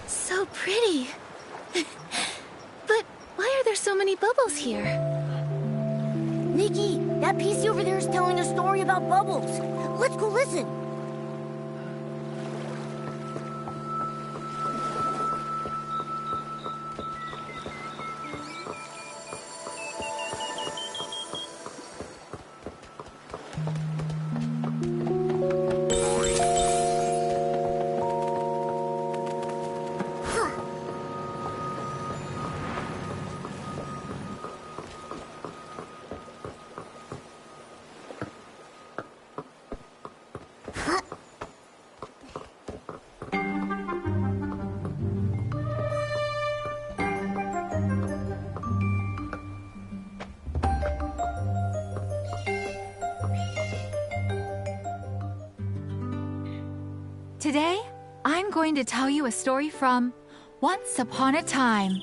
So pretty. But why are there so many bubbles here? Nikki, that piece over there is telling a story about bubbles. Let's go listen. Today, I'm going to tell you a story from Once Upon a Time. Yay!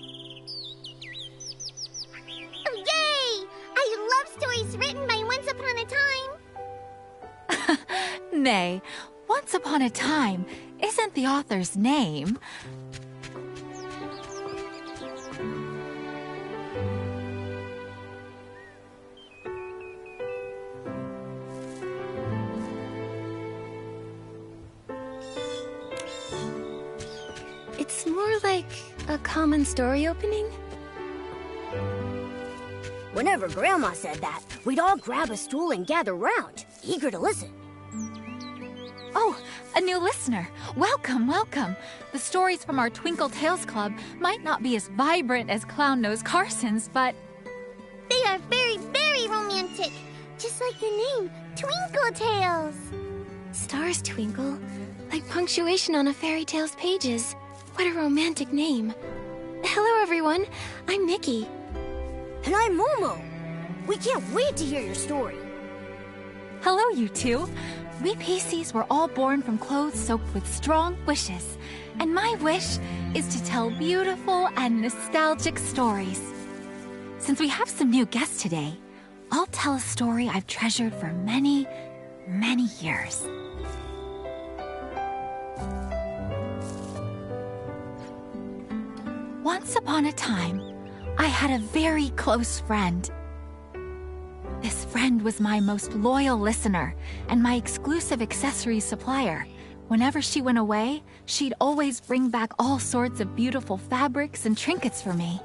I love stories written by Once Upon a Time. Nay, Once Upon a Time isn't the author's name. It's more like a common story opening. Whenever Grandma said that, we'd all grab a stool and gather round, eager to listen. Oh, a new listener. Welcome, welcome. The stories from our Twinkle Tales Club might not be as vibrant as Clown Nose Carson's, but They are very, very romantic. Just like the name, Twinkle Tales. Stars twinkle, like punctuation on a fairy tale's pages. What a romantic name. Hello, everyone. I'm Nikki. And I'm Momo. We can't wait to hear your story. hello, you two. We PCs were all born from clothes soaked with strong wishes. And my wish is to tell beautiful and nostalgic stories. Since we have some new guests today, I'll tell a story I've treasured for many, many years. Once upon a time, I had a very close friend. This friend was my most loyal listener and my exclusive accessories supplier. Whenever she went away, she'd always bring back all sorts of beautiful fabrics and trinkets for me.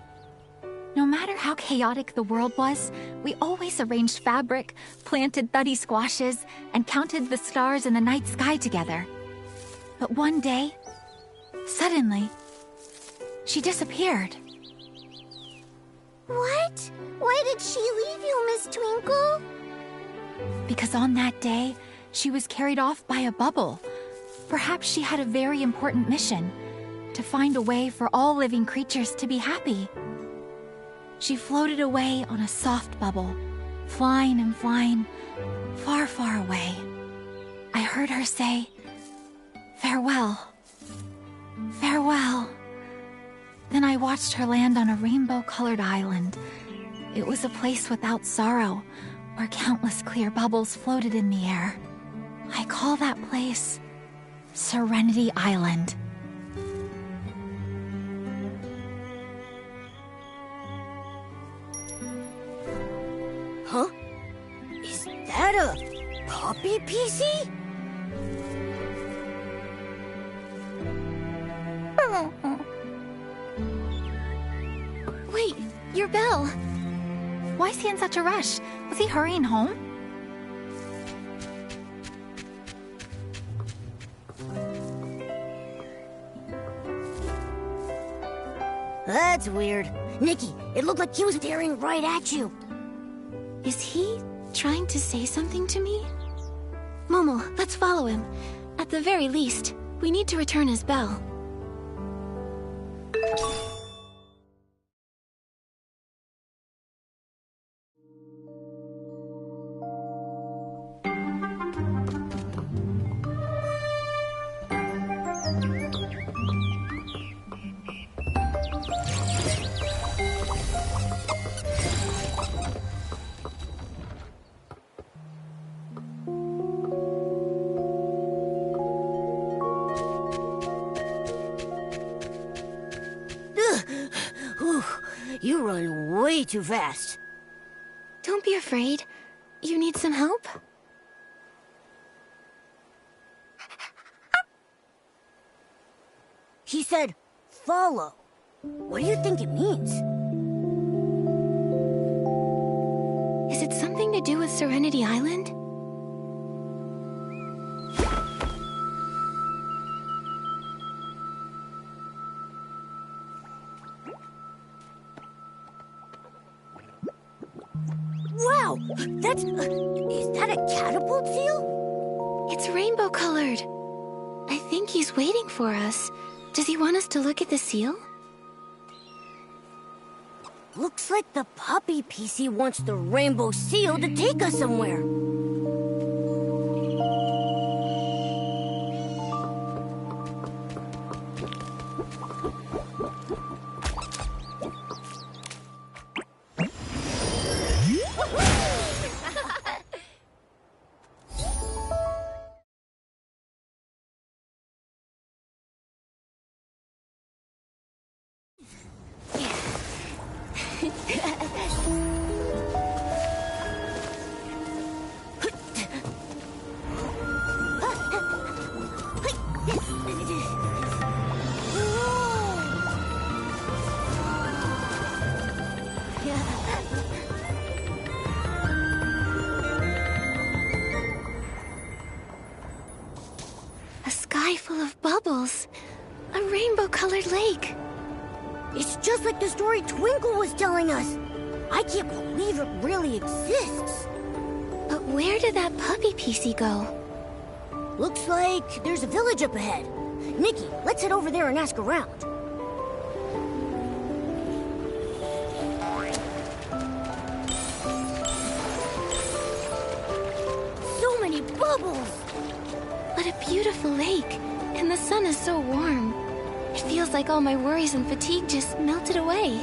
No matter how chaotic the world was, we always arranged fabric, planted thuddy squashes, and counted the stars in the night sky together. But one day, suddenly, she disappeared. What? Why did she leave you, Miss Twinkle? Because on that day, she was carried off by a bubble. Perhaps she had a very important mission, to find a way for all living creatures to be happy. She floated away on a soft bubble, flying and flying, far, far away. I heard her say, "Farewell, farewell." Then I watched her land on a rainbow-colored island. It was a place without sorrow, where countless clear bubbles floated in the air. I call that place Serenity Island. Huh? Is that a puppy PC? Wait, your bell. Why is he in such a rush? Was he hurrying home? That's weird. Nikki, it looked like he was staring right at you. Is he trying to say something to me? Momo, let's follow him. At the very least, we need to return his bell. You run way too fast. Don't be afraid. You need some help? He said, follow. What do you think it means? Is it something to do with Serenity Island? Wow! That's... is that a catapult seal? It's rainbow-colored. I think he's waiting for us. Does he want us to look at the seal? Looks like the puppy PC wants the rainbow seal to take us somewhere. A sky full of bubbles. A rainbow-colored lake. It's just like the story Twinkle was telling us. I can't believe it really exists. But where did that puppy PC go? Looks like there's a village up ahead. Nikki, let's head over there and ask around. So many bubbles! What a beautiful lake. And the sun is so warm. It feels like all my worries and fatigue just melted away.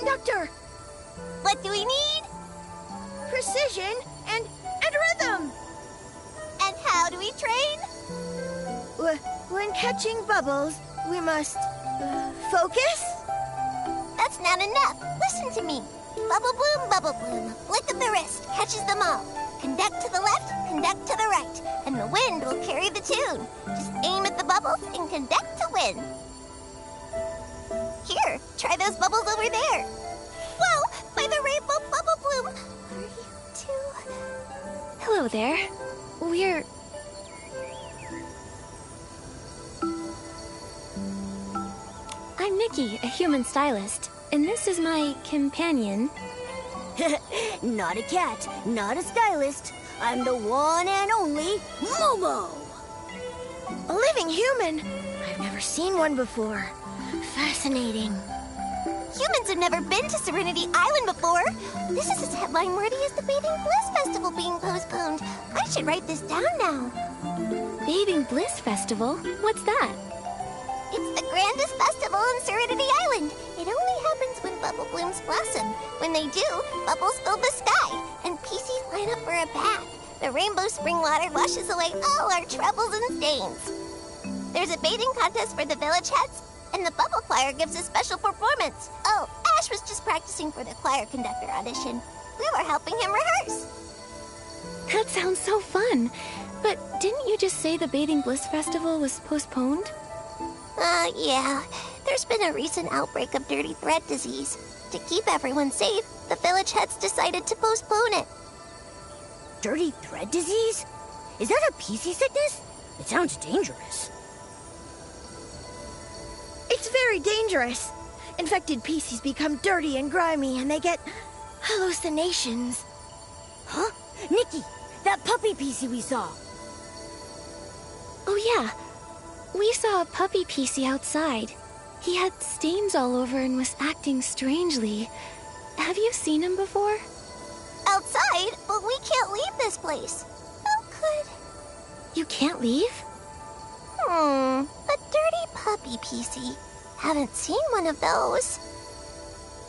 conductor! What do we need? Precision and rhythm! And how do we train? When catching bubbles, we must focus? That's not enough. Listen to me. Bubble bloom, flick of the wrist, catches them all. Conduct to the left, conduct to the right, and the wind will carry the tune. Just aim at the bubbles and conduct to win. Here, try those bubbles over there. Whoa, by the rainbow bubble bloom. Are you two? Hello there. I'm Nikki, a human stylist, and this is my companion. Not a cat, not a stylist. I'm the one and only Momo. A living human. I've never seen one before. Fascinating. Humans have never been to Serenity Island before. This is as headline-worthy as the Bathing Bliss Festival being postponed. I should write this down now. Bathing Bliss Festival? What's that? It's the grandest festival on Serenity Island. It only happens when bubble blooms blossom. When they do, bubbles fill the sky, and PCs line up for a bath. The rainbow spring water washes away all our troubles and stains. There's a bathing contest for the village heads, and the bubble choir gives a special performance. Oh, Ash was just practicing for the choir conductor audition. We were helping him rehearse. That sounds so fun. But didn't you just say the Bathing Bliss Festival was postponed? Yeah. There's been a recent outbreak of dirty thread disease. To keep everyone safe, the village heads decided to postpone it. Dirty thread disease? Is that a PC sickness? It sounds dangerous. It's very dangerous. Infected PCs become dirty and grimy, and they get hallucinations. Huh? Nikki, that puppy PC we saw. Oh yeah. We saw a puppy PC outside. He had stains all over and was acting strangely. Have you seen him before? Outside? But we can't leave this place. How could... You can't leave? A dirty puppy PC. Haven't seen one of those.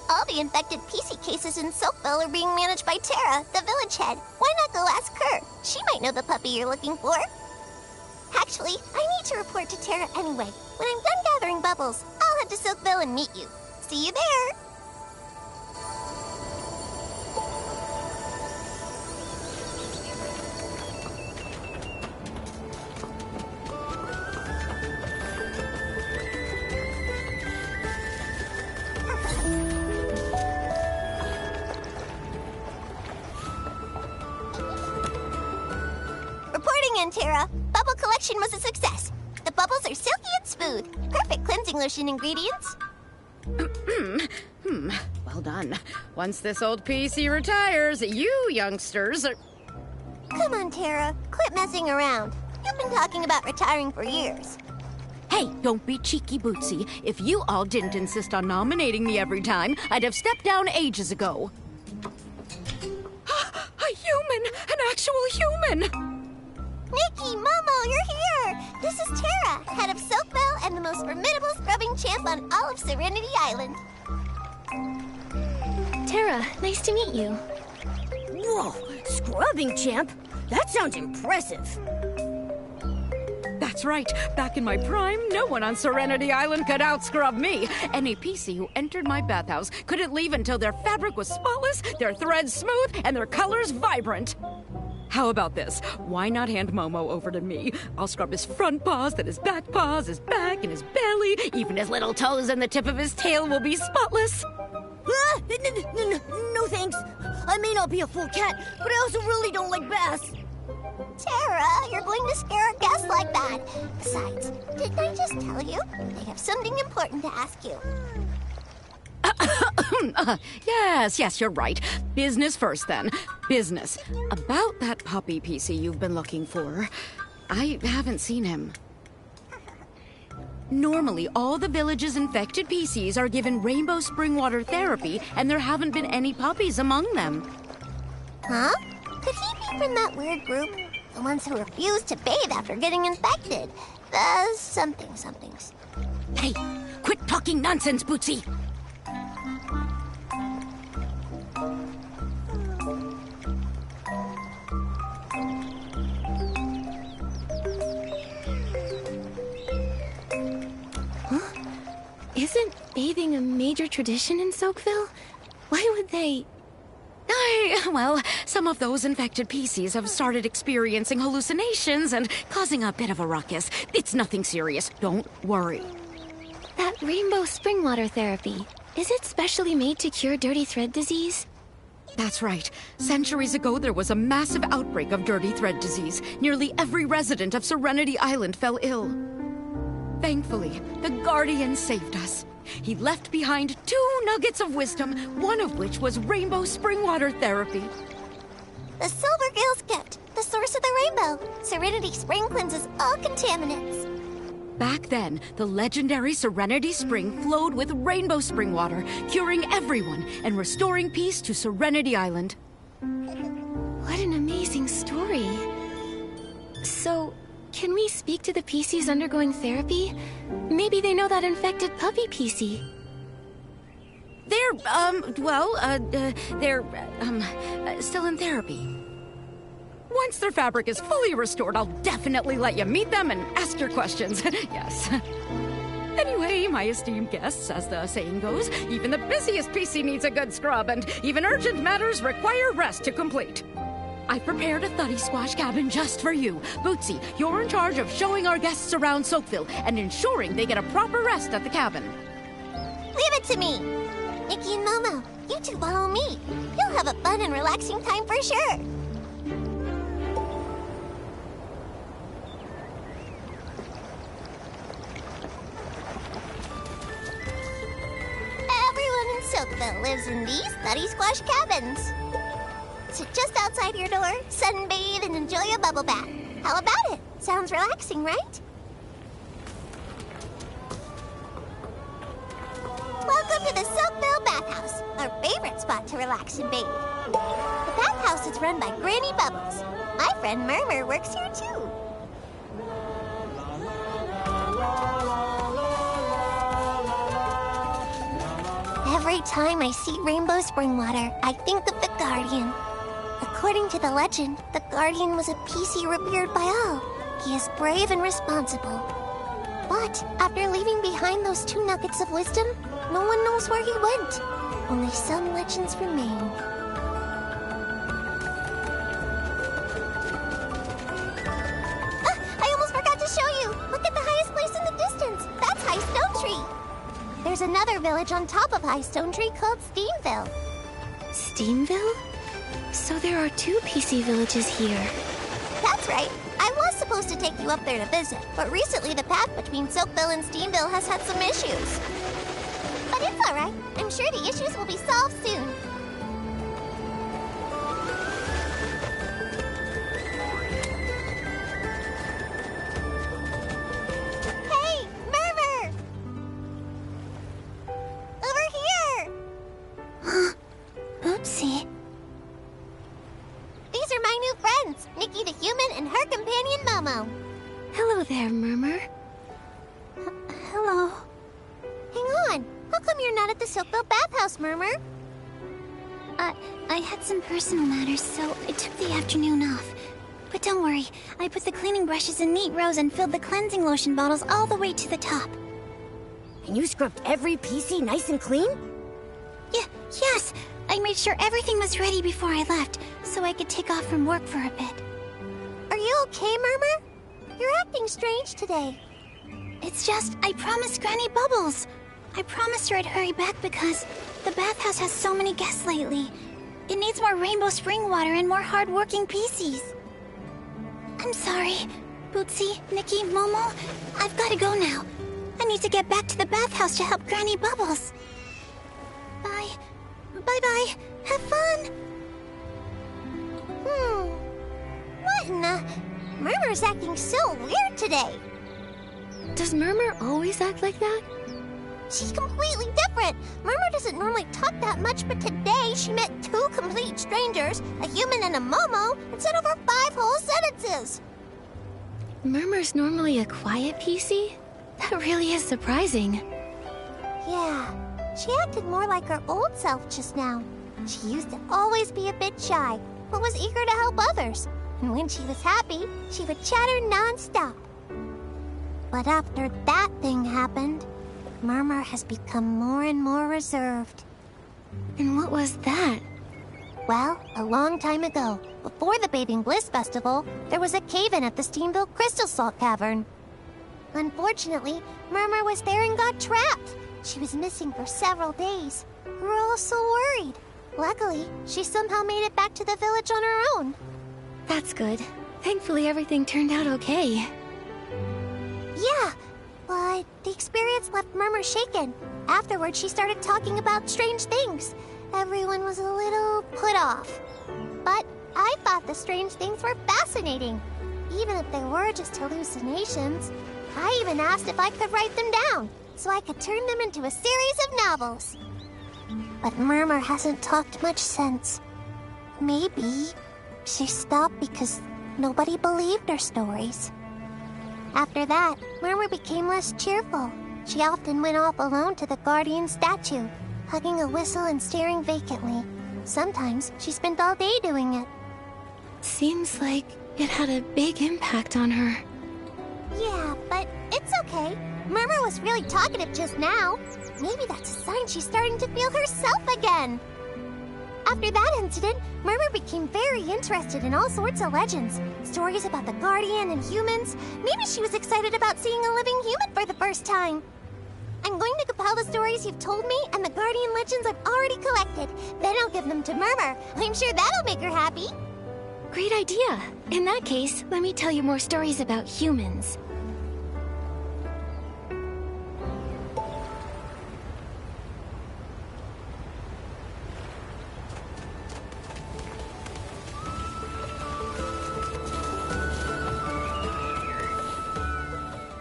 All the infected PC cases in Soapville are being managed by Tara, the village head. Why not go ask her? She might know the puppy you're looking for. Actually, I need to report to Tara anyway. When I'm done gathering bubbles, I'll head to Soapville and meet you. See you there! Reporting in, Tara. Bubble collection was a success. The bubbles are silky and smooth. Perfect cleansing lotion ingredients. Well done. Once this old PC retires, you youngsters are... Come on, Tara. Quit messing around. You've been talking about retiring for years. Hey, don't be cheeky, Bootsy. If you all didn't insist on nominating me every time, I'd have stepped down ages ago. A human! An actual human! Nikki, Momo, you're here! This is Tara, head of Soapville and the most formidable scrubbing champ on all of Serenity Island. Tara, nice to meet you. Whoa, scrubbing champ? That sounds impressive. That's right. Back in my prime, no one on Serenity Island could out-scrub me. Any PC who entered my bathhouse couldn't leave until their fabric was spotless, their threads smooth, and their colors vibrant. How about this? Why not hand Momo over to me? I'll scrub his front paws, then his back paws, his back, and his belly. Even his little toes and the tip of his tail will be spotless. No thanks. I may not be a full cat, but I also really don't like baths. Tara, you're going to scare our guests like that. Besides, didn't I just tell you? They have something important to ask you. Yes, you're right. Business first, then. Business. About that puppy PC you've been looking for. I haven't seen him. Normally, all the village's infected PCs are given rainbow spring water therapy, and there haven't been any puppies among them. Huh? Could he be from that weird group? The ones who refuse to bathe after getting infected. The somethings. Hey, quit talking nonsense, Bootsy! bathing a major tradition in Soakville? Why would they... Well, some of those infected PCs have started experiencing hallucinations and causing a bit of a ruckus. It's nothing serious. Don't worry. That rainbow spring water therapy, is it specially made to cure dirty thread disease? That's right. Centuries ago, there was a massive outbreak of dirty thread disease. Nearly every resident of Serenity Island fell ill. Thankfully, the Guardian saved us. He left behind 2 nuggets of wisdom, one of which was rainbow spring water therapy. The Silver Gale's gift, the source of the rainbow. Serenity Spring cleanses all contaminants. Back then, the legendary Serenity Spring flowed with rainbow spring water, curing everyone and restoring peace to Serenity Island. What an amazing story. So, can we speak to the PCs undergoing therapy? Maybe they know that infected puppy PC. They're still in therapy. Once their fabric is fully restored, I'll definitely let you meet them and ask your questions. Yes. Anyway, my esteemed guests, as the saying goes, even the busiest PC needs a good scrub, and even urgent matters require rest to complete. I prepared a thuddy squash cabin just for you. Bootsy, you're in charge of showing our guests around Soakville and ensuring they get a proper rest at the cabin. Leave it to me. Nikki and Momo, you two follow me. You'll have a fun and relaxing time for sure. Everyone in Soakville lives in these thuddy squash cabins. Sit just outside your door, sunbathe, and enjoy a bubble bath. How about it? Sounds relaxing, right? Welcome to the Soakville Bathhouse, our favorite spot to relax and bathe. The bathhouse is run by Granny Bubbles. My friend Murmur works here too. Every time I see rainbow spring water, I think of the Guardian. According to the legend, the Guardian was a PC revered by all. He is brave and responsible. But after leaving behind those 2 nuggets of wisdom, no one knows where he went. Only some legends remain. I almost forgot to show you! Look at the highest place in the distance! That's High Stone Tree! There's another village on top of High Stone Tree called Steamville. Steamville? So there are 2 PC villages here. That's right. I was supposed to take you up there to visit, but recently the path between Soakville and Steamville has had some issues. But it's all right. I'm sure the issues will be solved soon. Hey, Murmur! Over here! Oopsie. These are my new friends, Nikki the human and her companion Momo. Hello there, Murmur. Hello. Hang on. How come you're not at the Soakville bathhouse, Murmur? I had some personal matters, so I took the afternoon off. But don't worry, I put the cleaning brushes in neat rows and filled the cleansing lotion bottles all the way to the top. And you scrubbed every PC nice and clean? Yes, I made sure everything was ready before I left, so I could take off from work for a bit. Are you okay, Murmur? You're acting strange today. It's just, I promised Granny Bubbles. I promised her I'd hurry back because the bathhouse has so many guests lately. It needs more rainbow spring water and more hard-working PCs. I'm sorry. Bootsy, Nikki, Momo, I've got to go now. I need to get back to the bathhouse to help Granny Bubbles. Bye. Bye-bye. Have fun. What in the... Murmur's acting so weird today. Does Murmur always act like that? She's completely different. Murmur doesn't normally talk that much, but today she met 2 complete strangers, a human and a Momo, and said over 5 whole sentences. Murmur's normally a quiet PC? That really is surprising. Yeah, she acted more like her old self just now. She used to always be a bit shy, but was eager to help others. And when she was happy, she would chatter non-stop. But after that thing happened, Murmur has become more and more reserved. And what was that? Well, a long time ago, before the Bathing Bliss Festival, there was a cave-in at the Steamville Crystal Salt Cavern. Unfortunately, Murmur was there and got trapped. She was missing for several days. We were all so worried. Luckily, she somehow made it back to the village on her own. That's good. Thankfully, everything turned out okay. Yeah, but the experience left Murmur shaken. Afterwards, she started talking about strange things. Everyone was a little put off. But I thought the strange things were fascinating, even if they were just hallucinations. I even asked if I could write them down, so I could turn them into a series of novels. But Murmur hasn't talked much since. Maybe she stopped because nobody believed her stories. After that, Murmur became less cheerful. She often went off alone to the Guardian statue, hugging a whistle and staring vacantly. Sometimes she spent all day doing it. Seems like it had a big impact on her. Yeah, but it's okay. Murmur was really talkative just now. Maybe that's a sign she's starting to feel herself again. After that incident, Murmur became very interested in all sorts of legends. Stories about the Guardian and humans. Maybe she was excited about seeing a living human for the first time. I'm going to compile the stories you've told me and the Guardian legends I've already collected. Then I'll give them to Murmur. I'm sure that'll make her happy. Great idea. In that case, let me tell you more stories about humans.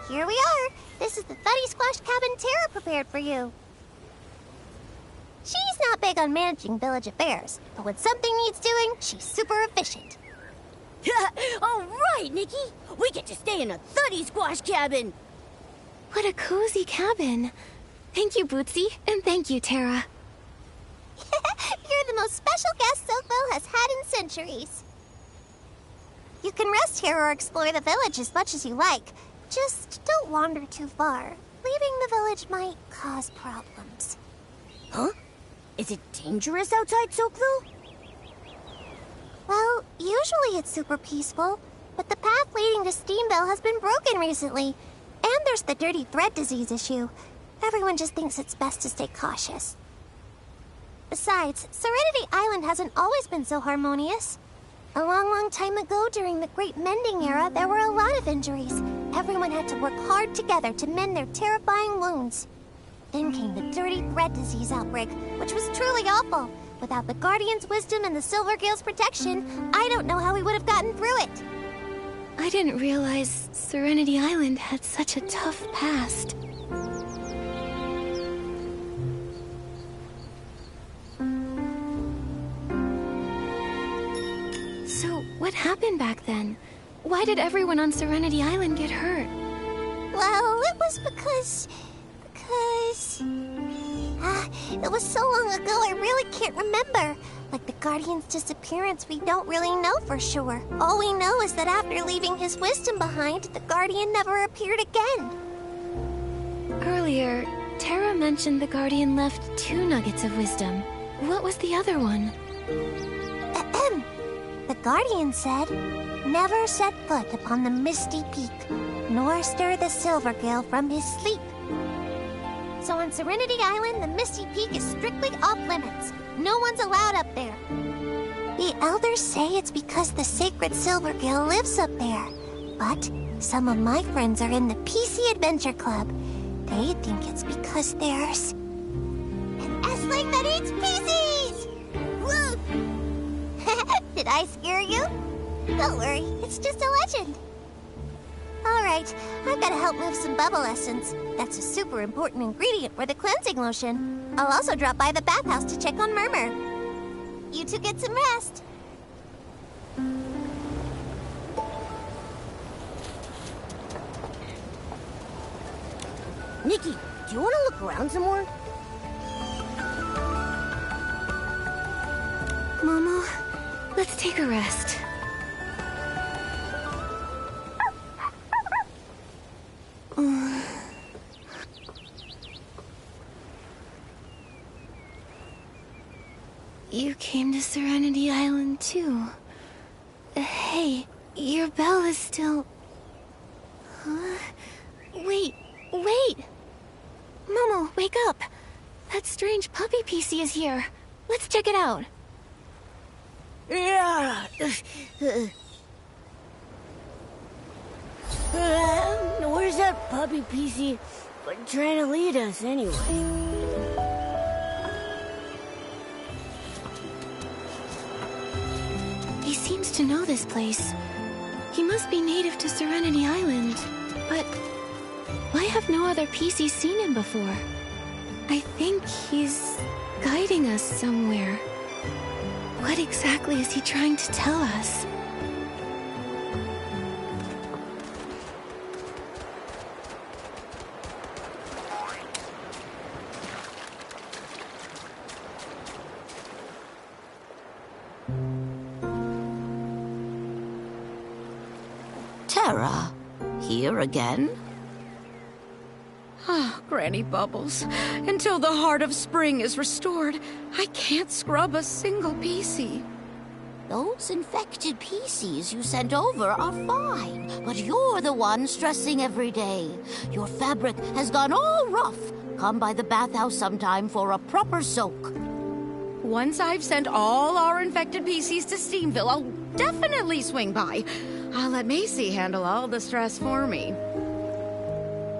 Here we are. This is the Thuddy Squash Cabin Tara prepared for you. She's not big on managing village affairs, but when something needs doing, she's super efficient. All right, Nikki. We get to stay in a Thuddy Squash cabin. What a cozy cabin. Thank you, Bootsy, and thank you, Tara. You're the most special guest Silkville has had in centuries. You can rest here or explore the village as much as you like. Just don't wander too far. Leaving the village might cause problems. Huh? Is it dangerous outside Silkville? Well, usually it's super peaceful, but the path leading to Steamville has been broken recently. And there's the dirty thread disease issue. Everyone just thinks it's best to stay cautious. Besides, Serenity Island hasn't always been so harmonious. A long time ago, during the Great Mending Era, there were a lot of injuries. Everyone had to work hard together to mend their terrifying wounds. Then came the dirty thread disease outbreak, which was truly awful. Without the Guardian's wisdom and the Silvergale's protection, I don't know how we would have gotten through it. I didn't realize Serenity Island had such a tough past. So, what happened back then? Why did everyone on Serenity Island get hurt? Well, it was because... it was so long ago I really can't remember. Like the Guardian's disappearance, we don't really know for sure. All we know is that after leaving his wisdom behind, the Guardian never appeared again. Earlier, Tara mentioned the Guardian left 2 nuggets of wisdom. What was the other one? Ahem. The Guardian said, "Never set foot upon the misty peak, nor stir the Silvergale from his sleep." So on Serenity Island, the Misty Peak is strictly off limits. No one's allowed up there. The elders say it's because the sacred Silvergale lives up there. But some of my friends are in the PC Adventure Club. They think it's because there's an S-Ling that eats PCs! Woo! Did I scare you? Don't worry, it's just a legend. Alright, I've got to help move some bubble essence. That's a super important ingredient for the cleansing lotion. I'll also drop by the bathhouse to check on Murmur. You two get some rest. Nikki, do you want to look around some more? Momo, let's take a rest. you came to Serenity Island too. Hey, your bell is still... Huh? Wait! Momo, wake up! That strange puppy PC is here. Let's check it out. Yeah. Where's that puppy PC trying to lead us anyway? He seems to know this place. He must be native to Serenity Island. But why have no other PCs seen him before? I think he's guiding us somewhere. What exactly is he trying to tell us? Terra, here again? Ah, Granny Bubbles. Until the heart of spring is restored, I can't scrub a single PC. Those infected PCs you sent over are fine, but you're the one stressing every day. Your fabric has gone all rough. Come by the bathhouse sometime for a proper soak. Once I've sent all our infected PCs to Steamville, I'll definitely swing by. I'll let Macy handle all the stress for me.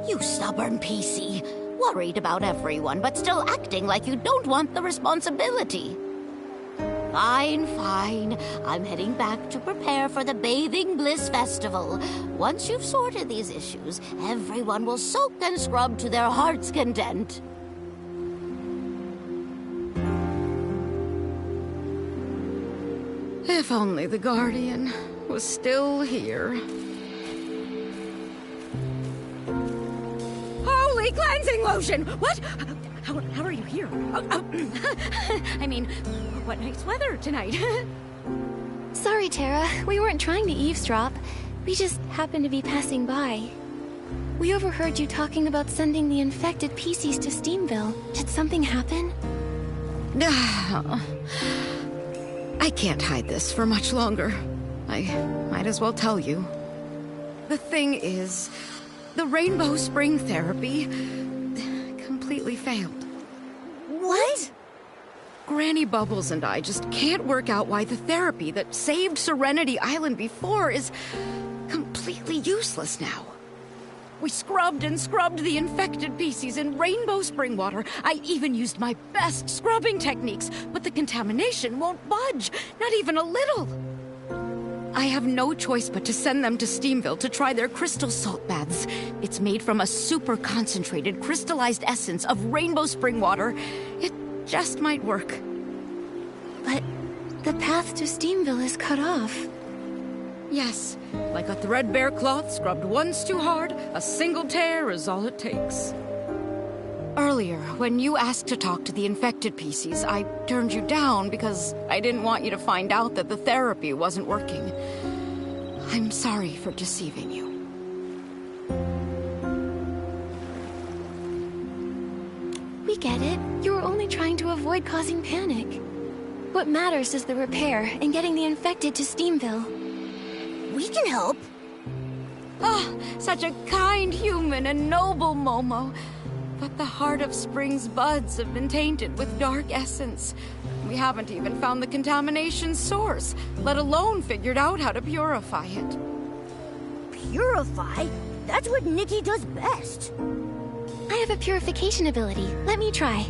You stubborn PC. Worried about everyone, but still acting like you don't want the responsibility. Fine. I'm heading back to prepare for the Bathing Bliss Festival. Once you've sorted these issues, everyone will soak and scrub to their heart's content. If only the Guardian was still here. Holy cleansing lotion! What? How are you here? I mean, what nice weather tonight. Sorry, Terra. We weren't trying to eavesdrop. We just happened to be passing by. We overheard you talking about sending the infected PCs to Steamville. Did something happen? I can't hide this for much longer. I might as well tell you. The thing is, the Rainbow Spring therapy completely failed. What? Granny Bubbles and I just can't work out why the therapy that saved Serenity Island before is completely useless now. We scrubbed and scrubbed the infected PCs in Rainbow Spring water. I even used my best scrubbing techniques, but the contamination won't budge, not even a little. I have no choice but to send them to Steamville to try their crystal salt baths. It's made from a super concentrated crystallized essence of Rainbow Spring water. It just might work. But the path to Steamville is cut off. Yes, like a threadbare cloth scrubbed once too hard, a single tear is all it takes. Earlier, when you asked to talk to the infected PCs, I turned you down because I didn't want you to find out that the therapy wasn't working. I'm sorry for deceiving you. We get it. You were only trying to avoid causing panic. What matters is the repair and getting the infected to Steamville. We can help. Oh, such a kind human and noble Momo. But the heart of spring's buds have been tainted with dark essence. We haven't even found the contamination source, let alone figured out how to purify it. Purify? That's what Nikki does best. I have a purification ability. Let me try.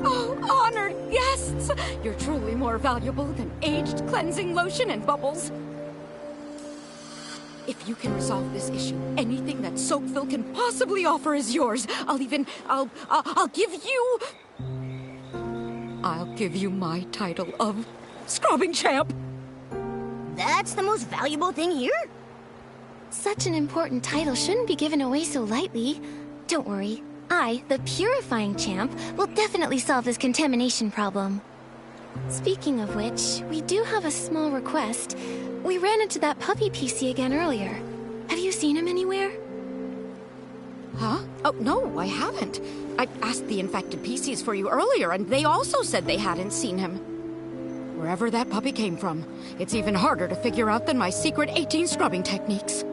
Oh, honored guests! You're truly more valuable than aged cleansing lotion and bubbles. If you can resolve this issue, anything that Soakville can possibly offer is yours. I'll give you my title of scrubbing champ. That's the most valuable thing here? Such an important title shouldn't be given away so lightly. Don't worry. I, the purifying champ, will definitely solve this contamination problem. Speaking of which, we do have a small request. We ran into that puppy PC again earlier. Have you seen him anywhere? Huh? Oh, no, I haven't. I asked the infected PCs for you earlier, and they also said they hadn't seen him. Wherever that puppy came from, it's even harder to figure out than my secret 18 scrubbing techniques.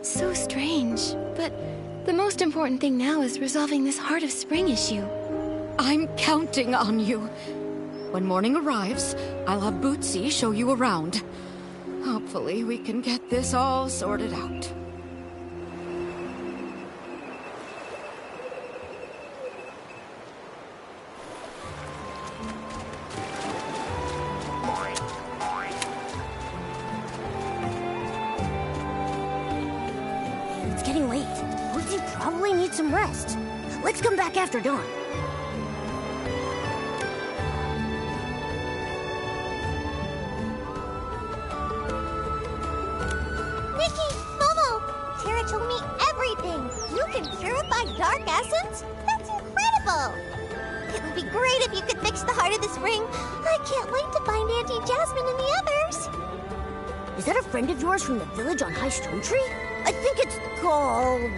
So strange, but the most important thing now is resolving this Heart of Spring issue. I'm counting on you. When morning arrives, I'll have Bootsy show you around. Hopefully we can get this all sorted out. It's getting late. Bootsy probably needs some rest. Let's come back after dawn. Nikki, Momo, Tara told me everything. You can purify dark essence? That's incredible. It would be great if you could fix the Heart of the Spring. I can't wait to find Auntie Jasmine and the others. Is that a friend of yours from the village on High Stone Tree? I think it's called...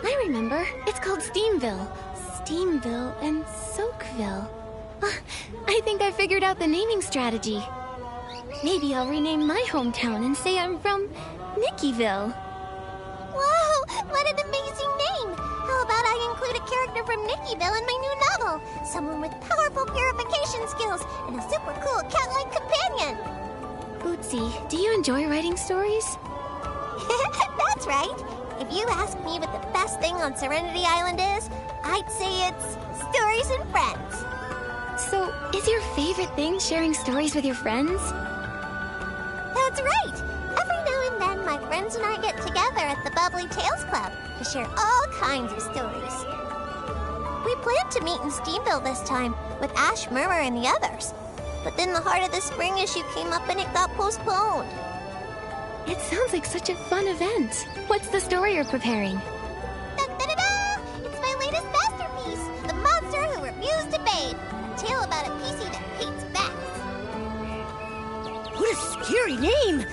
I remember. It's called Steamville. Steamville and Soakville. I think I figured out the naming strategy. Maybe I'll rename my hometown and say I'm from Nickyville. Wow, what an amazing name. How about I include a character from Nickyville in my new novel? Someone with powerful purification skills and a super cool cat-like companion. Bootsy, do you enjoy writing stories? That's right. If you ask me what the best thing on Serenity Island is, I'd say it's stories and friends. So, is your favorite thing sharing stories with your friends? That's right. Every now and then, my friends and I get together at the Bubbly Tales Club to share all kinds of stories. We planned to meet in Steamville this time with Ash, Murmur, and the others. But then the Heart of the Spring issue came up and it got postponed. It sounds like such a fun event. What's the story you're preparing? Da-da-da-da! It's my latest masterpiece, The Monster Who Refused to Bathe. A tale about a PC that hates bats. What a scary name!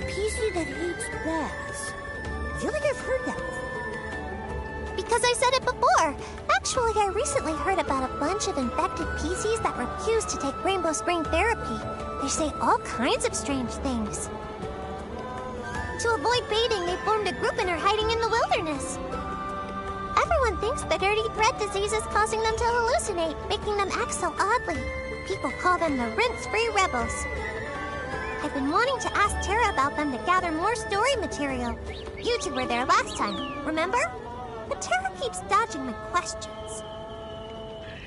PC that hates bats. I feel like I've heard that before. Because I said it before. Actually, I recently heard about a bunch of infected PCs that refuse to take Rainbow Spring therapy. They say all kinds of strange things. To avoid bathing, they formed a group and are hiding in the wilderness. Everyone thinks the dirty thread disease is causing them to hallucinate, making them act so oddly. People call them the rinse-free rebels. I've been wanting to ask Tara about them to gather more story material. You two were there last time, remember? But Tara keeps dodging my questions.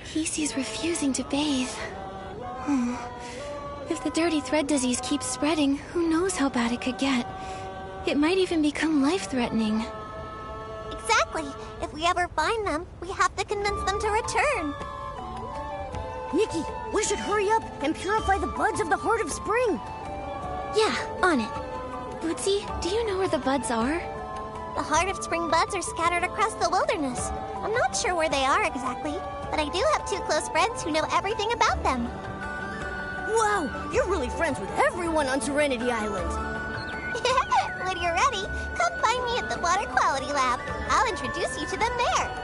PC's refusing to bathe. If the dirty thread disease keeps spreading, who knows how bad it could get. It might even become life-threatening. Exactly. If we ever find them, we have to convince them to return. Nikki, we should hurry up and purify the buds of the Heart of Spring. Yeah, on it. Bootsy, do you know where the buds are? The Heart of Spring buds are scattered across the wilderness. I'm not sure where they are exactly, but I do have two close friends who know everything about them. Wow, you're really friends with everyone on Serenity Island. When you're ready, come find me at the Water Quality Lab. I'll introduce you to them there.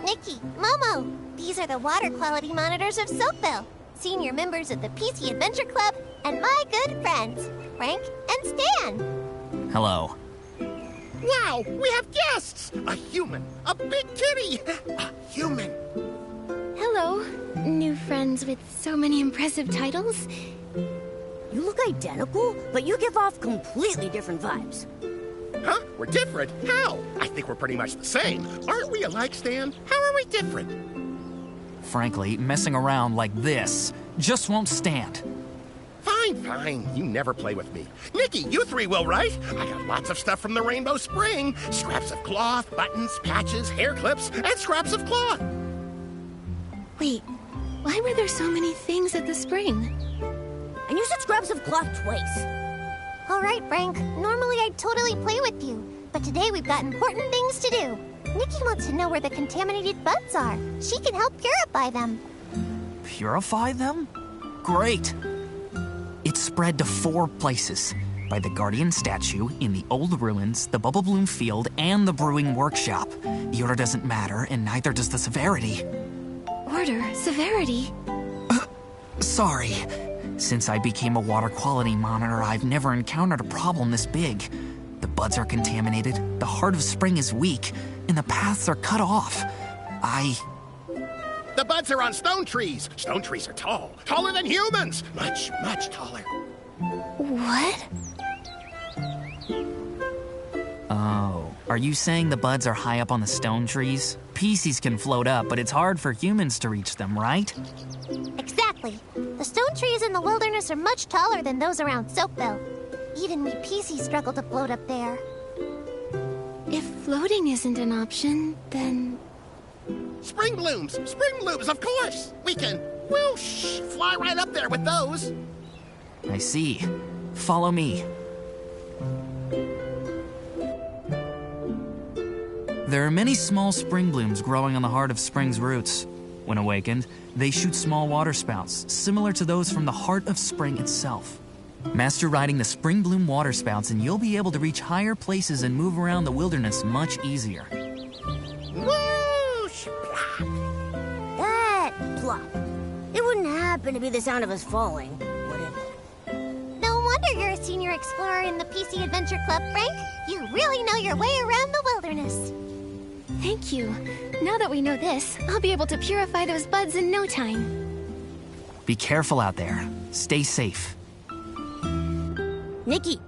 Nikki, Momo, these are the water quality monitors of Soapville. Senior members of the PC Adventure Club, and my good friends, Frank and Stan. Hello. Wow, we have guests! A human, a big kitty, a human. Hello, new friends with so many impressive titles. You look identical, but you give off completely different vibes. Huh? We're different? How? I think we're pretty much the same. Aren't we alike, Stan? How are we different? Frankly, messing around like this just won't stand. Fine, fine. You never play with me. Nikki, you three will, right? I got lots of stuff from the Rainbow Spring. Scraps of cloth, buttons, patches, hair clips, and scraps of cloth. Wait, why were there so many things at the spring? And you said scraps of cloth twice. All right, Frank. Normally I'd totally play with you, but today we've got important things to do. Nikki wants to know where the contaminated buds are. She can help purify them. Purify them? Great! It's spread to 4 places. By the Guardian statue, in the old ruins, the Bubble Bloom field, and the brewing workshop. The order doesn't matter, and neither does the severity. Order? Severity? Sorry. Since I became a water quality monitor, I've never encountered a problem this big. The buds are contaminated, the heart of spring is weak, and the paths are cut off. The buds are on stone trees. Stone trees are tall. Taller than humans. Much, much taller. What? Oh, are you saying the buds are high up on the stone trees? PCs can float up, but it's hard for humans to reach them, right? Exactly. The stone trees in the wilderness are much taller than those around Soapville. Even we PCs struggle to float up there. If floating isn't an option, then... Spring blooms, of course. We can, whoosh, fly right up there with those. I see. Follow me. There are many small spring blooms growing on the heart of spring's roots. When awakened, they shoot small water spouts, similar to those from the heart of spring itself. Master riding the spring bloom water spouts and you'll be able to reach higher places and move around the wilderness much easier. Whoosh, plop. That plop. It wouldn't happen to be the sound of us falling, would it? No wonder you're a senior explorer in the PC Adventure Club, Frank. You really know your way around the wilderness. Thank you. Now that we know this, I'll be able to purify those buds in no time. Be careful out there. Stay safe. Nikki.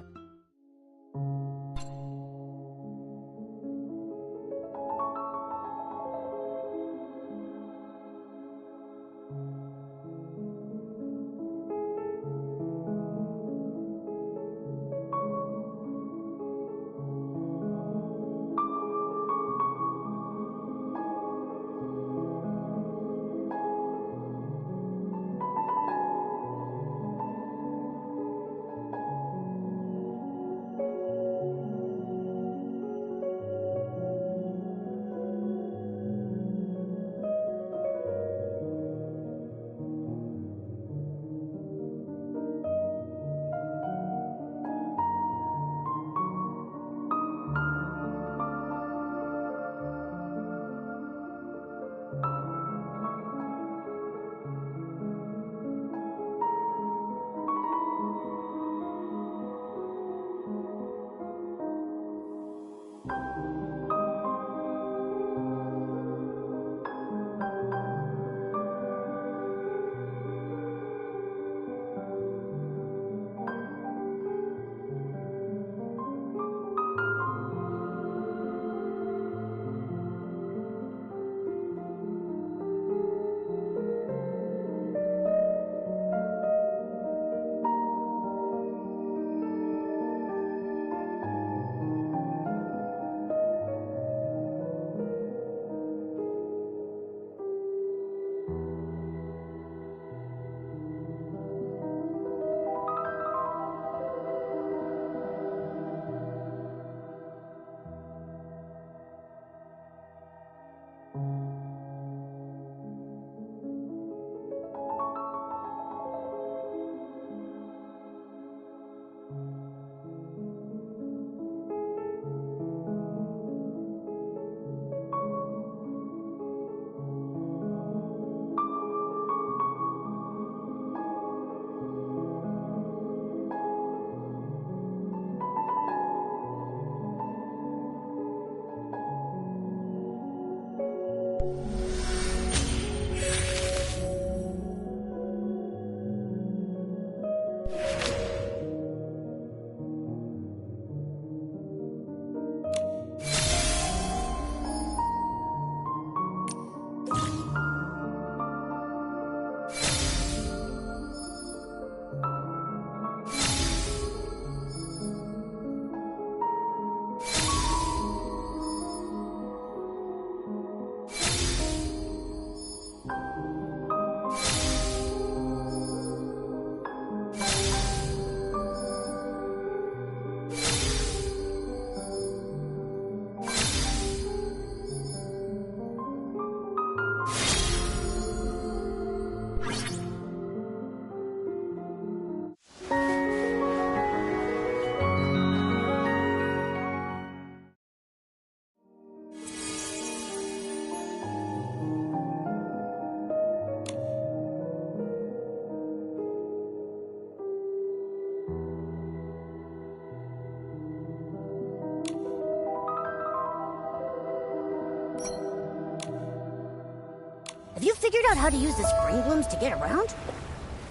Have you figured out how to use the spring blooms to get around?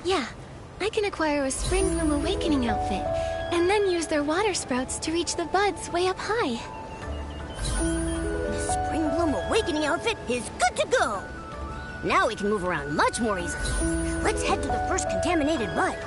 Yeah, I can acquire a Spring Bloom Awakening outfit, and then use their water sprouts to reach the buds way up high. The Spring Bloom Awakening outfit is good to go! Now we can move around much more easily. Let's head to the first contaminated bud.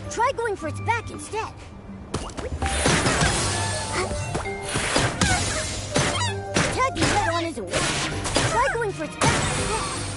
Try going for its back instead. Attacking head-on isn't working. Try going for its back instead.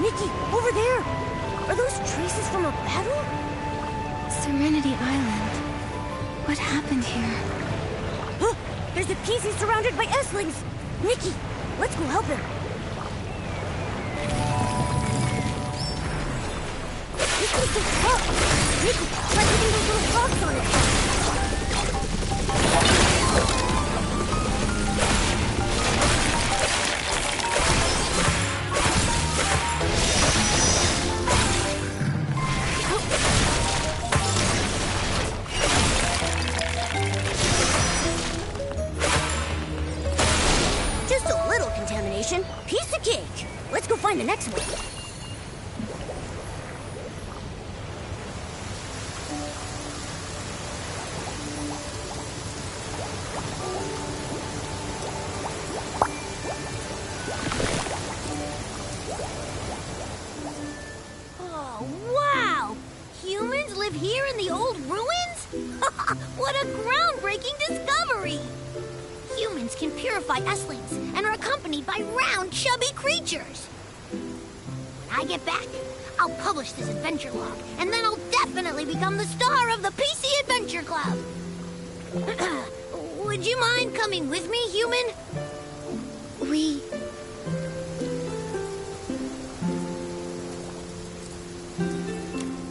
Nikki, over there! Are those traces from a battle? Serenity Island. What happened here? Huh! There's a PC surrounded by S-lings! Nikki, let's go help him. This thing's so tough! Nikki, try hitting those little rocks on it! Just a little contamination. Piece of cake. Let's go find the next one. Oh, wow! Humans live here in the old ruins? What a groundbreaking discovery! Humans can purify S-lings and are accompanied by round, chubby creatures. When I get back, I'll publish this adventure log, and then I'll definitely become the star of the PC Adventure Club. Would you mind coming with me, human?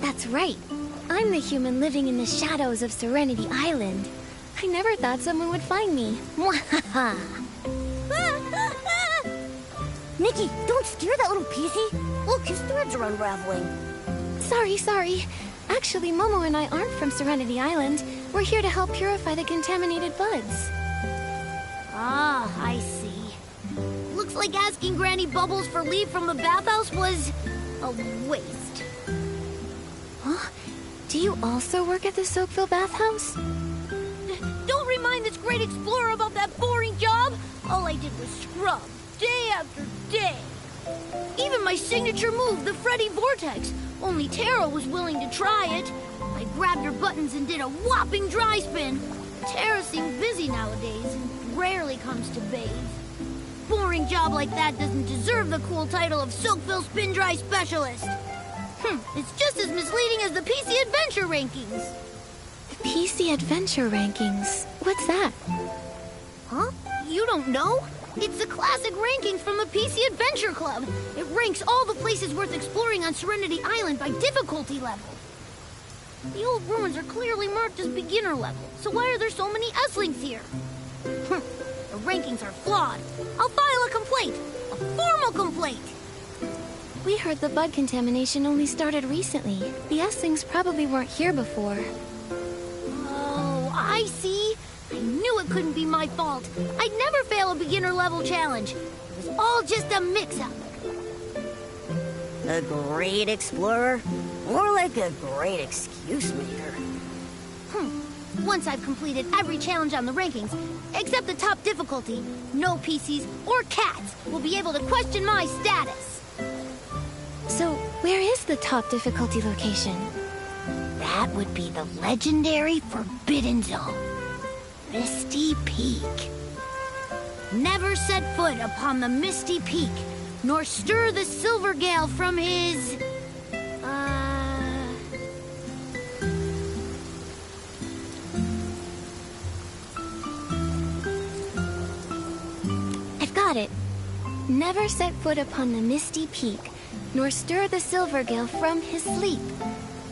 That's right. I'm the human living in the shadows of Serenity Island. I never thought someone would find me. Mwahaha. Nikki, don't scare that little PC. Look, his threads are unraveling. Sorry. Actually, Momo and I aren't from Serenity Island. We're here to help purify the contaminated buds. Ah, I see. Looks like asking Granny Bubbles for leave from the bathhouse was a waste. Huh? Do you also work at the Soakville bathhouse? Don't remind this great explorer about that boring job. All I did was scrub, day after day. Even my signature move, the Freddy Vortex. Only Tara was willing to try it. I grabbed her buttons and did a whopping dry spin. Tara seems busy nowadays and rarely comes to bathe. Boring job like that doesn't deserve the cool title of Soakville Spin Dry Specialist. It's just as misleading as the PC Adventure Rankings. The PC Adventure Rankings? What's that? Huh? You don't know? It's the classic rankings from the PC Adventure Club. It ranks all the places worth exploring on Serenity Island by difficulty level. The old ruins are clearly marked as beginner level, so why are there so many S-lings here? The rankings are flawed. I'll file a complaint. A formal complaint. We heard the bud contamination only started recently. The S-lings probably weren't here before. Oh, I see. I knew it couldn't be my fault. I'd never fail a beginner level challenge. It was all just a mix-up. A great explorer? More like a great excuse maker. Once I've completed every challenge on the rankings, except the top difficulty, no PCs or cats will be able to question my status. So, where is the top difficulty location? That would be the legendary Forbidden Zone. Misty Peak. Never set foot upon the Misty Peak, nor stir the Silver Gale from his... I've got it. Never set foot upon the Misty Peak, nor stir the Silver Gale from his sleep.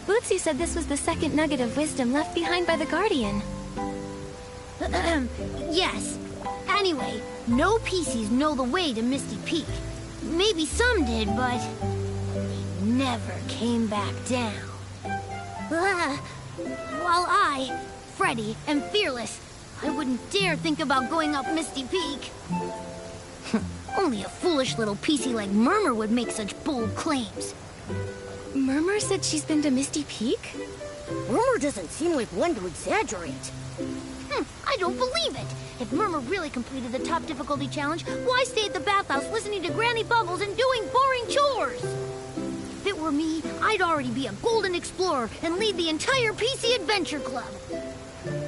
Bootsy said this was the second nugget of wisdom left behind by the Guardian. Yes. Anyway, no PCs know the way to Misty Peak. Maybe some did, but they never came back down. While I, Freddy, am fearless, I wouldn't dare think about going up Misty Peak. Only a foolish little PC like Murmur would make such bold claims. Murmur said she's been to Misty Peak? Murmur doesn't seem like one to exaggerate. I don't believe it. If Murmur really completed the top difficulty challenge, why stay at the bathhouse listening to Granny Bubbles and doing boring chores? If it were me, I'd already be a golden explorer and lead the entire PC Adventure Club.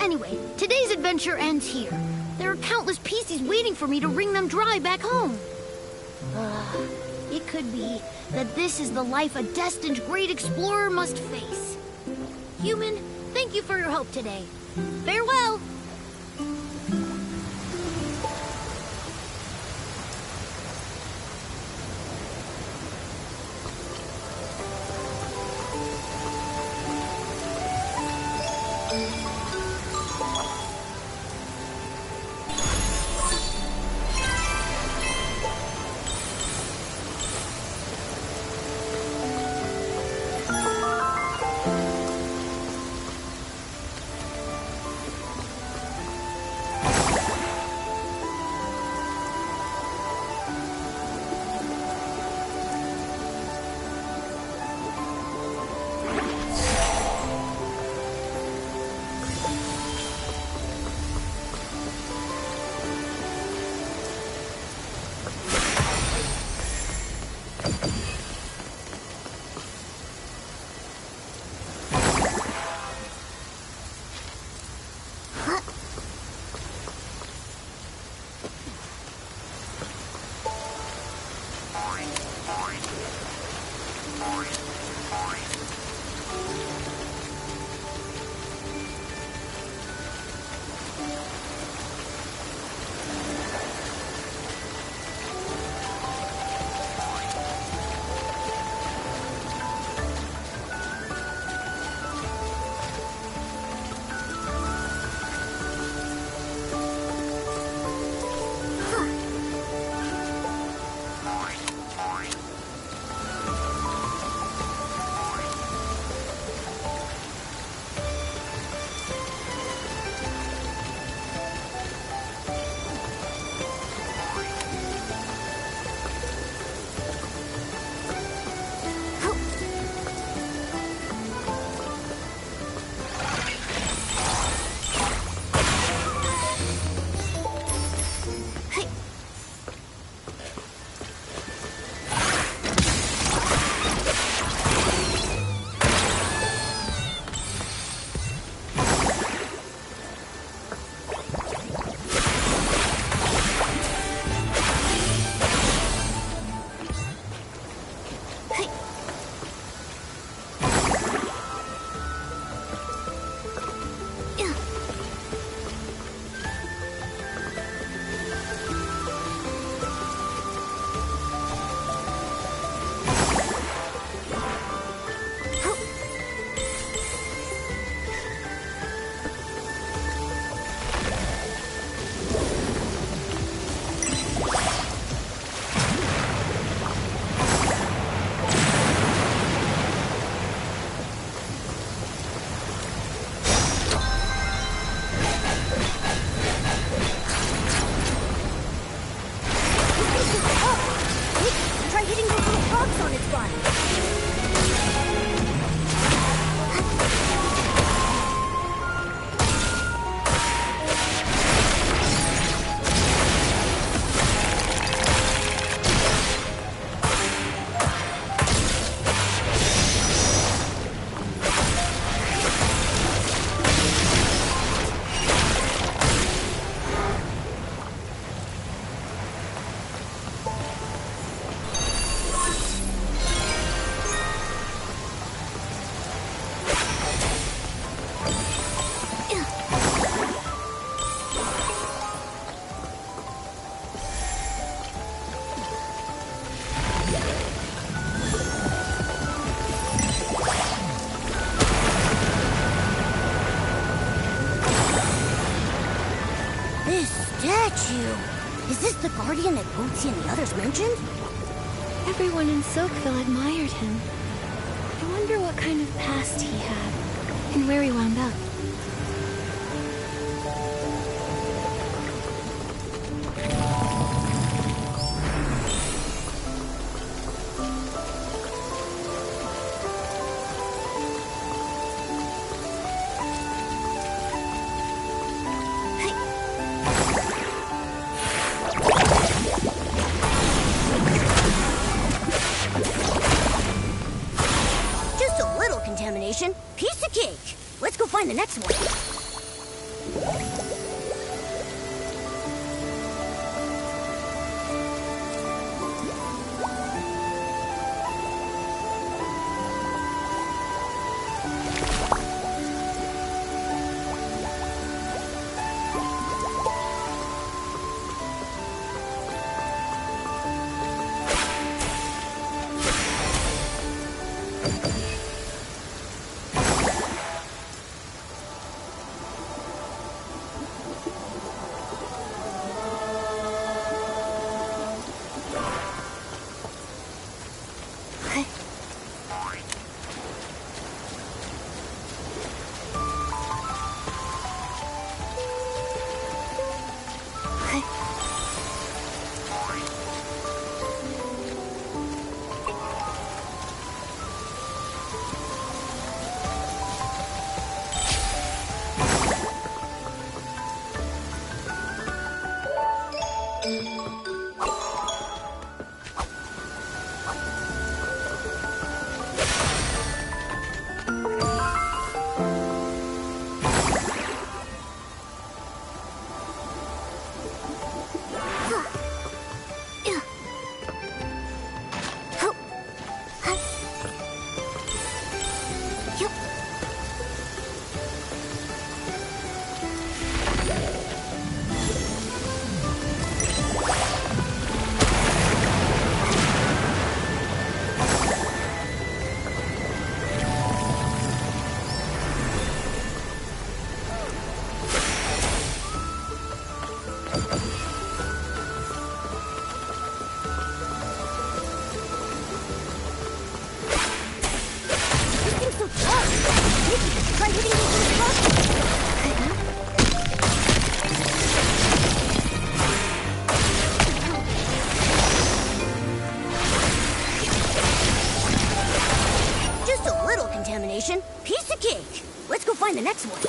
Anyway, today's adventure ends here. There are countless PCs waiting for me to wring them dry back home. It could be that this is the life a destined great explorer must face. Human, thank you for your help today. Farewell! Is this the guardian that Bootsy and the others mentioned? Everyone in Silkville admired him. I wonder what kind of past he had, and where he wound up. Piece of cake. Let's go find the next one. hitting those rocks? Just a little contamination. Piece of cake. Let's go find the next one.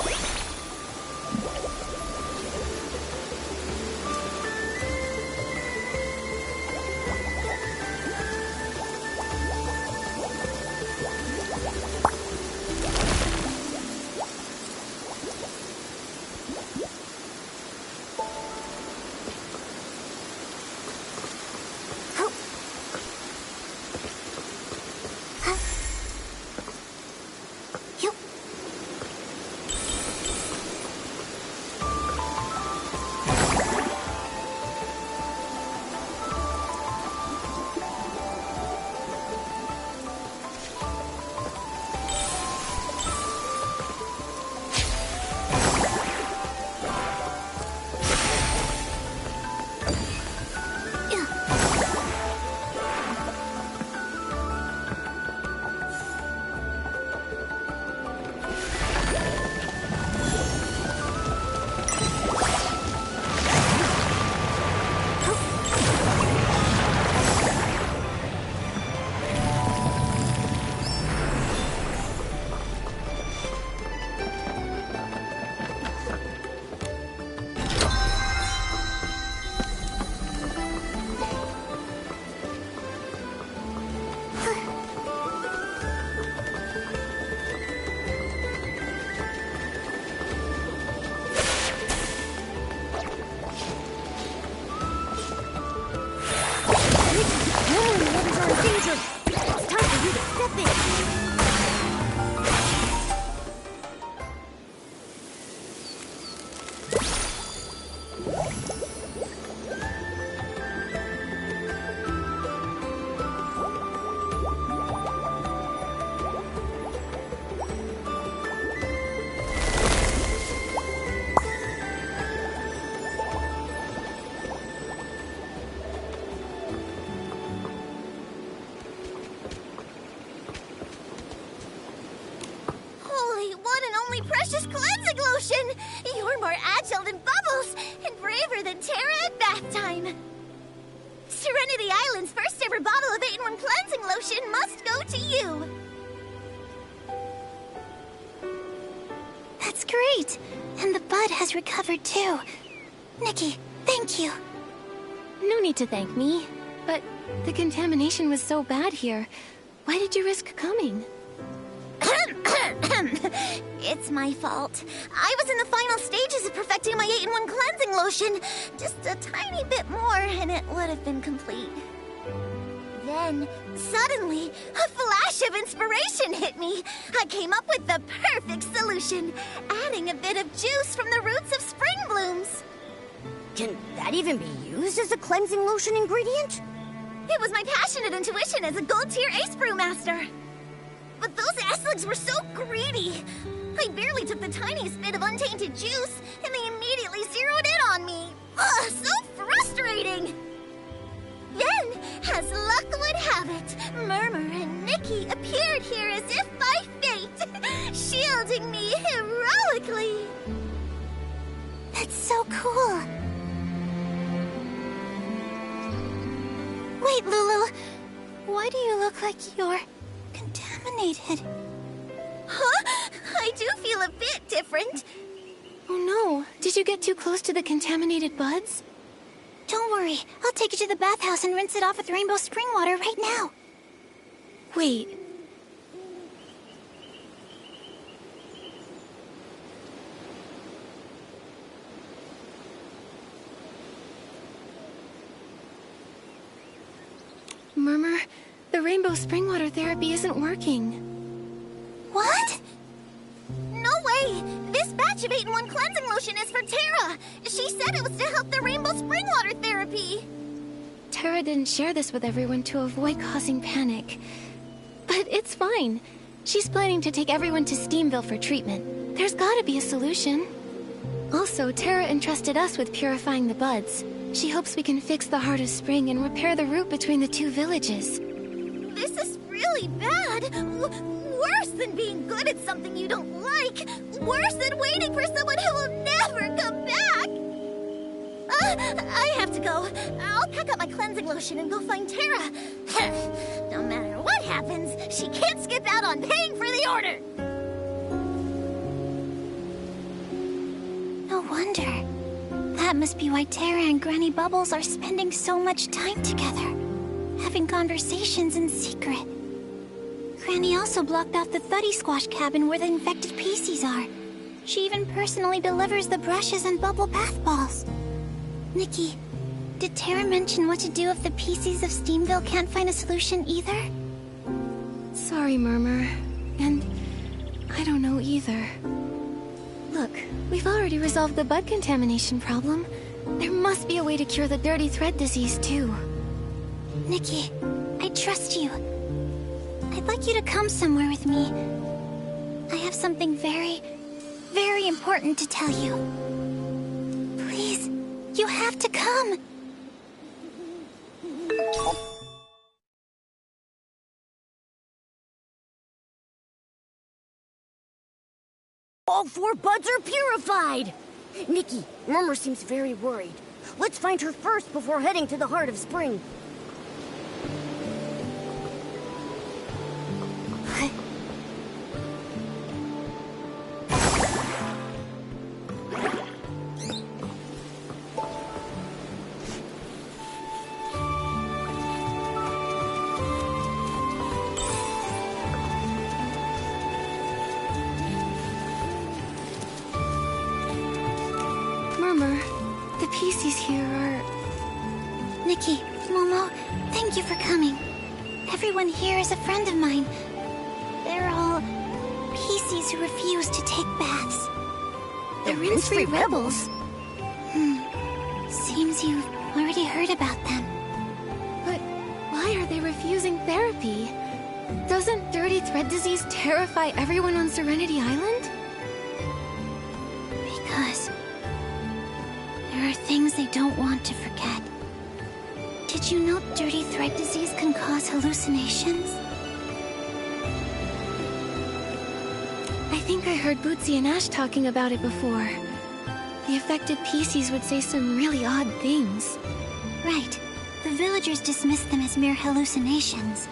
Precious cleansing lotion! You're more agile than Bubbles, and braver than Terra at bath time. Serenity Island's first ever bottle of 8-in-1 cleansing lotion must go to you. That's great. And the bud has recovered too. Nikki, thank you. No need to thank me. But the contamination was so bad here. Why did you risk coming? It's my fault. I was in the final stages of perfecting my 8-in-1 cleansing lotion. Just a tiny bit more and it would have been complete. Then, suddenly, a flash of inspiration hit me. I came up with the perfect solution, adding a bit of juice from the roots of spring blooms. Can that even be used as a cleansing lotion ingredient? It was my passionate intuition as a gold-tier ace brewmaster. But those Esligs were so greedy. I barely took the tiniest bit of untainted juice, and they immediately zeroed in on me. Ugh, so frustrating! Then, as luck would have it, Murmur and Nikki appeared here as if by fate, shielding me heroically. That's so cool. Wait, Lulu. Why do you look like you're contaminated? Huh? I do feel a bit different. Oh no. Did you get too close to the contaminated buds? Don't worry. I'll take you to the bathhouse and rinse it off with rainbow spring water right now. Wait. Murmur, the rainbow spring water therapy isn't working. What? No way! This batch of 8-in-1 cleansing lotion is for Terra! She said it was to help the rainbow spring water therapy! Terra didn't share this with everyone to avoid causing panic. But it's fine. She's planning to take everyone to Steamville for treatment. There's gotta be a solution. Also, Terra entrusted us with purifying the buds. She hopes we can fix the Heart of Spring and repair the route between the two villages. This is really bad! worse than being good at something you don't like. Worse than waiting for someone who will never come back. I have to go. I'll pack up my cleansing lotion and go find Tara. No matter what happens, she can't skip out on paying for the order. No wonder. That must be why Tara and Granny Bubbles are spending so much time together, having conversations in secret. Granny also blocked off the Thuddy Squash cabin where the infected PCs are. She even personally delivers the brushes and bubble bath balls. Nikki, did Tara mention what to do if the PCs of Steamville can't find a solution either? Sorry, Murmur. And I don't know either. Look, we've already resolved the bug contamination problem. There must be a way to cure the dirty thread disease, too. Nikki, I trust you. I'd like you to come somewhere with me. I have something very, very important to tell you. Please, you have to come. All 4 buds are purified! Nikki, Murmur seems very worried. Let's find her first before heading to the heart of spring. Murmur, the PCs here are... Nikki, Momo, thank you for coming. Everyone here is a friend of mine. They're all PCs who refuse to take baths. The rinse-free rebels? Seems you've already heard about them. But why are they refusing therapy? Doesn't dirty thread disease terrify everyone on Serenity Island? Because there are things they don't want to forget. Did you know dirty thread disease can cause hallucinations? I think I heard Bootsy and Ash talking about it before. The affected PCs would say some really odd things. Right. The villagers dismissed them as mere hallucinations.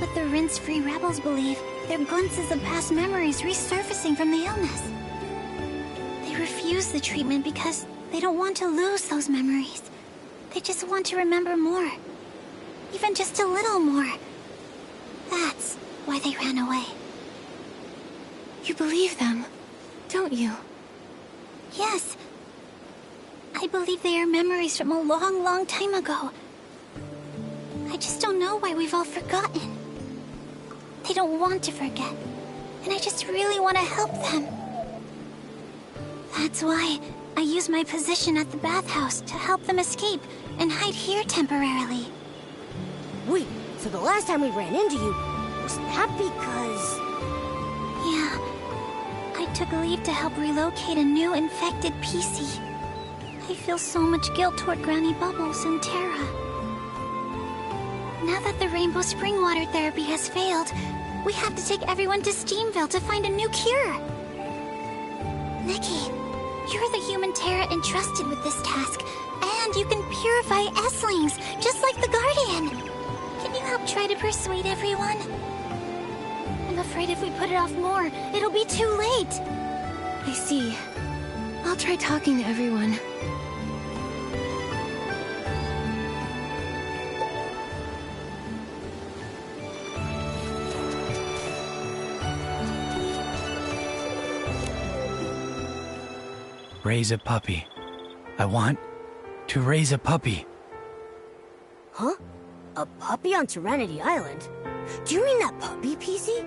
But the rinse-free rebels believe they're glimpses of past memories resurfacing from the illness. They refuse the treatment because they don't want to lose those memories. They just want to remember more. Even just a little more. That's why they ran away. You believe them, don't you? Yes. I believe they are memories from a long, long time ago. I just don't know why we've all forgotten. They don't want to forget, and I just really want to help them. That's why I use my position at the bathhouse to help them escape and hide here temporarily. Wait, so the last time we ran into you, was that because... Yeah. I took leave to help relocate a new infected PC. I feel so much guilt toward Granny Bubbles and Tara. Now that the Rainbow Spring water therapy has failed, we have to take everyone to Steamville to find a new cure. Nikki, you're the human Tara entrusted with this task, and you can purify S-lings, just like the Guardian. Can you help try to persuade everyone? I'm afraid if we put it off more, it'll be too late. I see. I'll try talking to everyone. Raise a puppy. I want to raise a puppy. Huh? A puppy on Serenity Island? Do you mean that puppy, PC?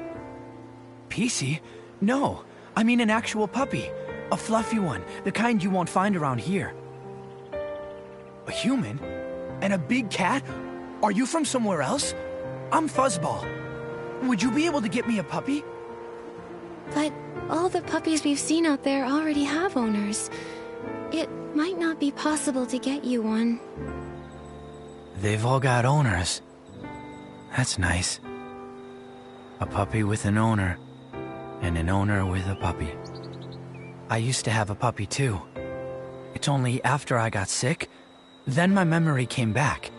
PC? No, I mean an actual puppy. A fluffy one, the kind you won't find around here. A human? And a big cat? Are you from somewhere else? I'm Fuzzball. Would you be able to get me a puppy? But all the puppies we've seen out there already have owners. It might not be possible to get you one. They've all got owners. That's nice. A puppy with an owner. and an owner with a puppy. I used to have a puppy too. It's only after I got sick, then my memory came back.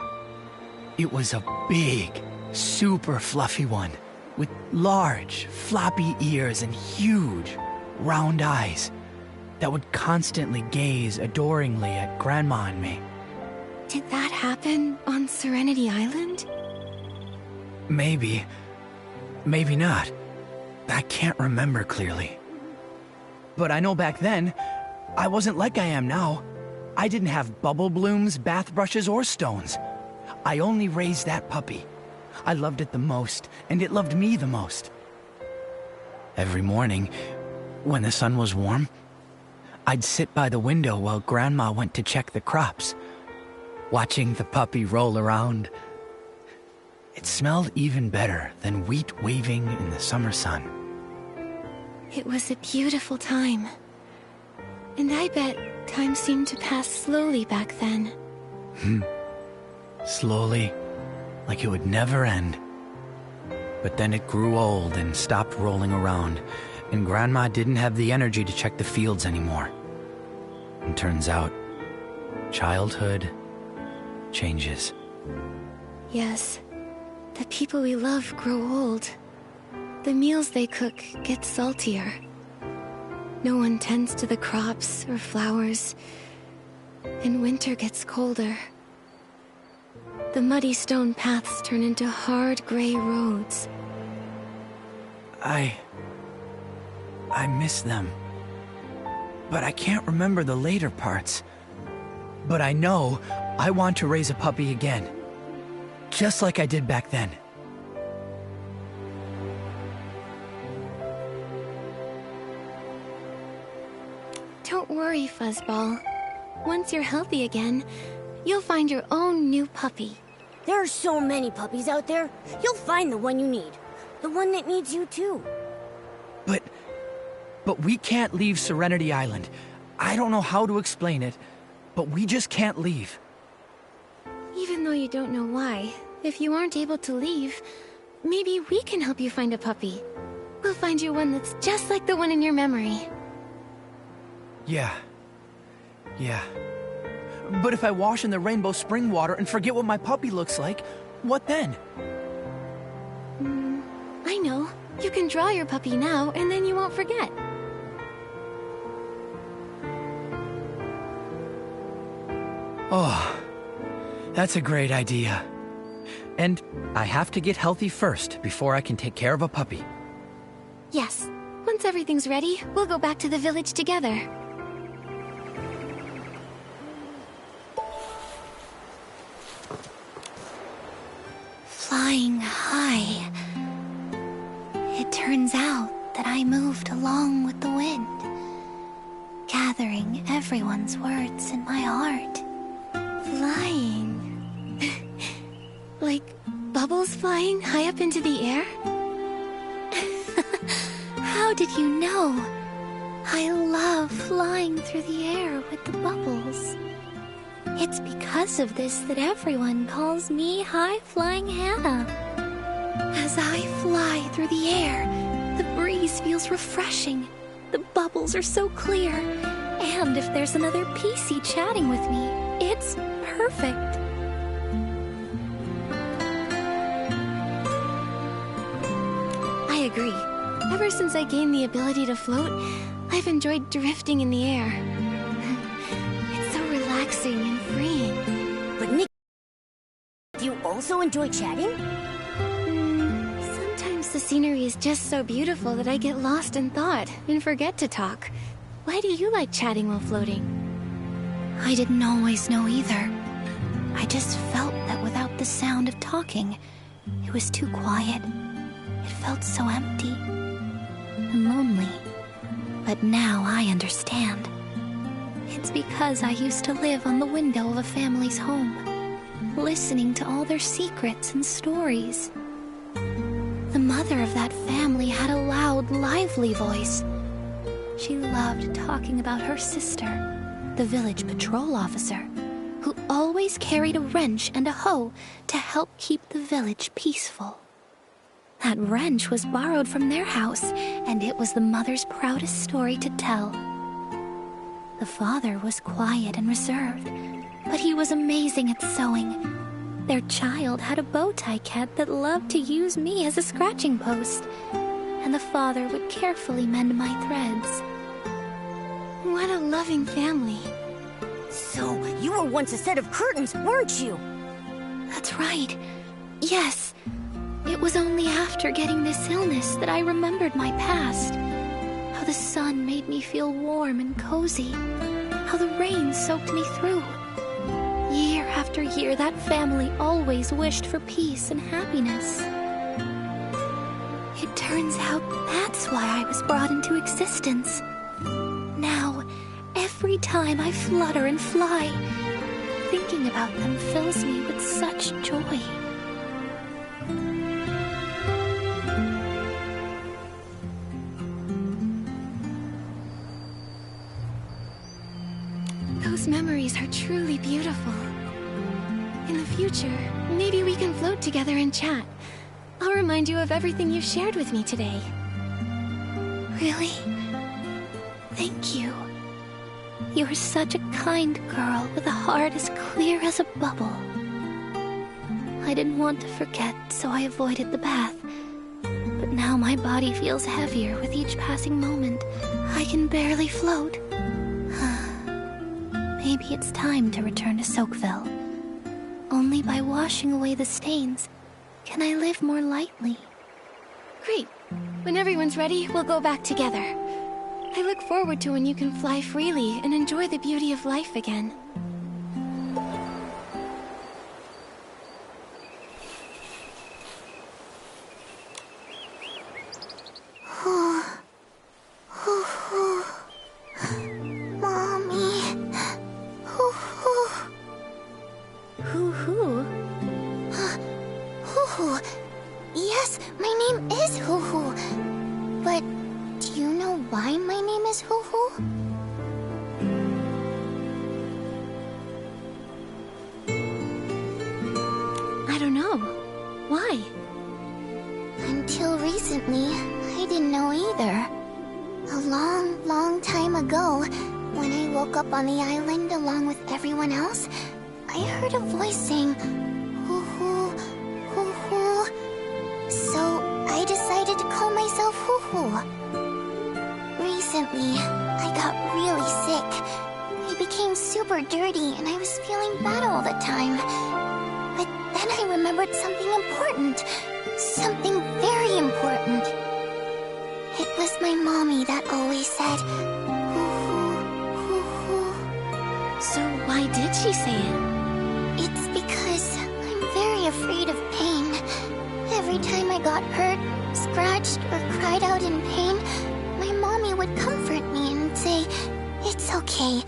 It was a big, super fluffy one, with large, floppy ears and huge, round eyes that would constantly gaze adoringly at Grandma and me. Did that happen on Serenity Island? Maybe. Maybe not. I can't remember clearly. But I know back then, I wasn't like I am now. I didn't have bubble blooms, bath brushes, or stones. I only raised that puppy. I loved it the most, and it loved me the most. Every morning, when the sun was warm, I'd sit by the window while Grandma went to check the crops, watching the puppy roll around. It smelled even better than wheat waving in the summer sun. It was a beautiful time. And I bet time seemed to pass slowly back then. Slowly, like it would never end. But then it grew old and stopped rolling around, and Grandma didn't have the energy to check the fields anymore. And turns out, childhood changes. Yes, the people we love grow old. The meals they cook get saltier. No one tends to the crops or flowers, and winter gets colder. The muddy stone paths turn into hard gray roads. I miss them. But I can't remember the later parts. But I know I want to raise a puppy again. Just like I did back then. Don't worry, Fuzzball. Once you're healthy again, you'll find your own new puppy. There are so many puppies out there. You'll find the one you need. The one that needs you too. But we can't leave Serenity Island. I don't know how to explain it, but we just can't leave. Even though you don't know why, if you aren't able to leave, maybe we can help you find a puppy. We'll find you one that's just like the one in your memory. Yeah. But if I wash in the rainbow spring water and forget what my puppy looks like, what then? I know. You can draw your puppy now, and then you won't forget. Oh, that's a great idea. And I have to get healthy first before I can take care of a puppy. Yes. Once everything's ready, we'll go back to the village together. Flying high. It turns out that I moved along with the wind, gathering everyone's words in my heart. Flying. Like bubbles flying high up into the air? How did you know? I love flying through the air with the bubbles. It's because of this that everyone calls me High Flying Hannah. As I fly through the air, the breeze feels refreshing. The bubbles are so clear. And if there's another PC chatting with me, it's perfect. I agree. Ever since I gained the ability to float, I've enjoyed drifting in the air. It's so relaxing and freeing. But Nikki, do you also enjoy chatting? Sometimes the scenery is just so beautiful that I get lost in thought and forget to talk. Why do you like chatting while floating? I didn't always know either. I just felt that without the sound of talking, it was too quiet. It felt so empty and lonely. But now I understand. It's because I used to live on the window of a family's home, listening to all their secrets and stories. The mother of that family had a loud, lively voice. She loved talking about her sister, the village patrol officer, who always carried a wrench and a hoe to help keep the village peaceful. That wrench was borrowed from their house, and it was the mother's proudest story to tell. The father was quiet and reserved, but he was amazing at sewing. Their child had a bow tie cat that loved to use me as a scratching post, and the father would carefully mend my threads. What a loving family. So, you were once a set of curtains, weren't you? That's right. Yes. It was only after getting this illness that I remembered my past. How the sun made me feel warm and cozy. How the rain soaked me through. Year after year, that family always wished for peace and happiness. It turns out that's why I was brought into existence. Now, every time I flutter and fly, thinking about them fills me with such joy. Those memories are truly beautiful. In the future, maybe we can float together and chat. I'll remind you of everything you shared with me today. Really? Thank you. You're such a kind girl with a heart as clear as a bubble. I didn't want to forget, so I avoided the bath. But now my body feels heavier with each passing moment. I can barely float. Maybe it's time to return to Soakville. Only by washing away the stains can I live more lightly. Great. When everyone's ready, we'll go back together. I look forward to when you can fly freely and enjoy the beauty of life again. Yes, my name is Hoo Hoo. But do you know why my name is Hoo Hoo? I don't know. Why? Until recently, I didn't know either. A long, long time ago, when I woke up on the island along with everyone else, I heard a voice saying, Hoo Hoo, Hoo Hoo. So I decided to call myself Hoo Hoo. Recently, I got really sick. I became super dirty and I was feeling bad all the time. But then I remembered something important. Something very important. It was my mommy that always said, Hoo Hoo, Hoo Hoo. So why did she say it? It's because I'm very afraid of pain. Every time I got hurt, scratched, or cried out in pain, my mommy would comfort me and say, It's okay.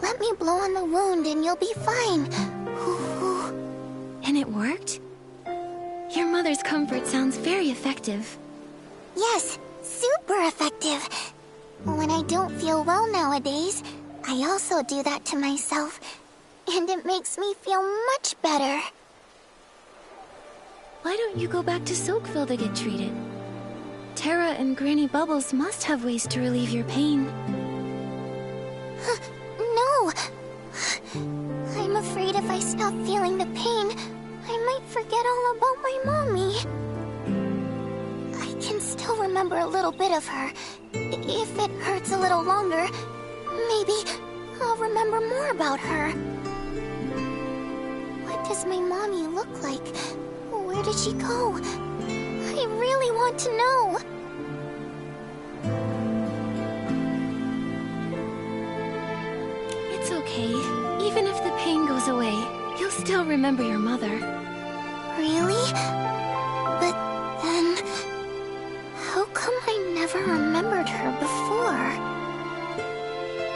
Let me blow on the wound and you'll be fine. Hoo hoo. And it worked? Your mother's comfort sounds very effective. Yes, super effective. When I don't feel well nowadays, I also do that to myself. And it makes me feel much better. Why don't you go back to Soakville to get treated? Terra and Granny Bubbles must have ways to relieve your pain. No! I'm afraid if I stop feeling the pain, I might forget all about my mommy. I can still remember a little bit of her. If it hurts a little longer, maybe I'll remember more about her. What does my mommy look like? Where did she go? I really want to know. It's okay. Even if the pain goes away, you'll still remember your mother. Really? But then, how come I never remembered her before?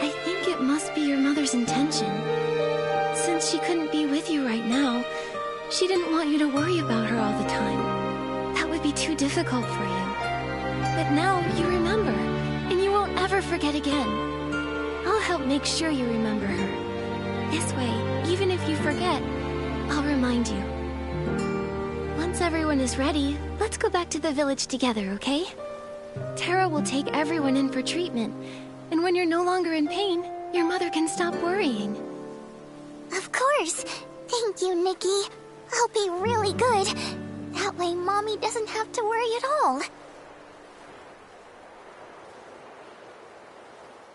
I think it must be your mother's intention. Since she couldn't be with you right now, she didn't want you to worry about her all the time. That would be too difficult for you. But now you remember, and you won't ever forget again. I'll help make sure you remember her. This way, even if you forget, I'll remind you. Once everyone is ready, let's Let's go back to the village together, okay? Tara will take everyone in for treatment, and when you're no longer in pain, your mother can stop worrying. Of course. Thank you, Nikki. I'll be really good. That way Mommy doesn't have to worry at all.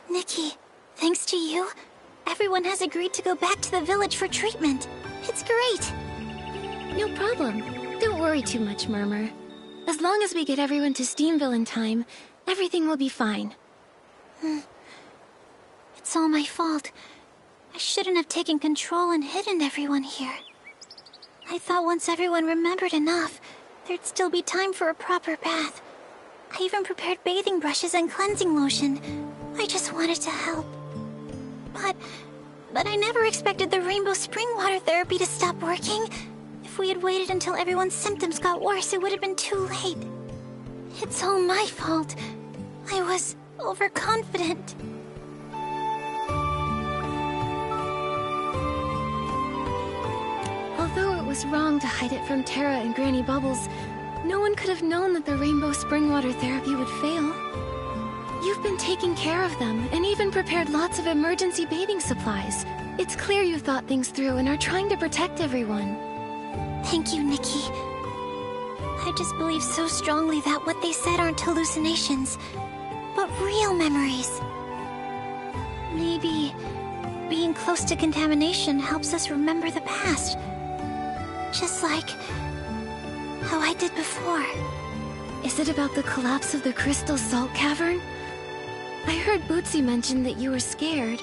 Nikki, thanks to you, everyone has agreed to go back to the village for treatment. It's great. No problem. Don't worry too much, Murmur. As long as we get everyone to Steamville in time, everything will be fine. It's all my fault. I shouldn't have taken control and hidden everyone here. I thought once everyone remembered enough, there'd still be time for a proper bath. I even prepared bathing brushes and cleansing lotion. I just wanted to help. But I never expected the rainbow spring water therapy to stop working. If we had waited until everyone's symptoms got worse, it would have been too late. It's all my fault. I was overconfident. Although it was wrong to hide it from Tara and Granny Bubbles, no one could have known that the rainbow spring water therapy would fail. You've been taking care of them, and even prepared lots of emergency bathing supplies. It's clear you thought things through and are trying to protect everyone. Thank you, Nikki. I just believe so strongly that what they said aren't hallucinations, but real memories. Maybe being close to contamination helps us remember the past. Just like how I did before. Is it about the collapse of the Crystal Salt Cavern? I heard Bootsy mention that you were scared.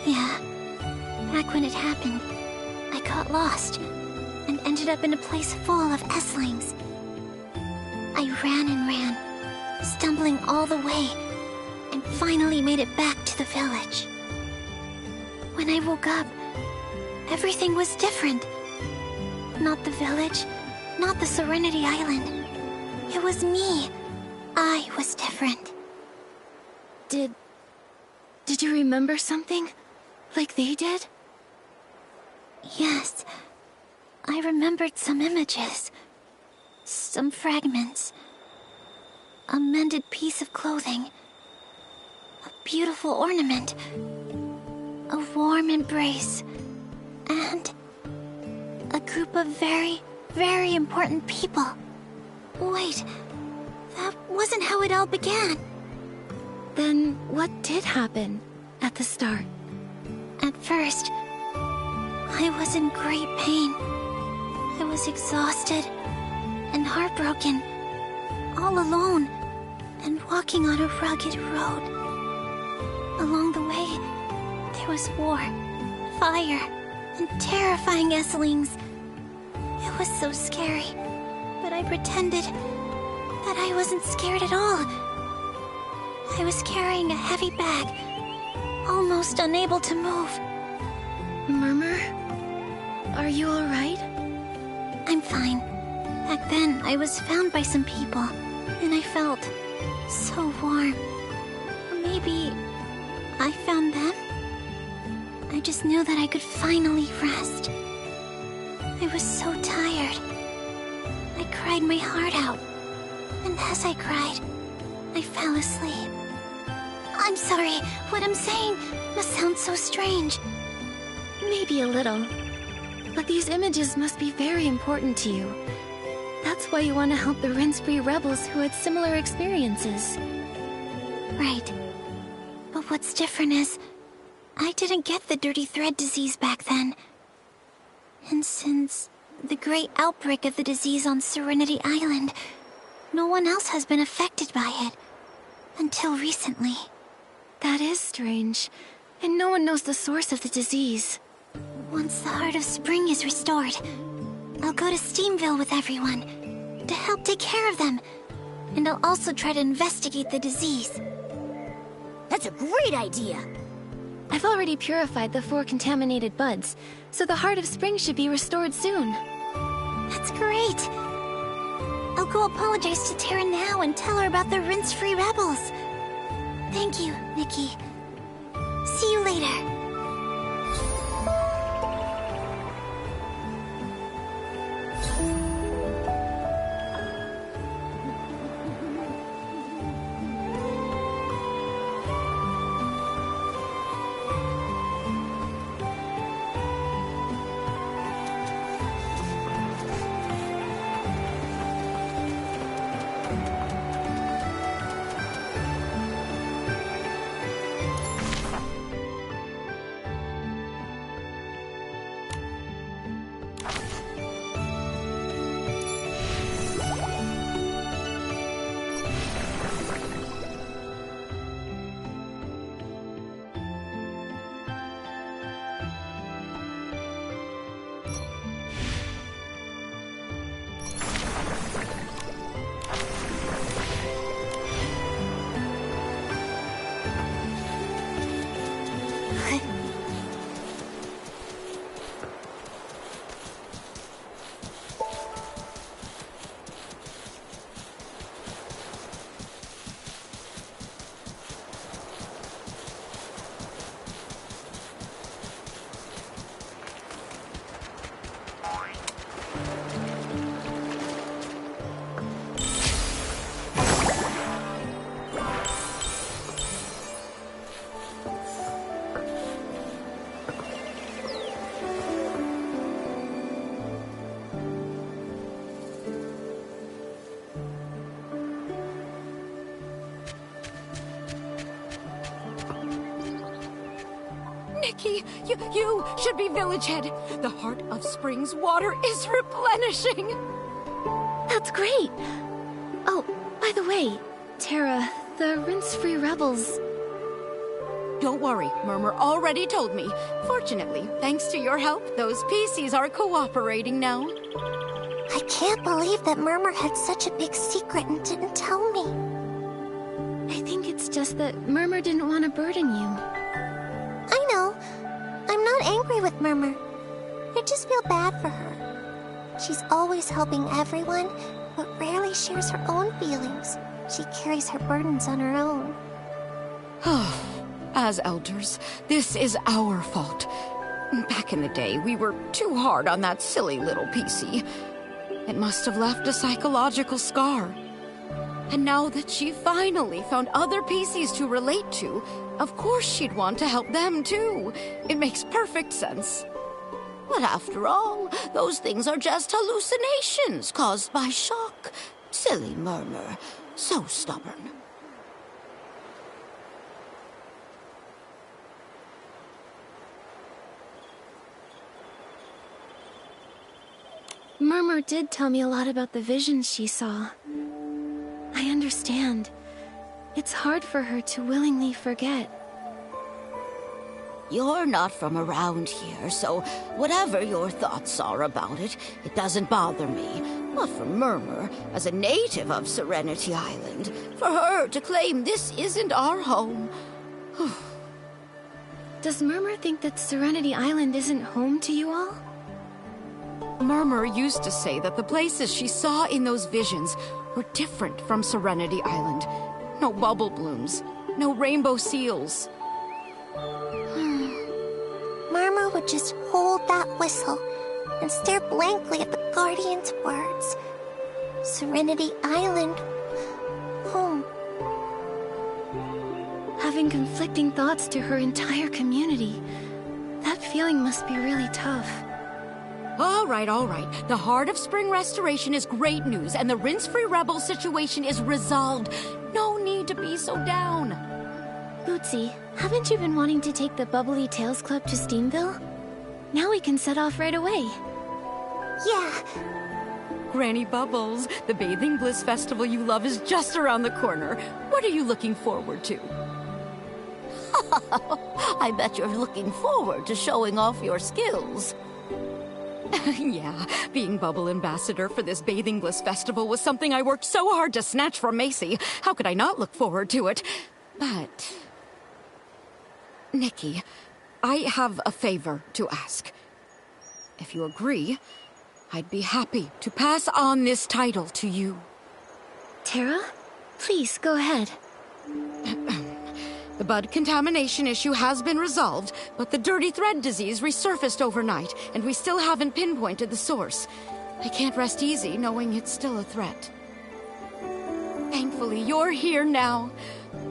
Yeah. Back when it happened, I got lost and ended up in a place full of Esslings. I ran and ran, stumbling all the way, and finally made it back to the village. When I woke up, everything was different. Not the village, not the Serenity Island. It was me. I was different. Did you remember something? Like they did? Yes. I remembered some images. Some fragments. A mended piece of clothing. A beautiful ornament. A warm embrace. And a group of very, very important people. Wait, that wasn't how it all began. Then what did happen at the start? At first, I was in great pain. I was exhausted and heartbroken, all alone, and walking on a rugged road. Along the way, there was war, fire, and terrifying Esslings. It was so scary, but I pretended that I wasn't scared at all. I was carrying a heavy bag, almost unable to move. Murmur? Are you alright? I'm fine. Back then, I was found by some people, and I felt so warm. Or maybe I found them? I just knew that I could finally rest. I was so tired. I cried my heart out, and as I cried, I fell asleep. I'm sorry, what I'm saying must sound so strange. Maybe a little. But these images must be very important to you. That's why you want to help the Rince-Free rebels who had similar experiences. Right. But what's different is, I didn't get the dirty thread disease back then. And since the great outbreak of the disease on Serenity Island, no one else has been affected by it. Until recently. That is strange. And no one knows the source of the disease. Once the Heart of Spring is restored, I'll go to Steamville with everyone to help take care of them. And I'll also try to investigate the disease. That's a great idea. I've already purified the 4 contaminated buds, so the Heart of Spring should be restored soon. That's great. I'll go apologize to Tara now and tell her about the Rince-Free rebels. Thank you, Nikki. See you later. Nikki, you should be village head. The heart of spring's water is replenishing. That's great. Oh, by the way, Terra, the rinse-free rebels... Don't worry, Murmur already told me. Fortunately, thanks to your help, those PCs are cooperating now. I can't believe that Murmur had such a big secret and didn't tell me. I think it's just that Murmur didn't want to burden you. I know. I'm not angry with Murmur. I just feel bad for her. She's always helping everyone, but rarely shares her own feelings. She carries her burdens on her own. As elders, this is our fault. Back in the day, we were too hard on that silly little PC. It must have left a psychological scar. And now that she finally found other PCs to relate to, of course she'd want to help them too. It makes perfect sense. But after all, those things are just hallucinations caused by shock. Silly Murmur. So stubborn. Murmur did tell me a lot about the visions she saw. I understand. It's hard for her to willingly forget. You're not from around here, so whatever your thoughts are about it, it doesn't bother me. But for Murmur, as a native of Serenity Island, for her to claim this isn't our home... Does Murmur think that Serenity Island isn't home to you all? Murmur used to say that the places she saw in those visions were different from Serenity Island. No bubble blooms, no rainbow seals. Murmur would just hold that whistle and stare blankly at the Guardian's words. Serenity Island, home. Having conflicting thoughts to her entire community. That feeling must be really tough. All right. The Heart of Spring restoration is great news, and the Rinse-Free Rebel situation is resolved. No need to be so down. Bootsy, haven't you been wanting to take the Bubbly Tales Club to Steamville? Now we can set off right away. Yeah. Granny Bubbles, the Bathing Bliss Festival you love is just around the corner. What are you looking forward to? I bet you're looking forward to showing off your skills. Yeah, being Bubble Ambassador for this Bathing Bliss Festival was something I worked so hard to snatch from Macy. How could I not look forward to it? But... Nikki, I have a favor to ask. If you agree, I'd be happy to pass on this title to you. Terra? Please, go ahead. The bud contamination issue has been resolved, but the dirty thread disease resurfaced overnight, and we still haven't pinpointed the source. I can't rest easy knowing it's still a threat. Thankfully, you're here now.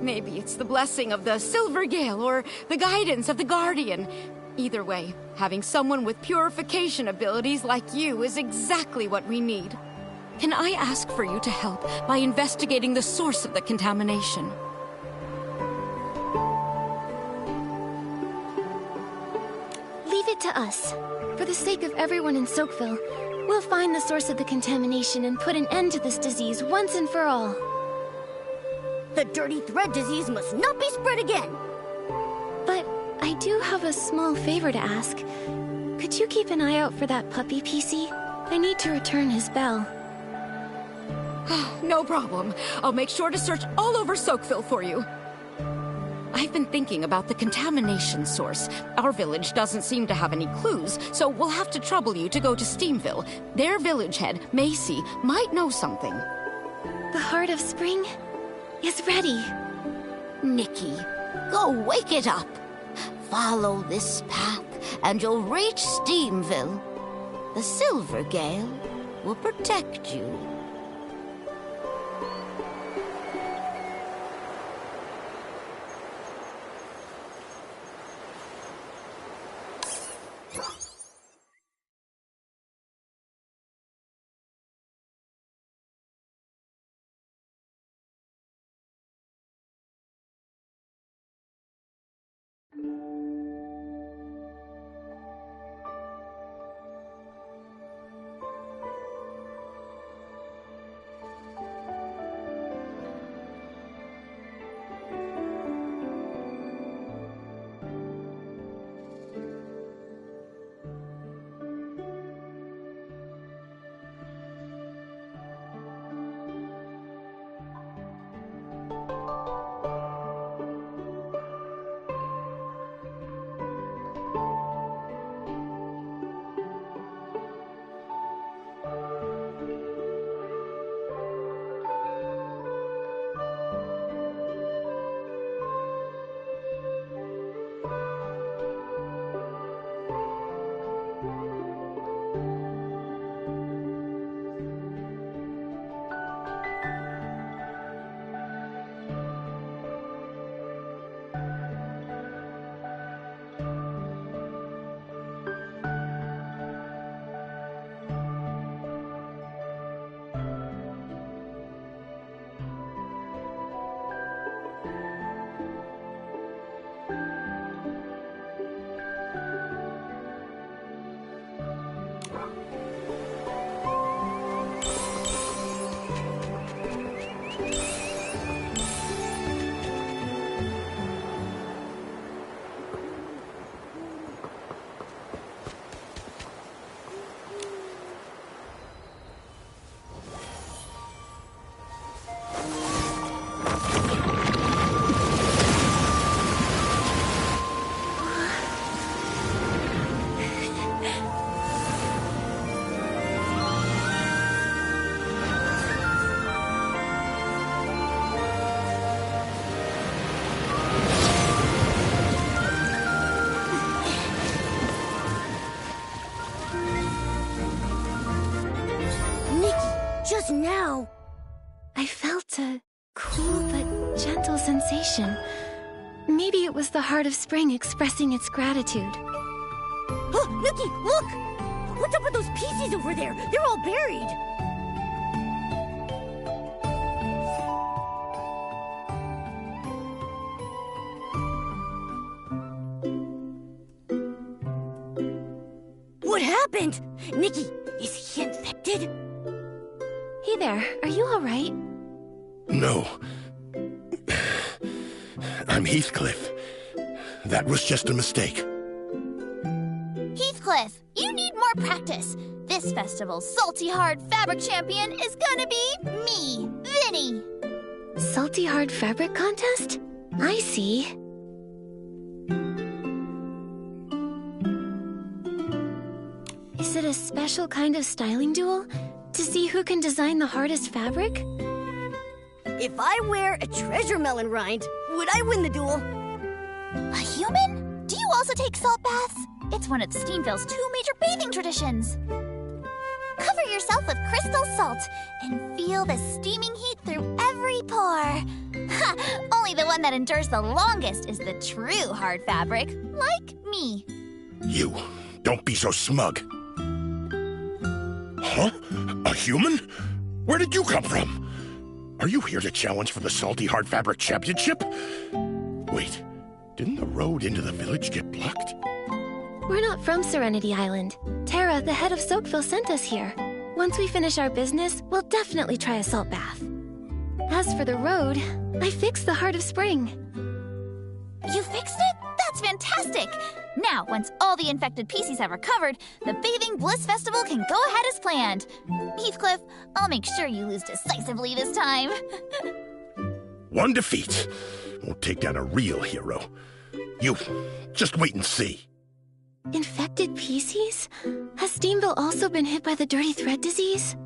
Maybe it's the blessing of the Silver Gale or the guidance of the Guardian. Either way, having someone with purification abilities like you is exactly what we need. Can I ask for you to help by investigating the source of the contamination? Leave it to us. For the sake of everyone in Soakville, we'll find the source of the contamination and put an end to this disease once and for all. The dirty thread disease must not be spread again. But I do have a small favor to ask. Could you keep an eye out for that puppy, PC? I need to return his bell. No problem. I'll make sure to search all over Soakville for you. I I've been thinking about the contamination source. Our village doesn't seem to have any clues, so we'll have to trouble you to go to Steamville. Their village head, Macy, might know something. The heart of spring is ready. Nikki, go wake it up. Follow this path, and you'll reach Steamville. The Silver Gale will protect you. Just now, I felt a cool but gentle sensation. Maybe it was the heart of spring expressing its gratitude. Oh, Nikki, look! What's up with those pieces over there? They're all buried. What happened? Nikki, is he infected? Hey there, are you all right? No. I'm Heathcliff. That was just a mistake. Heathcliff, you need more practice. This festival's salty hard fabric champion is gonna be me, Vinny. Salty hard fabric contest? I see. Is it a special kind of styling duel? To see who can design the hardest fabric? If I wear a treasure melon rind, would I win the duel? A human? Do you also take salt baths? It's one of Steamville's 2 major bathing traditions. Cover yourself with crystal salt and feel the steaming heat through every pore. Ha! Only the one that endures the longest is the true hard fabric, like me. You, don't be so smug. Huh? A human? Where did you come from? Are you here to challenge for the Salty Hard Fabric Championship? Wait, didn't the road into the village get blocked? We're not from Serenity Island. Tara, the head of Soakville, sent us here. Once we finish our business, we'll definitely try a salt bath. As for the road, I fixed the Heart of Spring. You fixed it? That's fantastic! Now, once all the infected PCs have recovered, the Bathing Bliss Festival can go ahead as planned. Heathcliff, I'll make sure you lose decisively this time. One defeat. won't take down a real hero. You, just wait and see. Infected PCs? Has Steamville also been hit by the dirty thread disease?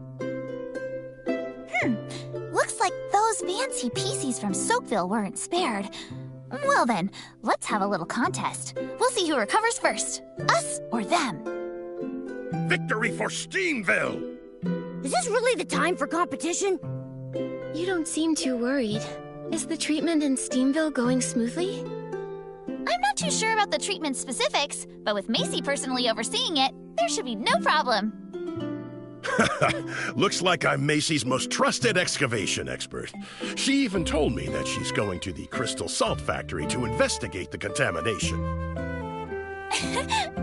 Looks like those fancy PCs from Soakville weren't spared. Well then, let's have a little contest. We'll see who recovers first, us or them. Victory for Steamville! Is this really the time for competition? You don't seem too worried. Is the treatment in Steamville going smoothly? I'm not too sure about the treatment specifics, but with Macy personally overseeing it, there should be no problem. Looks like I'm Macy's most trusted excavation expert. She even told me that she's going to the Crystal Salt Factory to investigate the contamination.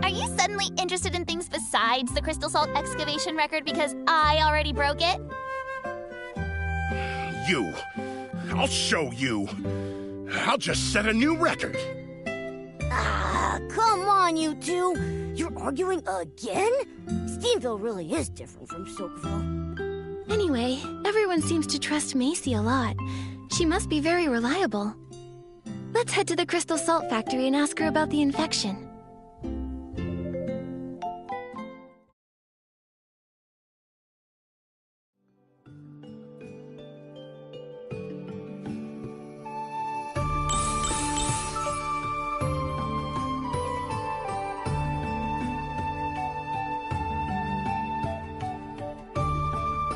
Are you suddenly interested in things besides the Crystal Salt excavation record because I already broke it? You. I'll show you. I'll just set a new record. Ah, come on, you two. You're arguing again? Steamville really is different from Soakville. Anyway, everyone seems to trust Macy a lot. She must be very reliable. Let's head to the Crystal Salt Factory and ask her about the infection.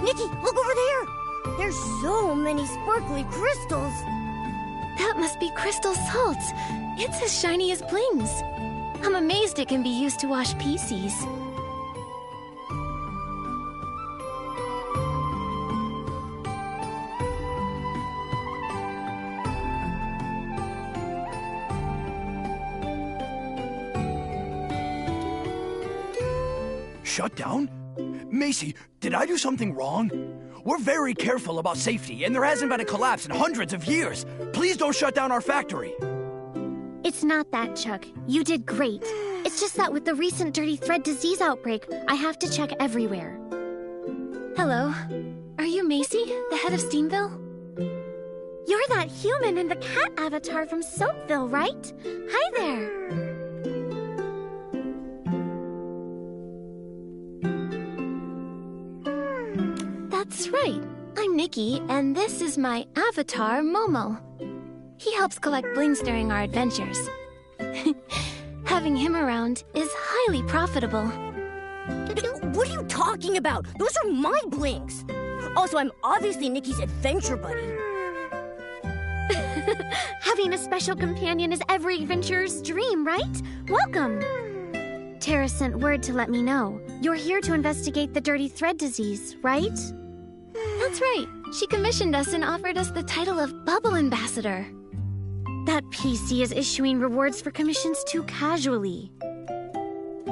Nikki, look over there! There's so many sparkly crystals. That must be crystal salt. It's as shiny as blings. I'm amazed it can be used to wash PCs. Shut down? Macy, did I do something wrong? We're very careful about safety, and there hasn't been a collapse in hundreds of years. Please don't shut down our factory. It's not that, Chuck. You did great. It's just that with the recent dirty thread disease outbreak, I have to check everywhere. Hello. Are you Macy, the head of Steamville? You're that human in the cat avatar from Soakville, right? Hi there. That's right. I'm Nikki, and this is my avatar, Momo. He helps collect blings during our adventures. Having him around is highly profitable. What are you talking about? Those are my blings. Also, I'm obviously Nikki's adventure buddy. Having a special companion is every adventurer's dream, right? Welcome. Tara sent word to let me know. You're here to investigate the dirty thread disease, right? That's right. She commissioned us and offered us the title of Bubble Ambassador. That PC is issuing rewards for commissions too casually.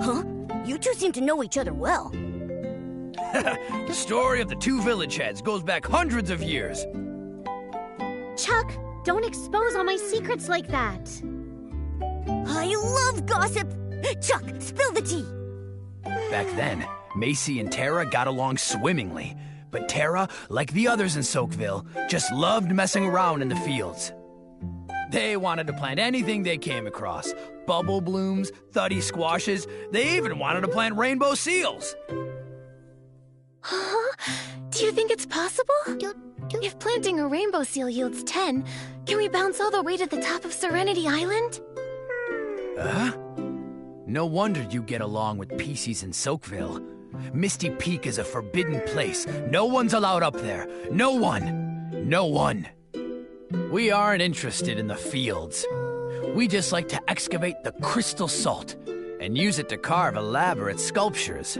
Huh? You two seem to know each other well. The story of the two village heads goes back hundreds of years. Chuck, don't expose all my secrets like that. I love gossip! Chuck, spill the tea! Back then, Macy and Tara got along swimmingly. But Tara, like the others in Soakville, just loved messing around in the fields. They wanted to plant anything they came across. Bubble blooms, thuddy squashes, they even wanted to plant rainbow seals. Huh? Do you think it's possible? If planting a rainbow seal yields 10, can we bounce all the way to the top of Serenity Island? No wonder you get along with PCs in Soakville. Misty Peak is a forbidden place. No one's allowed up there. No one. No one. We aren't interested in the fields. We just like to excavate the crystal salt and use it to carve elaborate sculptures.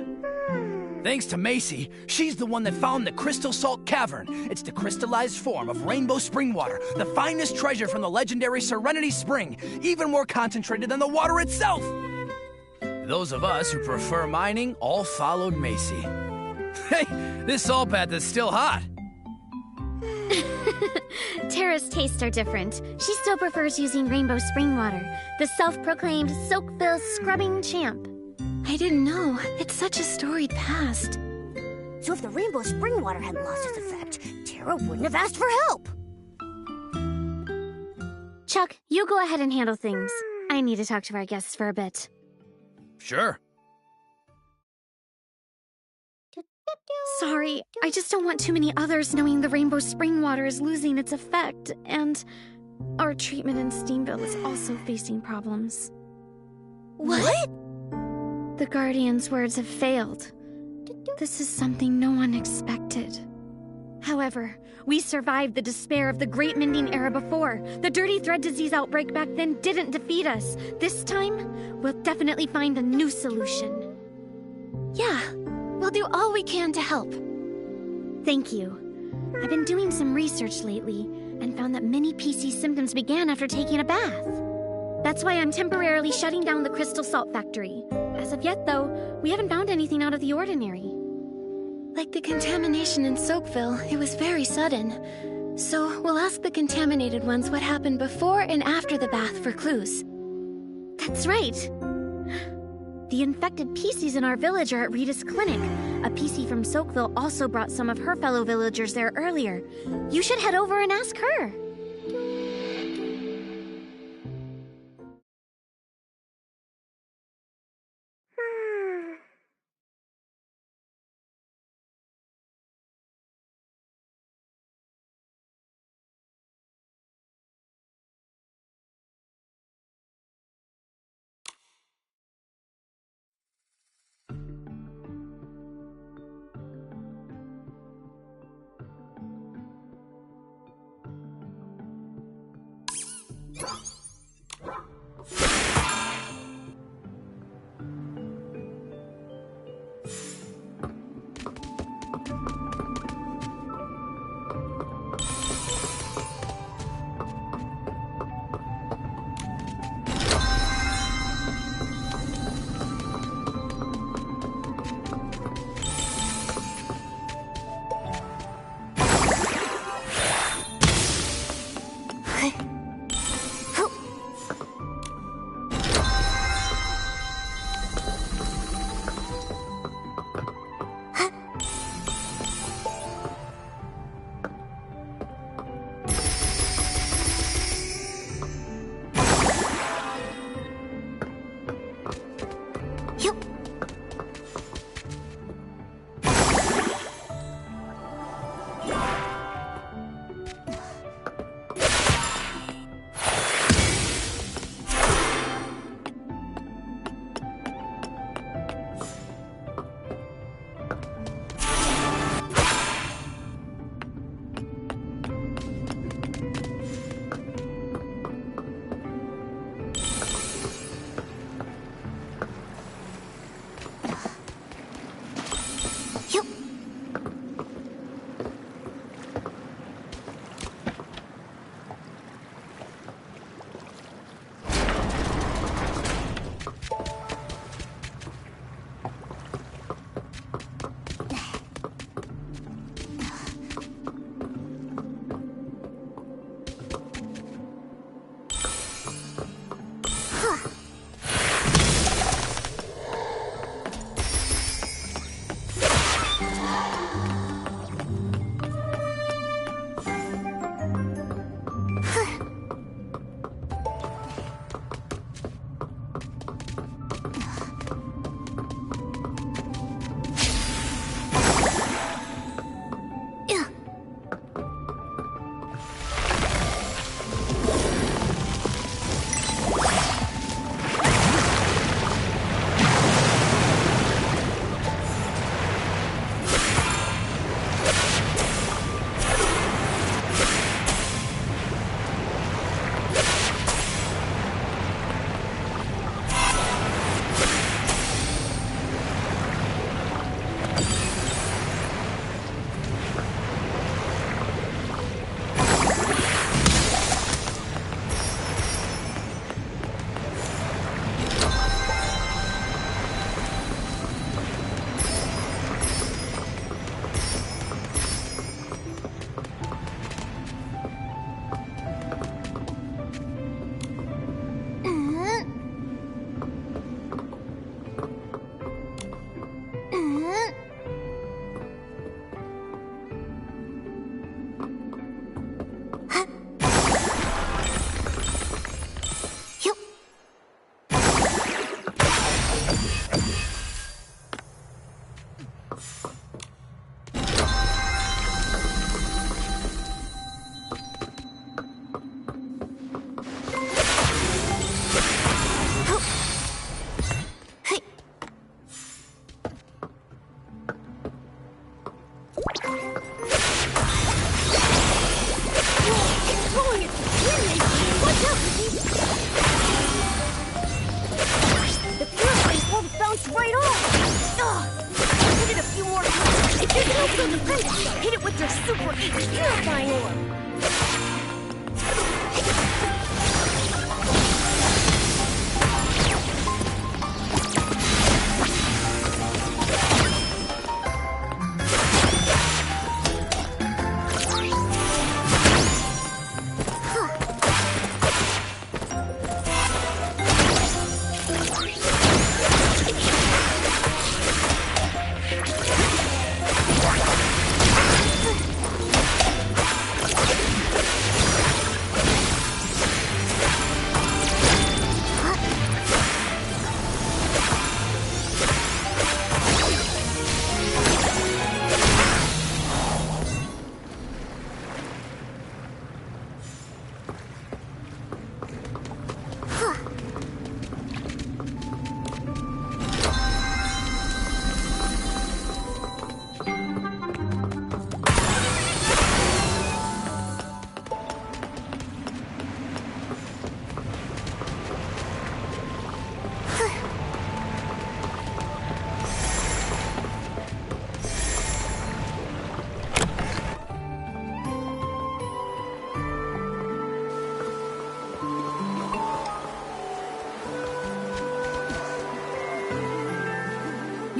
Thanks to Macy, she's the one that found the Crystal Salt Cavern. It's the crystallized form of rainbow spring water, the finest treasure from the legendary Serenity Spring, even more concentrated than the water itself. Those of us who prefer mining all followed Macy. Hey, this salt bath is still hot. Tara's tastes are different. She still prefers using rainbow spring water, the self-proclaimed Soakville scrubbing champ. I didn't know. It's such a storied past. So if the rainbow spring water hadn't lost its effect, Tara wouldn't have asked for help. Chuck, you go ahead and handle things. I need to talk to our guests for a bit. Sure. Sorry, I just don't want too many others knowing the rainbow spring water is losing its effect, and our treatment in Steamville is also facing problems. What? The Guardian's words have failed. This is something no one expected. However, we survived the despair of the Great Mending Era before. The Dirty Thread disease outbreak back then didn't defeat us. This time, we'll definitely find a new solution. Yeah, we'll do all we can to help. Thank you. I've been doing some research lately and found that many PC symptoms began after taking a bath. That's why I'm temporarily shutting down the crystal salt factory. As of yet, though, we haven't found anything out of the ordinary. Like the contamination in Soakville, it was very sudden. So we'll ask the contaminated ones what happened before and after the bath for clues. That's right. The infected PCs in our village are at Rita's clinic. A PC from Soakville also brought some of her fellow villagers there earlier. You should head over and ask her.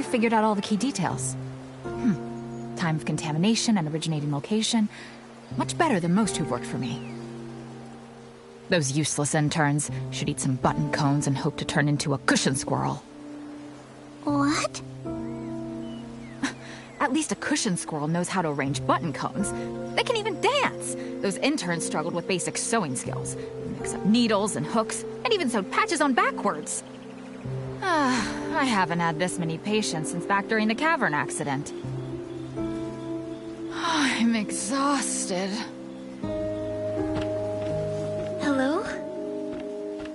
figured out all the key details. Time of contamination and originating location. Much better than most who've worked for me. Those useless interns should eat some button cones and hope to turn into a cushion squirrel. What? At least a cushion squirrel knows how to arrange button cones. They can even dance! Those interns struggled with basic sewing skills. Mix up needles and hooks, and even sewed patches on backwards. I haven't had this many patients since back during the cavern accident. I'm exhausted. Hello?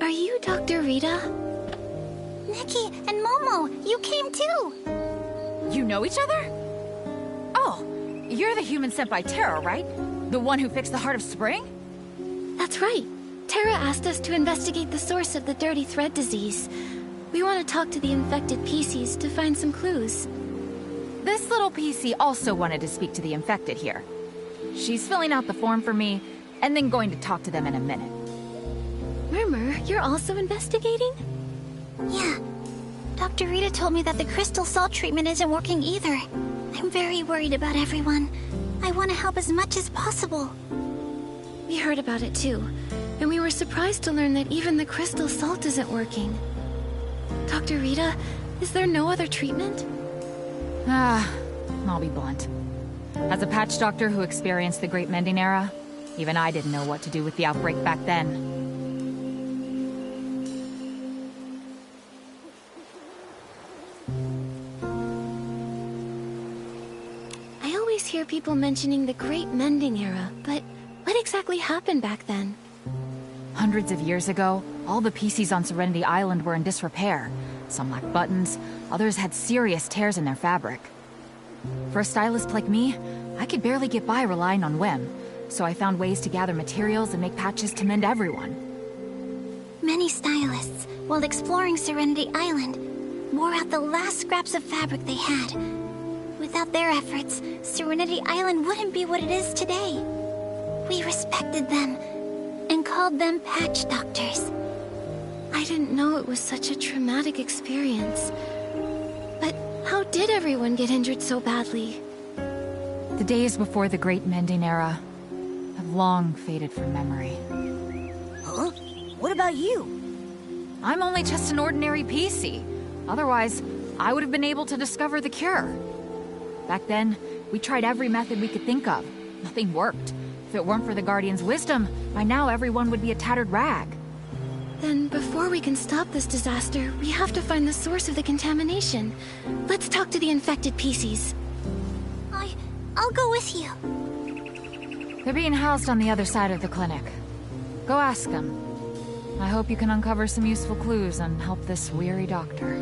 Are you Dr. Rita? Nikki and Momo, you came too! You know each other? Oh, you're the human sent by Terra, right? The one who fixed the Heart of Spring? That's right. Terra asked us to investigate the source of the dirty thread disease. We want to talk to the infected PCs to find some clues. This little PC also wanted to speak to the infected here. She's filling out the form for me, and then going to talk to them in a minute. Murmur, you're also investigating? Yeah. Dr. Rita told me that the crystal salt treatment isn't working either. I'm very worried about everyone. I want to help as much as possible. We heard about it too, and we were surprised to learn that even the crystal salt isn't working. Dr. Rita, is there no other treatment? I'll be blunt. As a patch doctor who experienced the Great Mending Era, even I didn't know what to do with the outbreak back then. I always hear people mentioning the Great Mending Era, but what exactly happened back then? Hundreds of years ago, all the PCs on Serenity Island were in disrepair. Some lacked buttons, others had serious tears in their fabric. For a stylist like me, I could barely get by relying on whim, so I found ways to gather materials and make patches to mend everyone. Many stylists, while exploring Serenity Island, wore out the last scraps of fabric they had. Without their efforts, Serenity Island wouldn't be what it is today. We respected them and called them patch doctors. I didn't know it was such a traumatic experience. But how did everyone get injured so badly? The days before the Great Mending Era have long faded from memory. Huh? What about you? I'm only just an ordinary PC. Otherwise, I would have been able to discover the cure. Back then, we tried every method we could think of. Nothing worked. If it weren't for the Guardian's wisdom, by now everyone would be a tattered rag. Then, before we can stop this disaster, we have to find the source of the contamination. Let's talk to the infected PCs. I'll go with you. They're being housed on the other side of the clinic. Go ask them. I hope you can uncover some useful clues and help this weary doctor.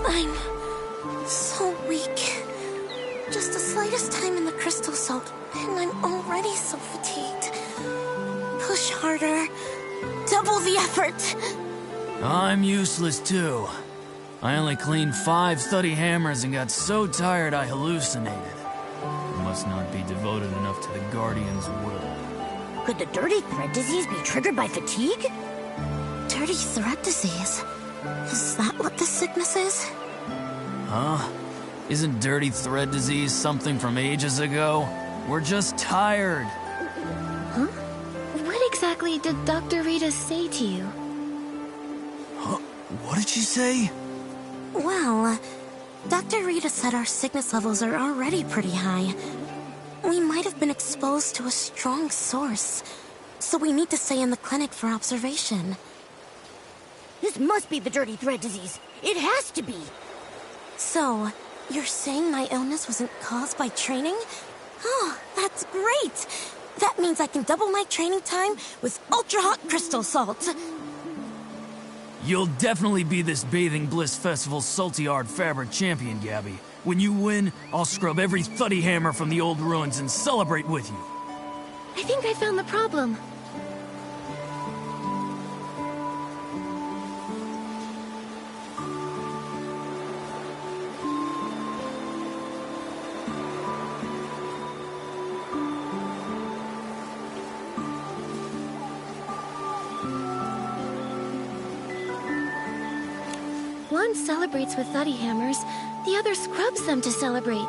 I'm so weak. Just the slightest time in the crystal salt, and I'm already so fatigued. Push harder. Double the effort. I'm useless too. I only cleaned 5 study hammers and got so tired I hallucinated. I must not be devoted enough to the Guardian's will. Could the dirty thread disease be triggered by fatigue? Dirty thread disease. Is that what this sickness is? Huh? Isn't dirty thread disease something from ages ago? We're just tired. Huh? What exactly did Dr. Rita say to you? Huh? What did she say? Well, Dr. Rita said our sickness levels are already pretty high. We might have been exposed to a strong source, so we need to stay in the clinic for observation. This must be the dirty thread disease. It has to be. So, you're saying my illness wasn't caused by training? Oh, that's great! That means I can double my training time with ultra-hot crystal salt. You'll definitely be this Bathing Bliss Festival's Salty Art Fabric champion, Gabby. When you win, I'll scrub every thuddy hammer from the old ruins and celebrate with you. I think I found the problem. one celebrates with Thuddy Hammers, the other scrubs them to celebrate.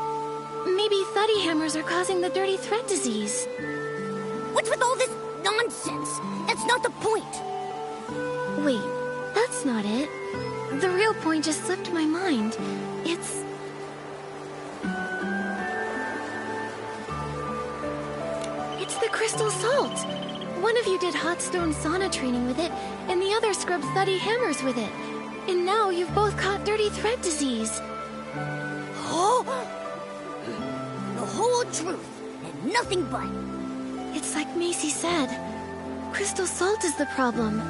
Maybe Thuddy Hammers are causing the dirty thread disease. What's with all this nonsense? That's not the point. Wait, that's not it. The real point just slipped my mind. It's the crystal salt. One of you did hot stone sauna training with it, and the other scrubbed Thuddy Hammers with it. And now you've both caught dirty thread disease. Oh! The whole truth, and nothing but. It's like Macy said. Crystal salt is the problem.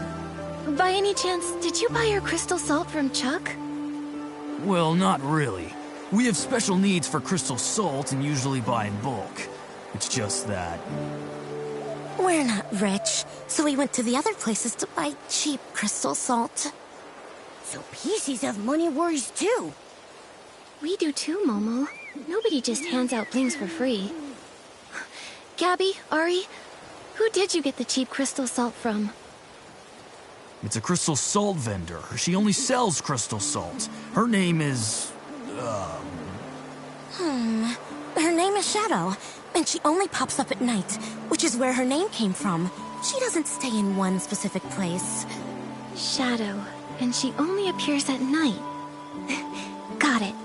By any chance, did you buy your crystal salt from Chuck? Well, not really. We have special needs for crystal salt and usually buy in bulk. It's just that... We're not rich, so we went to the other places to buy cheap crystal salt. So PCs have money worries too. We do too, Momo. Nobody just hands out blings for free. Gabby, Ari, who did you get the cheap crystal salt from? It's a crystal salt vendor. She only sells crystal salt. Her name is... Her name is Shadow, and she only pops up at night, which is where her name came from. She doesn't stay in one specific place. Shadow, and she only appears at night. Got it.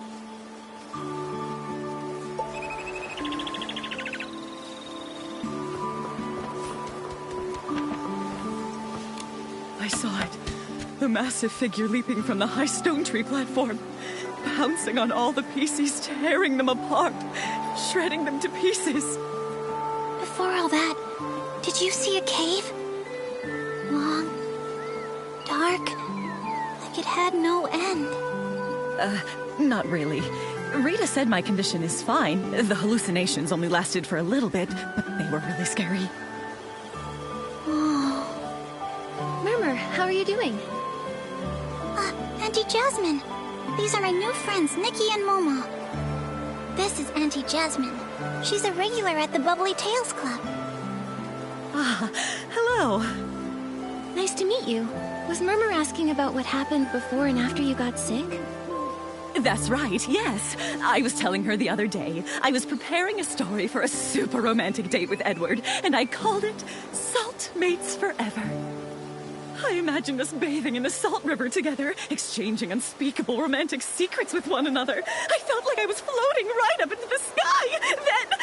I saw it. The massive figure leaping from the high stone tree platform, pouncing on all the PCs, tearing them apart, shredding them to pieces. Before all that, did you see a cave? Long, dark, like it had no end. Not really. Rita said my condition is fine. The hallucinations only lasted for a little bit, but they were really scary. Murmur, how are you doing? Auntie Jasmine. These are my new friends, Nikki and Momo. This is Auntie Jasmine. She's a regular at the Bubbly Tales Club. Ah, hello. Nice to meet you. Was Murmur asking about what happened before and after you got sick? That's right, yes. I was telling her the other day. I was preparing a story for a super romantic date with Edward, and I called it Salt Mates Forever. I imagined us bathing in the salt river together, exchanging unspeakable romantic secrets with one another. I felt like I was floating right up into the sky. Then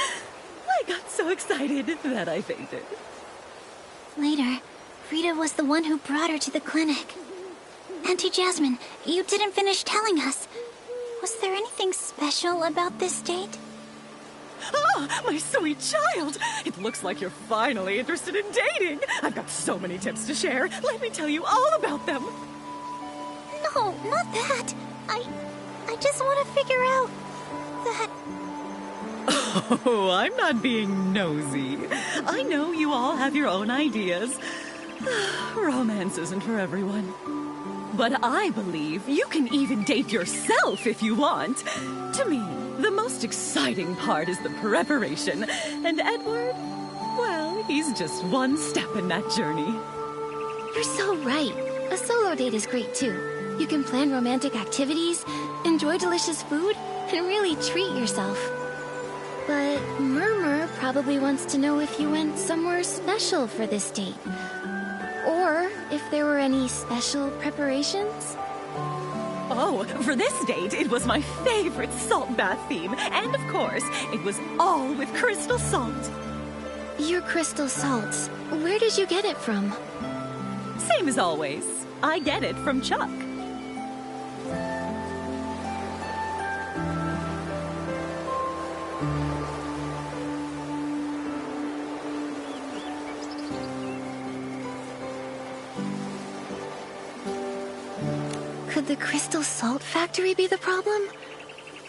I got so excited that I fainted. Later, Rita was the one who brought her to the clinic. Auntie Jasmine, you didn't finish telling us. Was there anything special about this date? Ah, my sweet child! It looks like you're finally interested in dating. I've got so many tips to share. Let me tell you all about them. No, not that. I just want to figure out that... Oh, I'm not being nosy. I know you all have your own ideas. Romance isn't for everyone. But I believe you can even date yourself if you want. To me, the most exciting part is the preparation. And Edward, well, he's just one step in that journey. You're so right. A solo date is great too. You can plan romantic activities, enjoy delicious food, and really treat yourself. But Murmur probably wants to know if you went somewhere special for this date. Or if there were any special preparations? Oh, for this date, it was my favorite salt bath theme. And of course, it was all with crystal salt. Your crystal salts. Where did you get it from? Same as always. I get it from Chuck. Could the crystal salt factory be the problem?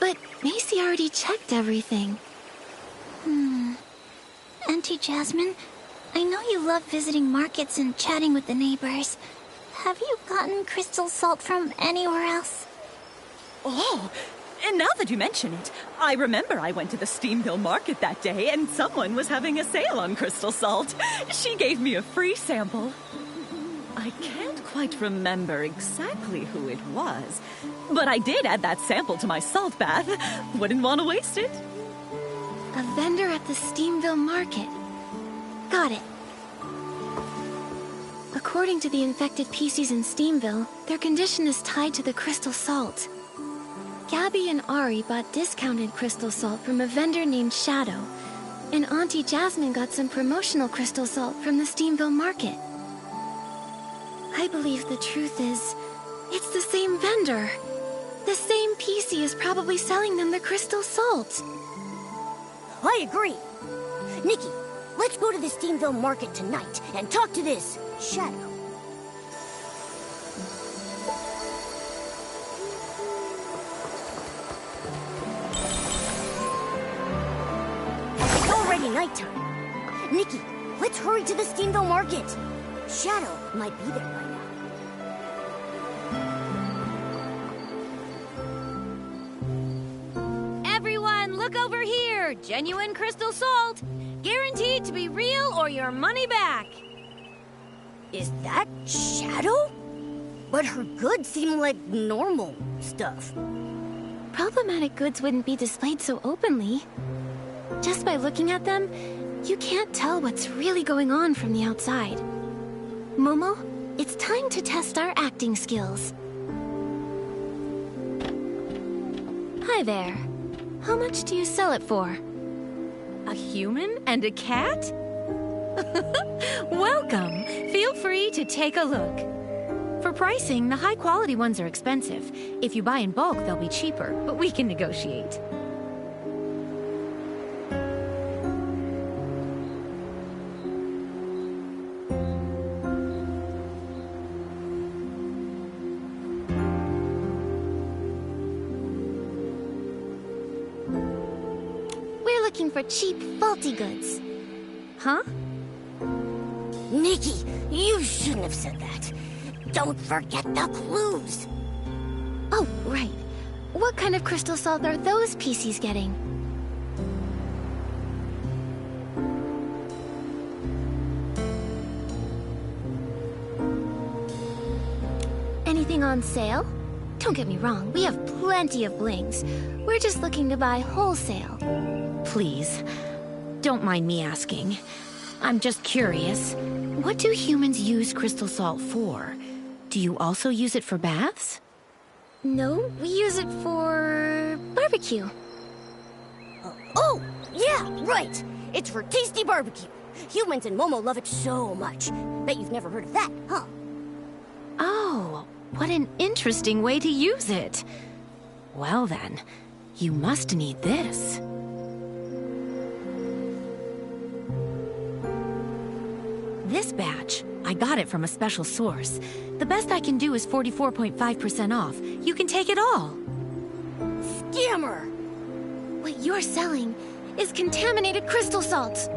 But Macy already checked everything. Auntie Jasmine, I know you love visiting markets and chatting with the neighbors. Have you gotten crystal salt from anywhere else? Oh, and now that you mention it, I remember I went to the Steamville Market that day and someone was having a sale on crystal salt. She gave me a free sample. I can't quite remember exactly who it was, but I did add that sample to my salt bath. Wouldn't want to waste it. A vendor at the Steamville Market. Got it. According to the infected PCs in Steamville, their condition is tied to the crystal salt. Gabby and Ari bought discounted crystal salt from a vendor named Shadow, and Auntie Jasmine got some promotional crystal salt from the Steamville Market. I believe the truth is, it's the same vendor. The same PC is probably selling them the crystal salt. I agree. Nikki, let's go to the Steamville Market tonight and talk to this Shadow. It's already nighttime. Nikki, let's hurry to the Steamville Market. Shadow might be there by now. Everyone, look over here! Genuine crystal salt! Guaranteed to be real or your money back! Is that Shadow? But her goods seem like normal stuff. Problematic goods wouldn't be displayed so openly. Just by looking at them, you can't tell what's really going on from the outside. Momo, it's time to test our acting skills. Hi there. How much do you sell it for? A human and a cat? Welcome! Feel free to take a look. For pricing, the high-quality ones are expensive. If you buy in bulk, they'll be cheaper, but we can negotiate. We're looking for cheap, faulty goods. Huh? Nikki, you shouldn't have said that. Don't forget the clues. Oh, right. What kind of crystal salt are those PCs getting? Anything on sale? Don't get me wrong, we have plenty of blings. We're just looking to buy wholesale. Please, don't mind me asking. I'm just curious. What do humans use crystal salt for? Do you also use it for baths? No, we use it for barbecue. Oh, yeah, right. It's for tasty barbecue. Humans and Momo love it so much. Bet you've never heard of that, huh? Oh, what an interesting way to use it. Well then, you must need this. This batch, I got it from a special source. The best I can do is 44.5% off. You can take it all. Scammer! What you're selling is contaminated crystal salt.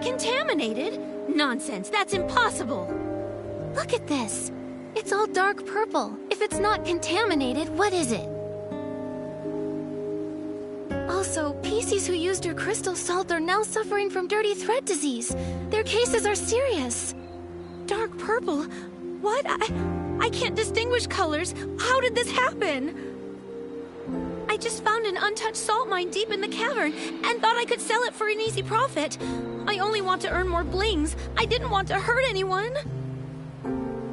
Contaminated? Nonsense, that's impossible. Look at this. It's all dark purple. If it's not contaminated, what is it? Also, PCs who used your crystal salt are now suffering from dirty thread disease. Their cases are serious. Dark purple? What? I can't distinguish colors. How did this happen? I just found an untouched salt mine deep in the cavern and thought I could sell it for an easy profit. I only want to earn more blings. I didn't want to hurt anyone.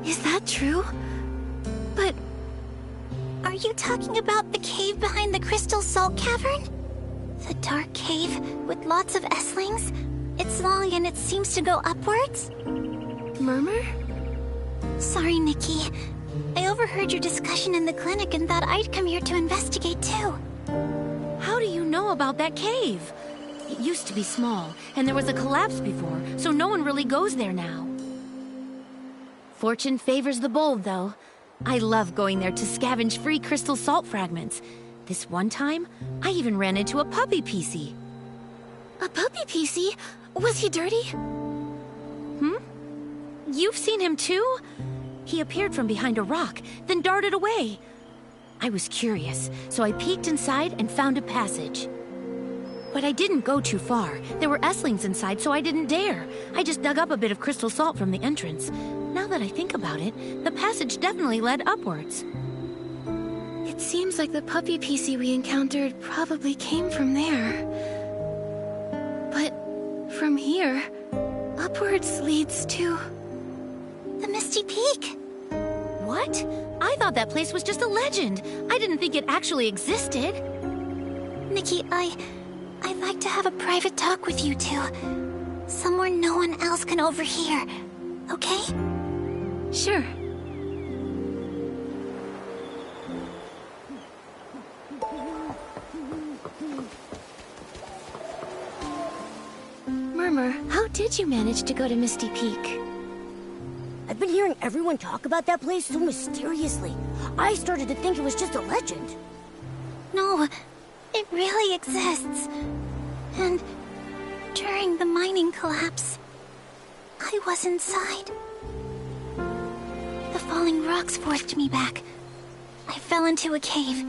Is that true? But... Are you talking about the cave behind the crystal salt cavern? The dark cave with lots of S-lings? It's long and it seems to go upwards? Murmur? Sorry, Nikki. I overheard your discussion in the clinic and thought I'd come here to investigate too. How do you know about that cave? It used to be small, and there was a collapse before, so no one really goes there now. Fortune favors the bold, though. I love going there to scavenge free crystal salt fragments. This one time, I even ran into a puppy PC. A puppy PC? Was he dirty? You've seen him too? He appeared from behind a rock, then darted away. I was curious, so I peeked inside and found a passage. But I didn't go too far. There were S-lings inside, so I didn't dare. I just dug up a bit of crystal salt from the entrance. Now that I think about it, the passage definitely led upwards. It seems like the puppy PC we encountered probably came from there. But from here, upwards leads to... The Misty Peak. What? I thought that place was just a legend. I didn't think it actually existed. Nikki, I'd like to have a private talk with you two. Somewhere no one else can overhear. Okay? Sure. Murmur, how did you manage to go to Misty Peak? I've been hearing everyone talk about that place so mysteriously. I started to think it was just a legend. No, it really exists. And during the mining collapse, I was inside. The falling rocks forced me back. I fell into a cave,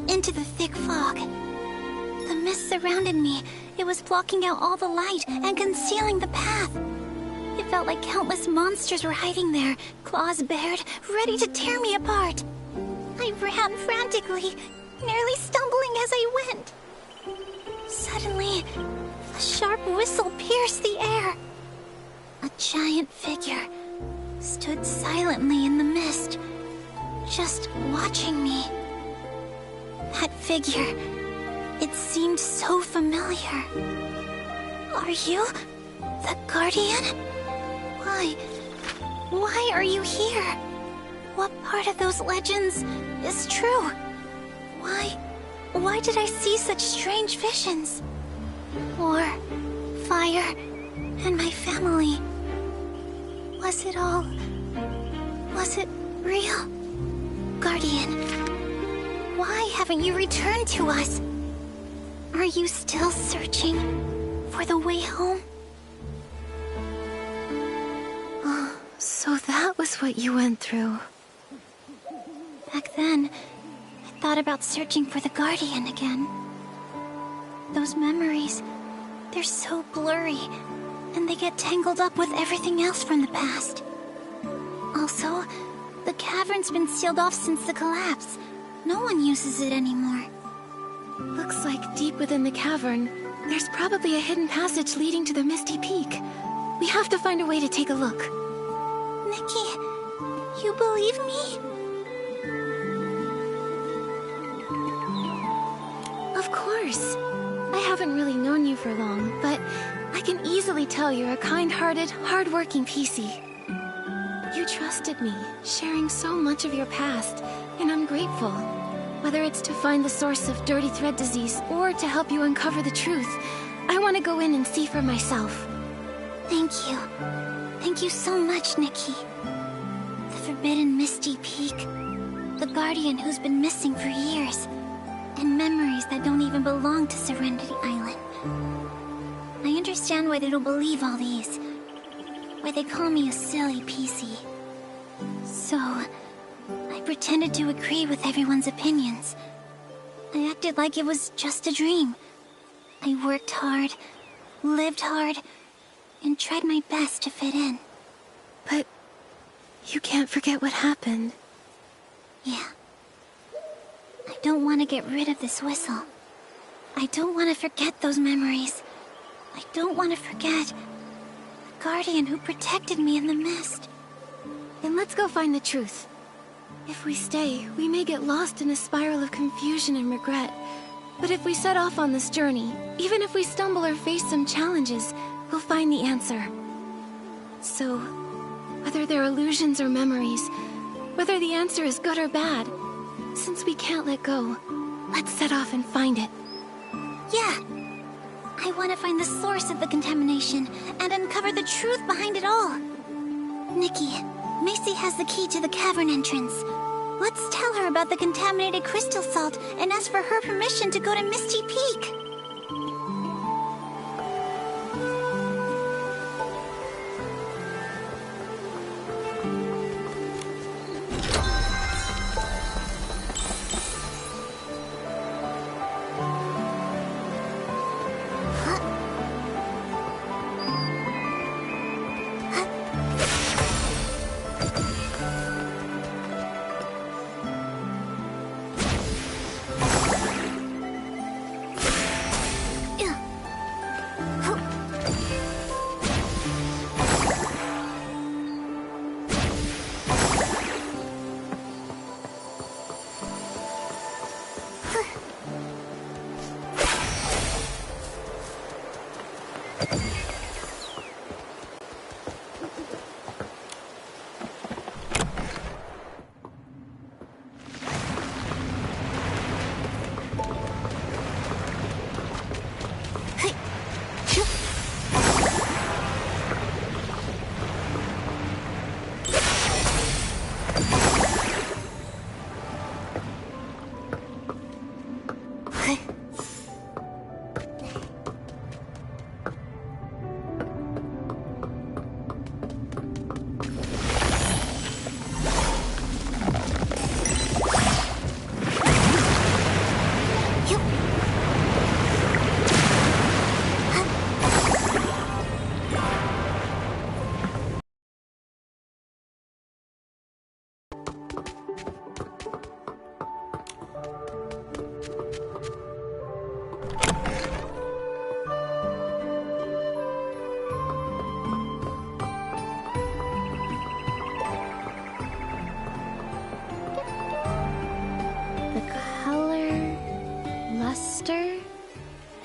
into the thick fog. The mist surrounded me. It was blocking out all the light and concealing the path. It felt like countless monsters were hiding there, claws bared, ready to tear me apart. I ran frantically, nearly stumbling as I went. Suddenly, a sharp whistle pierced the air. A giant figure stood silently in the mist, just watching me. That figure, it seemed so familiar. Are you the Guardian? Why are you here? What part of those legends is true? Why did I see such strange visions? War, fire, and my family. Was it real? Guardian, why haven't you returned to us? Are you still searching for the way home? Oh, so that was what you went through. Back then, I thought about searching for the Guardian again. Those memories, they're so blurry, and they get tangled up with everything else from the past. Also, the cavern's been sealed off since the collapse. No one uses it anymore. Looks like deep within the cavern, there's probably a hidden passage leading to the Misty Peak. We have to find a way to take a look. Nikki, you believe me? Of course. I haven't really known you for long, but I can easily tell you're a kind-hearted, hard-working PC. You trusted me, sharing so much of your past, and I'm grateful. Whether it's to find the source of dirty thread disease or to help you uncover the truth, I want to go in and see for myself. Thank you. Thank you so much, Nikki. The forbidden Misty Peak. The Guardian who's been missing for years. And memories that don't even belong to Serenity Island. I understand why they don't believe all these. Why they call me a silly PC. So, I pretended to agree with everyone's opinions. I acted like it was just a dream. I worked hard, lived hard, and tried my best to fit in. But you can't forget what happened. Yeah. I don't want to get rid of this whistle. I don't want to forget those memories. I don't want to forget the Guardian who protected me in the mist. Then let's go find the truth. If we stay, we may get lost in a spiral of confusion and regret. But if we set off on this journey, even if we stumble or face some challenges, we'll find the answer. So, whether they're illusions or memories, whether the answer is good or bad, since we can't let go, let's set off and find it. Yeah. I want to find the source of the contamination and uncover the truth behind it all. Nikki, Macy has the key to the cavern entrance. Let's tell her about the contaminated crystal salt and ask for her permission to go to Misty Peak.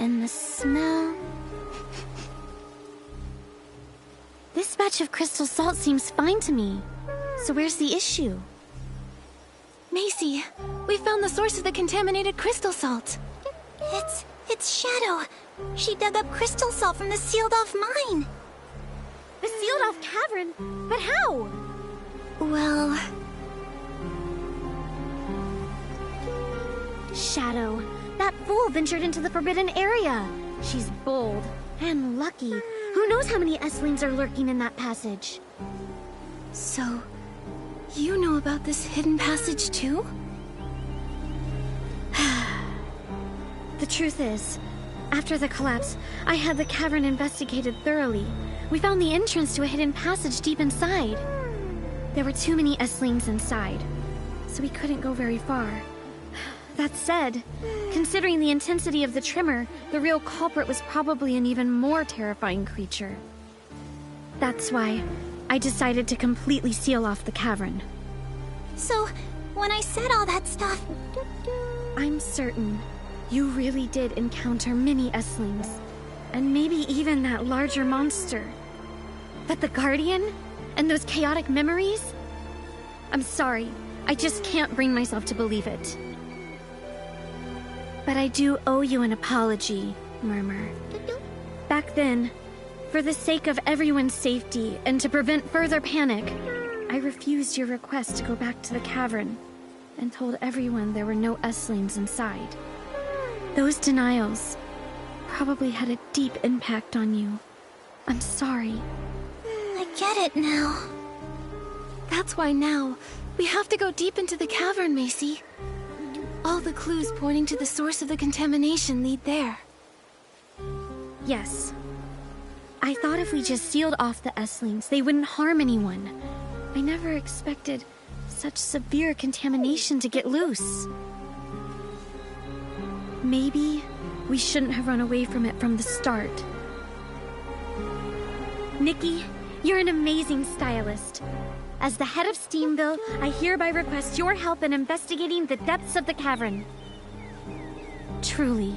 And the smell... This batch of crystal salt seems fine to me. So where's the issue? Macy, we found the source of the contaminated crystal salt. It's Shadow. She dug up crystal salt from the sealed-off mine. The sealed-off cavern? But how? Well... Shadow. That fool ventured into the forbidden area. She's bold and lucky. Who knows how many Esslings are lurking in that passage? So, you know about this hidden passage too? The truth is, after the collapse, I had the cavern investigated thoroughly. We found the entrance to a hidden passage deep inside. There were too many Esslings inside, so we couldn't go very far. That said, considering the intensity of the tremor, the real culprit was probably an even more terrifying creature. That's why I decided to completely seal off the cavern. So, when I said all that stuff... I'm certain you really did encounter many Esslings, and maybe even that larger monster. But the Guardian? And those chaotic memories? I'm sorry, I just can't bring myself to believe it. But I do owe you an apology, Murmur. Back then, for the sake of everyone's safety and to prevent further panic, I refused your request to go back to the cavern and told everyone there were no Esslings inside. Those denials probably had a deep impact on you. I'm sorry. I get it now. That's why now, we have to go deep into the cavern, Macy. All the clues pointing to the source of the contamination lead there. Yes. I thought if we just sealed off the Esslings, they wouldn't harm anyone. I never expected such severe contamination to get loose. Maybe we shouldn't have run away from it from the start. Nikki, you're an amazing stylist. As the head of Steamville, I hereby request your help in investigating the depths of the cavern. Truly,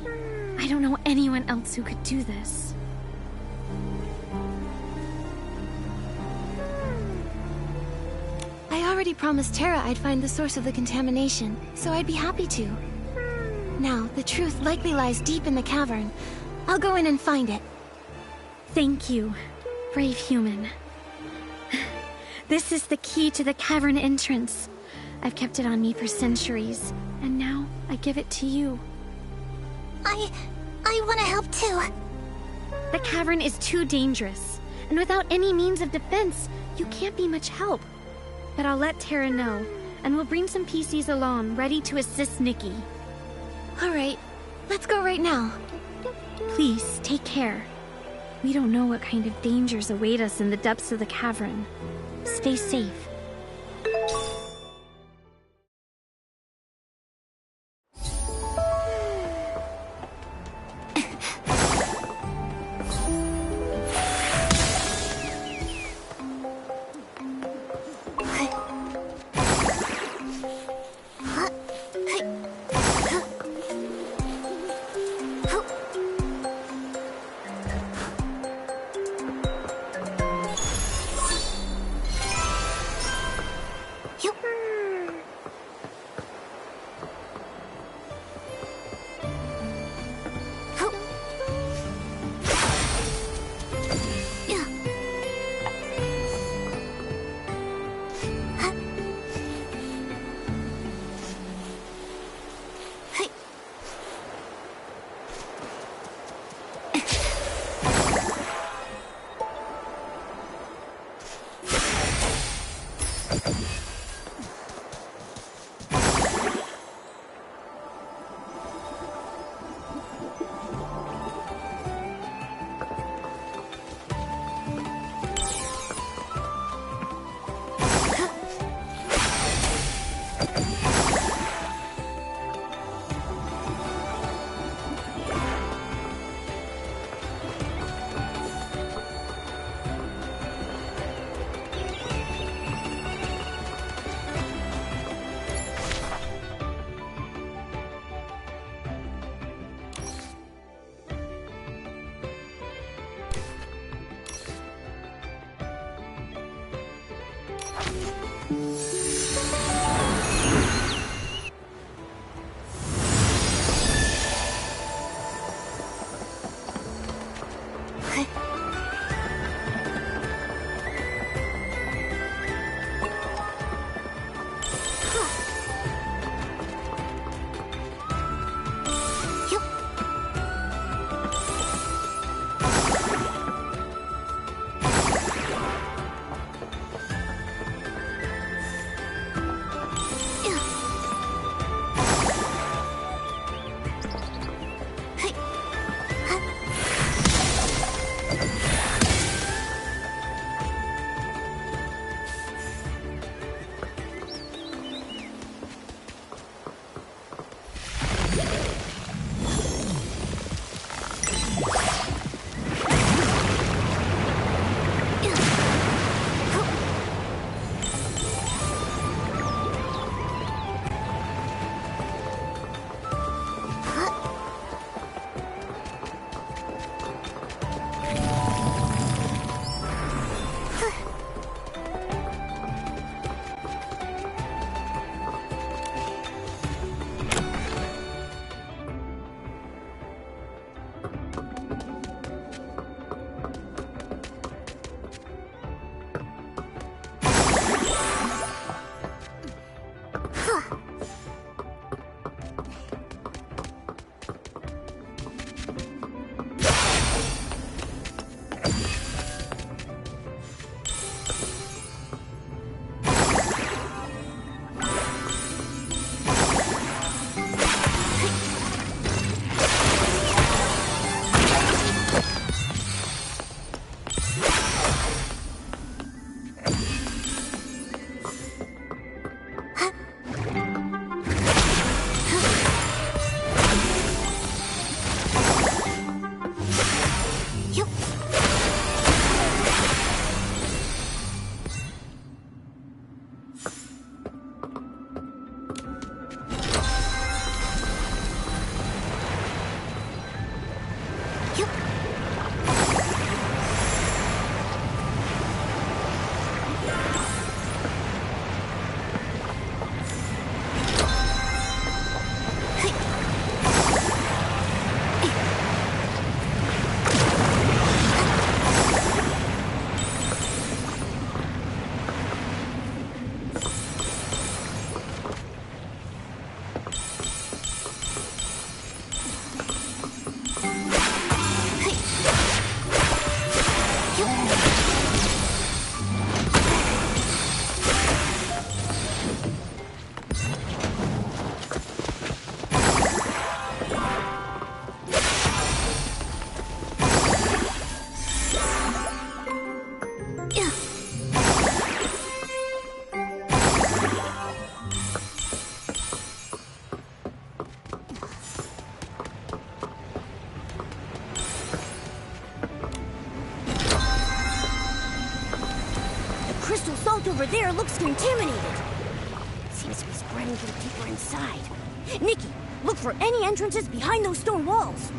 I don't know anyone else who could do this. I already promised Terra I'd find the source of the contamination, so I'd be happy to. Now, the truth likely lies deep in the cavern. I'll go in and find it. Thank you, brave human. This is the key to the cavern entrance. I've kept it on me for centuries, and now I give it to you. I want to help too. The cavern is too dangerous, and without any means of defense, you can't be much help. But I'll let Terra know, and we'll bring some PCs along, ready to assist Nikki. All right, let's go right now. Please, take care. We don't know what kind of dangers await us in the depths of the cavern. Stay safe. crystal salt over there looks contaminated. Seems to be spreading from deeper inside. Nikki, look for any entrances behind those stone walls.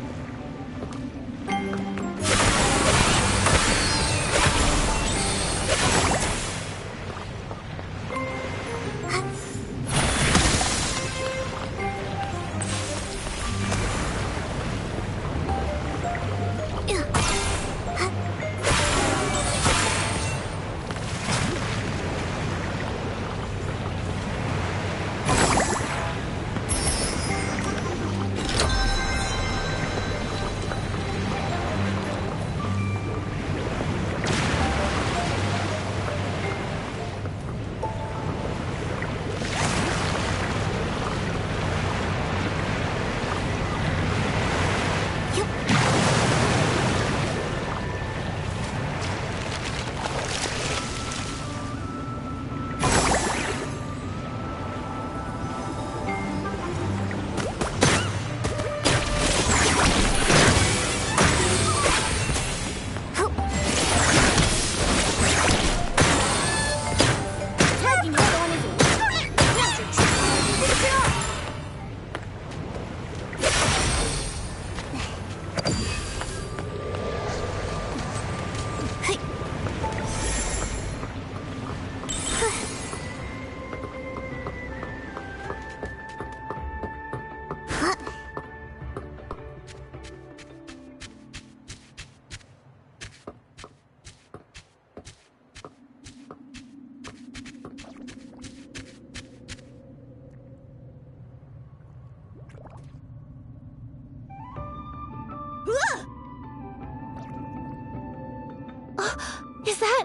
Is that...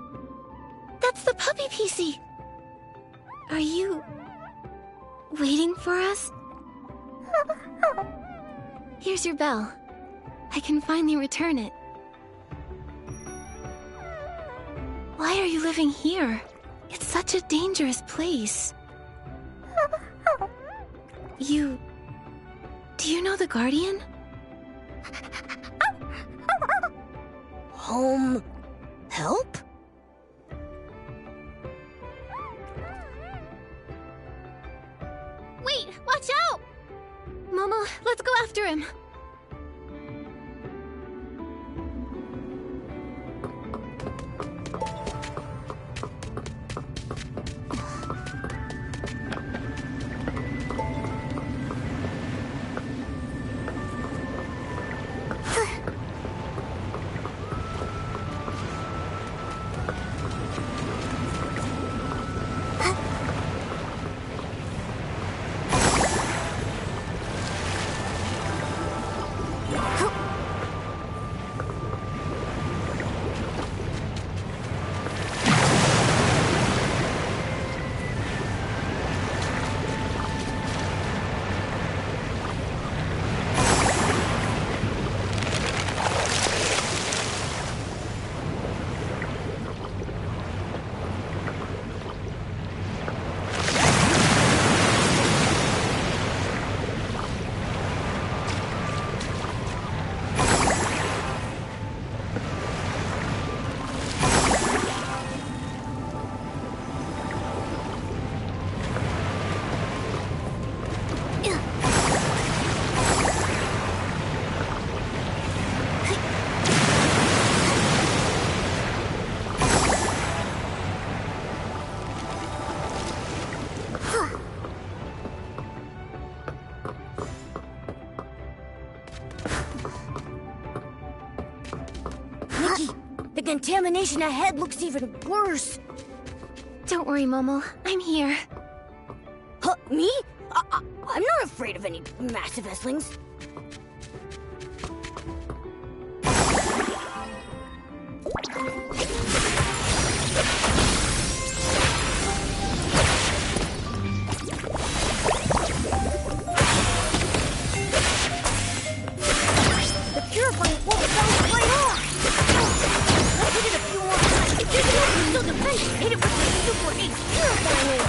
That's the puppy PC. Are you... waiting for us? Here's your bell. I can finally return it. Why are you living here? It's such a dangerous place. Do you know the Guardian? Home... help? Wait, watch out! Momo, let's go after him. Nikki, the contamination ahead looks even worse. Don't worry, Momo. I'm here. Huh, me? I'm not afraid of any massive Esslings. The purifying won't bounce right off! Let's hit it a few more times. This one still defends. Hit it with the super ace purifying.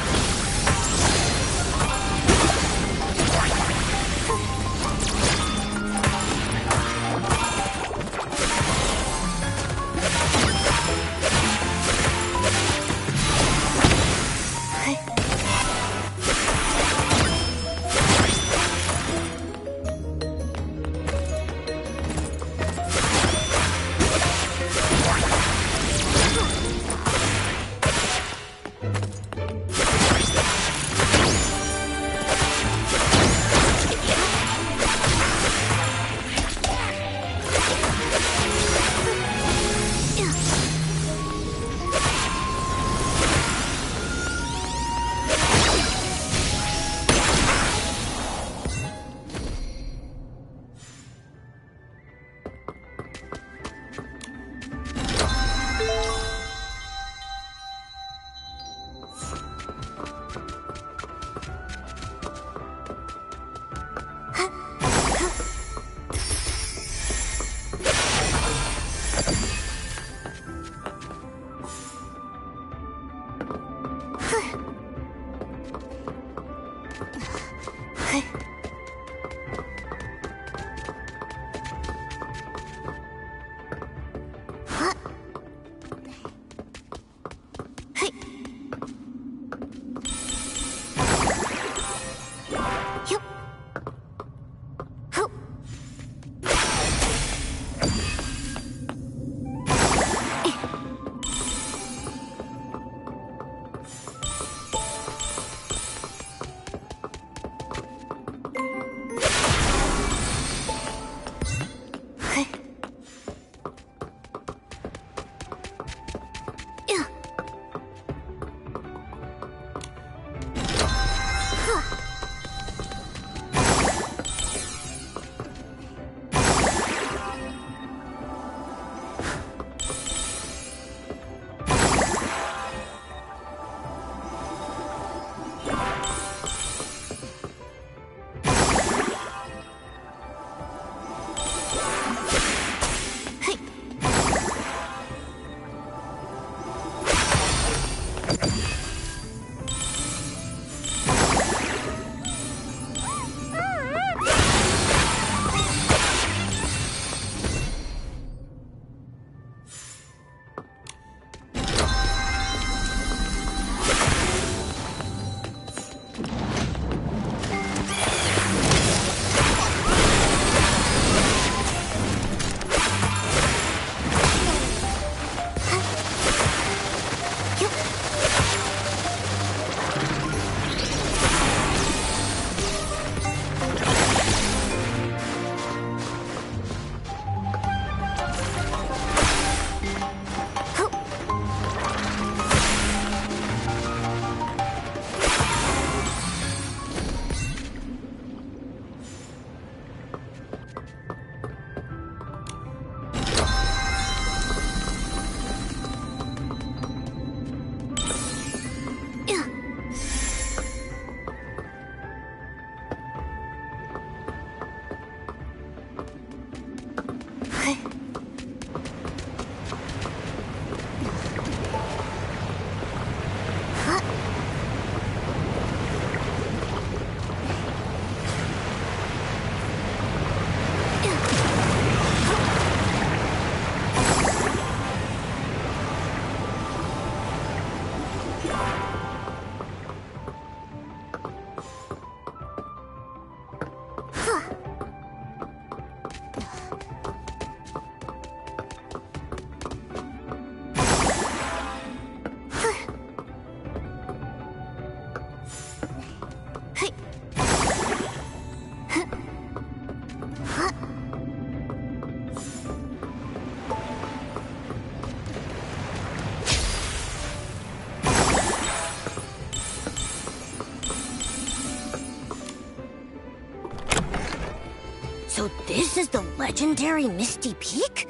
This is the legendary Misty Peak?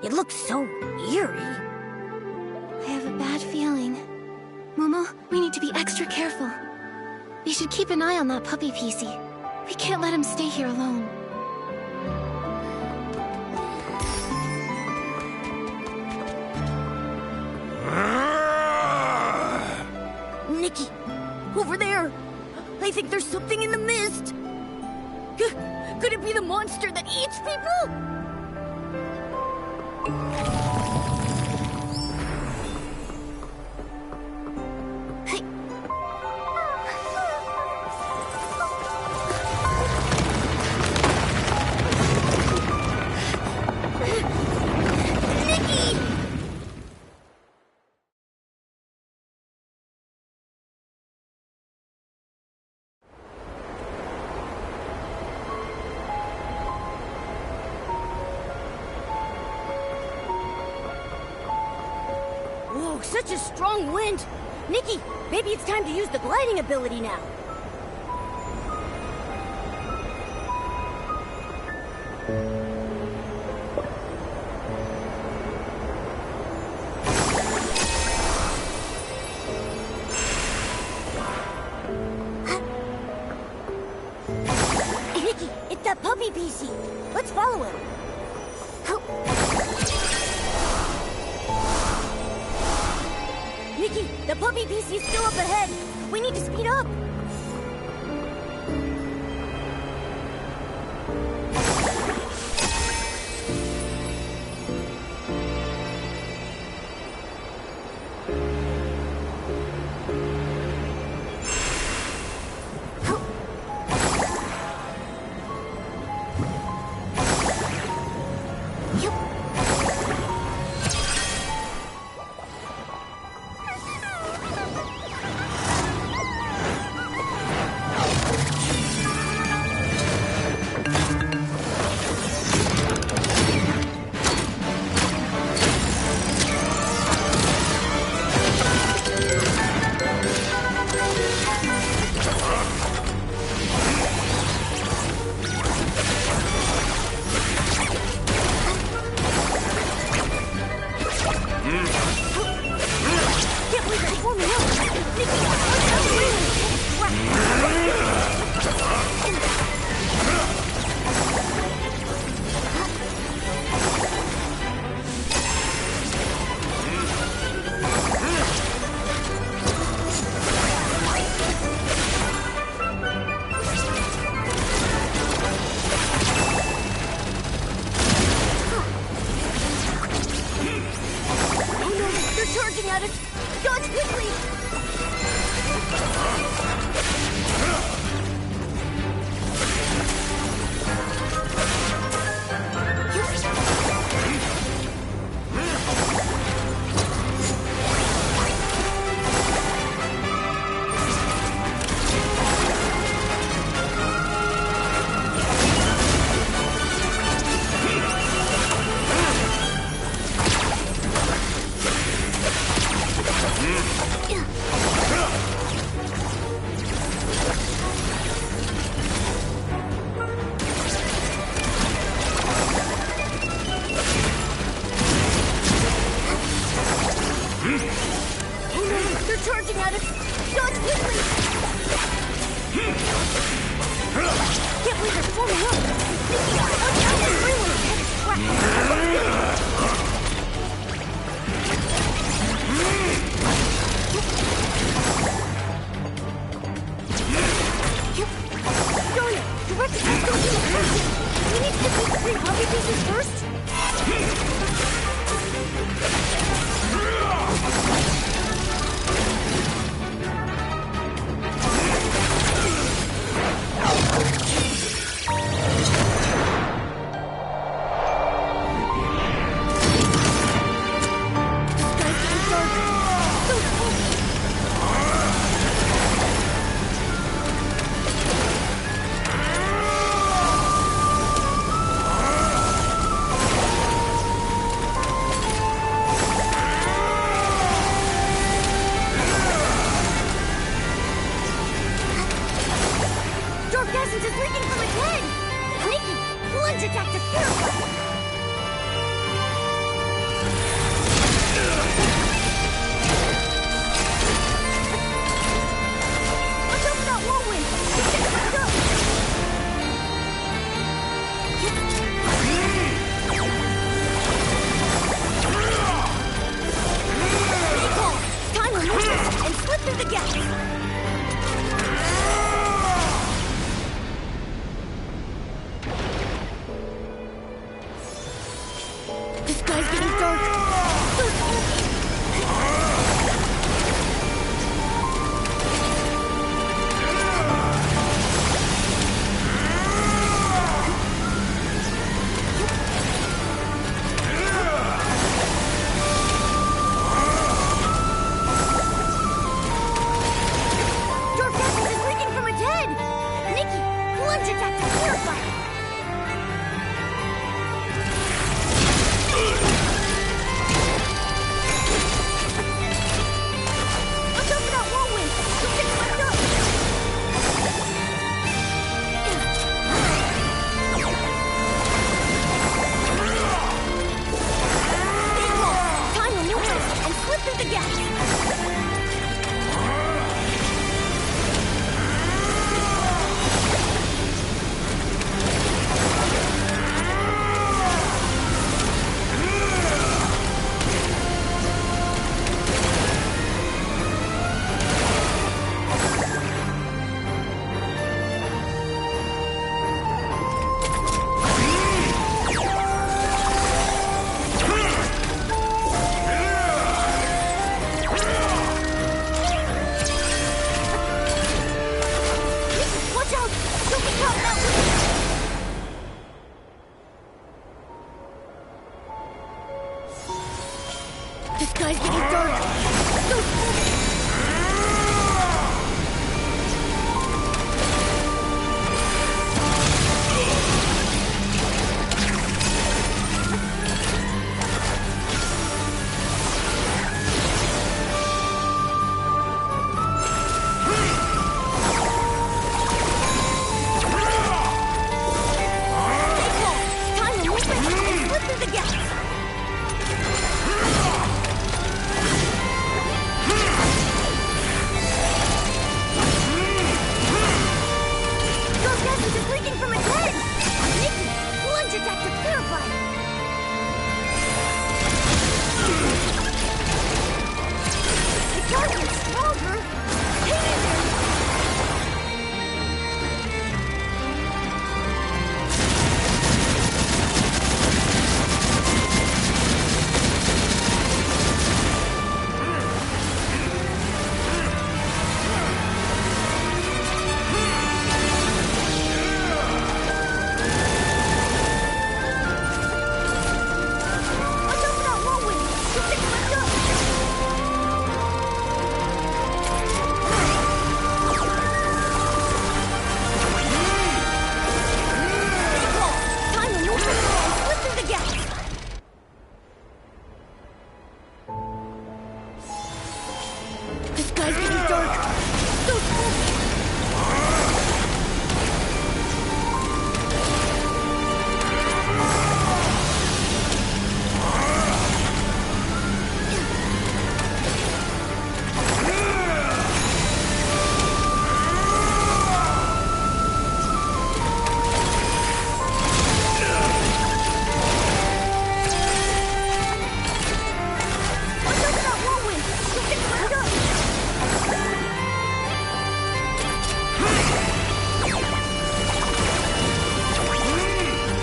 It looks so eerie. I have a bad feeling. Momo, we need to be extra careful. We should keep an eye on that puppy PC. We can't let him stay here alone. Nikki, over there. I think there's something in the mist. Could it be the monster that eats people? Whoa, such a strong wind! Nikki, maybe it's time to use the gliding ability now. Hey, Nikki, it's that puppy PC. Let's follow him. Nikki, the puppy PC is still up ahead. We need to speed up. Charging at us! Dodge quickly! Charging at us! Dodge quickly! Can't believe they're forming up! Nikki, watch out for Donna, direct attack those in the person! We need to defeat the 3 puppy pieces first! attack to purify! Watch out for that whirlwind! Let's go! Stay calm! Time to move this and slip through the gaps! The sky's getting dark. So spooky. Dark essence is leaking from its head. Nikki, plunge attack to purify. Watch out for that whirlwind! You'll get swept up! Stay calm! Time to move this and slip through the gaps! Watch out! Don't get caught in that wind! The sky's getting dark! So spooky! Stay calm! Time to move it and slip through the gaps! Dark essence is leaking from its head! Nikki, plunge attack to purify! It's hard to get stronger! Hang in there! Watch out for that whirlwind! You'll get swept up! Stay calm! Time to move this and slip through the gaps! The sky's getting dark! So spooky! Watch out for that whirlwind! You'll get swept up!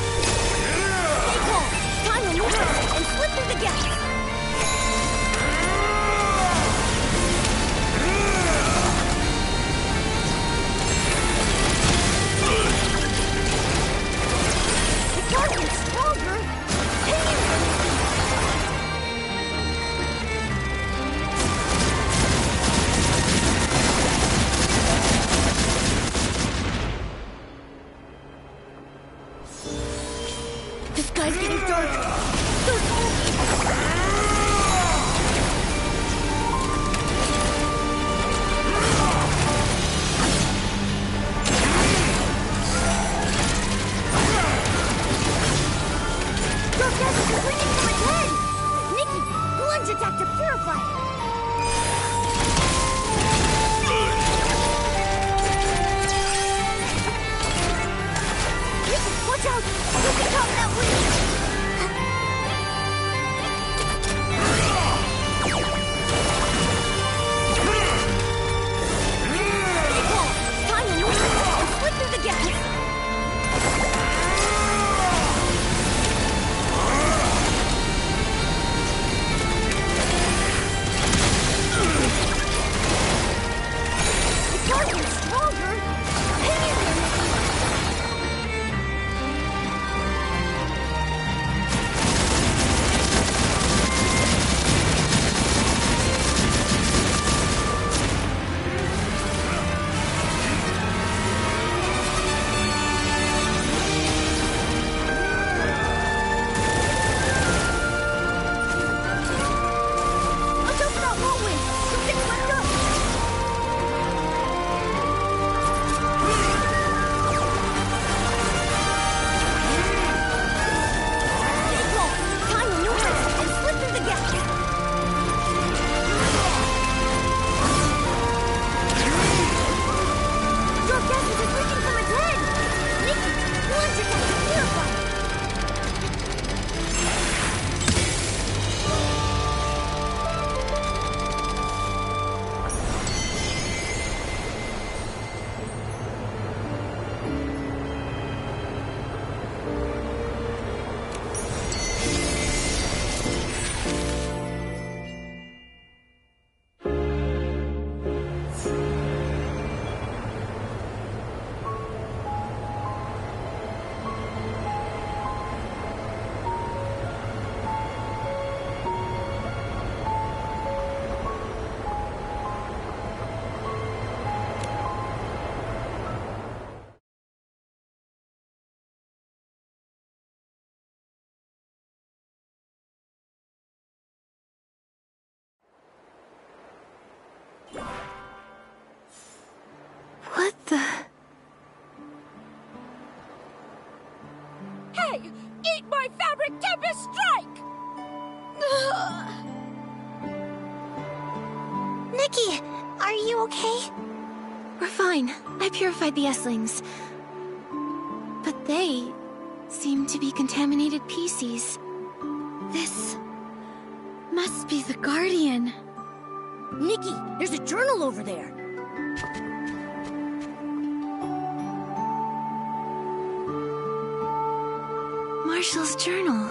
Stay calm! Time to move this and slip through the gaps! It's hard to get stronger! Hang in there! The sky's getting dark! So spooky! back to purify it. Nikki, watch out! You can top that wind! Time to move and slip through the gap! What the... Hey! Eat my fabric tempest strike! Nikki, are you okay? We're fine. I purified the S-lings. But they seem to be contaminated PCs. This must be the Guardian. Nikki, there's a journal over there. Marshall's journal.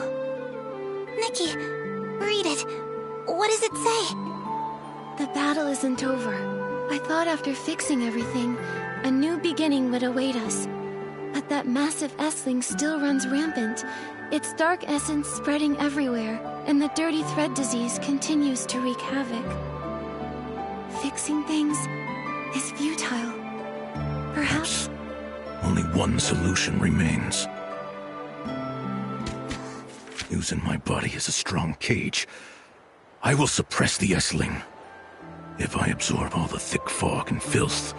Nikki, read it. What does it say? The battle isn't over. I thought after fixing everything, a new beginning would await us. But that massive S-ling still runs rampant, its dark essence spreading everywhere, and the dirty thread disease continues to wreak havoc. Fixing things is futile. Perhaps... Only one solution remains. Using my body as a strong cage, I will suppress the S-ling. If I absorb all the thick fog and filth,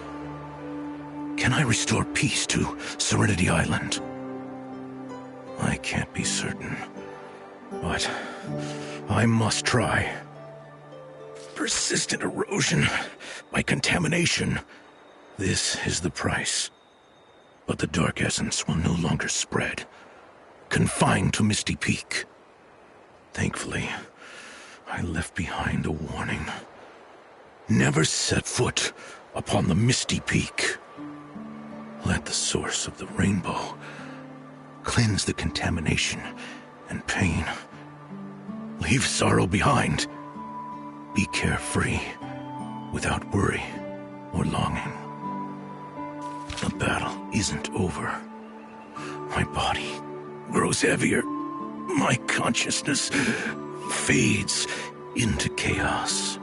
can I restore peace to Serenity Island? I can't be certain, but I must try. Persistent erosion by contamination. This is the price. But the dark essence will no longer spread, confined to Misty Peak. Thankfully, I left behind a warning. Never set foot upon the Misty Peak. Let the source of the rainbow cleanse the contamination and pain. Leave sorrow behind. Be carefree, without worry or longing. The battle isn't over. My body grows heavier. My consciousness fades into chaos.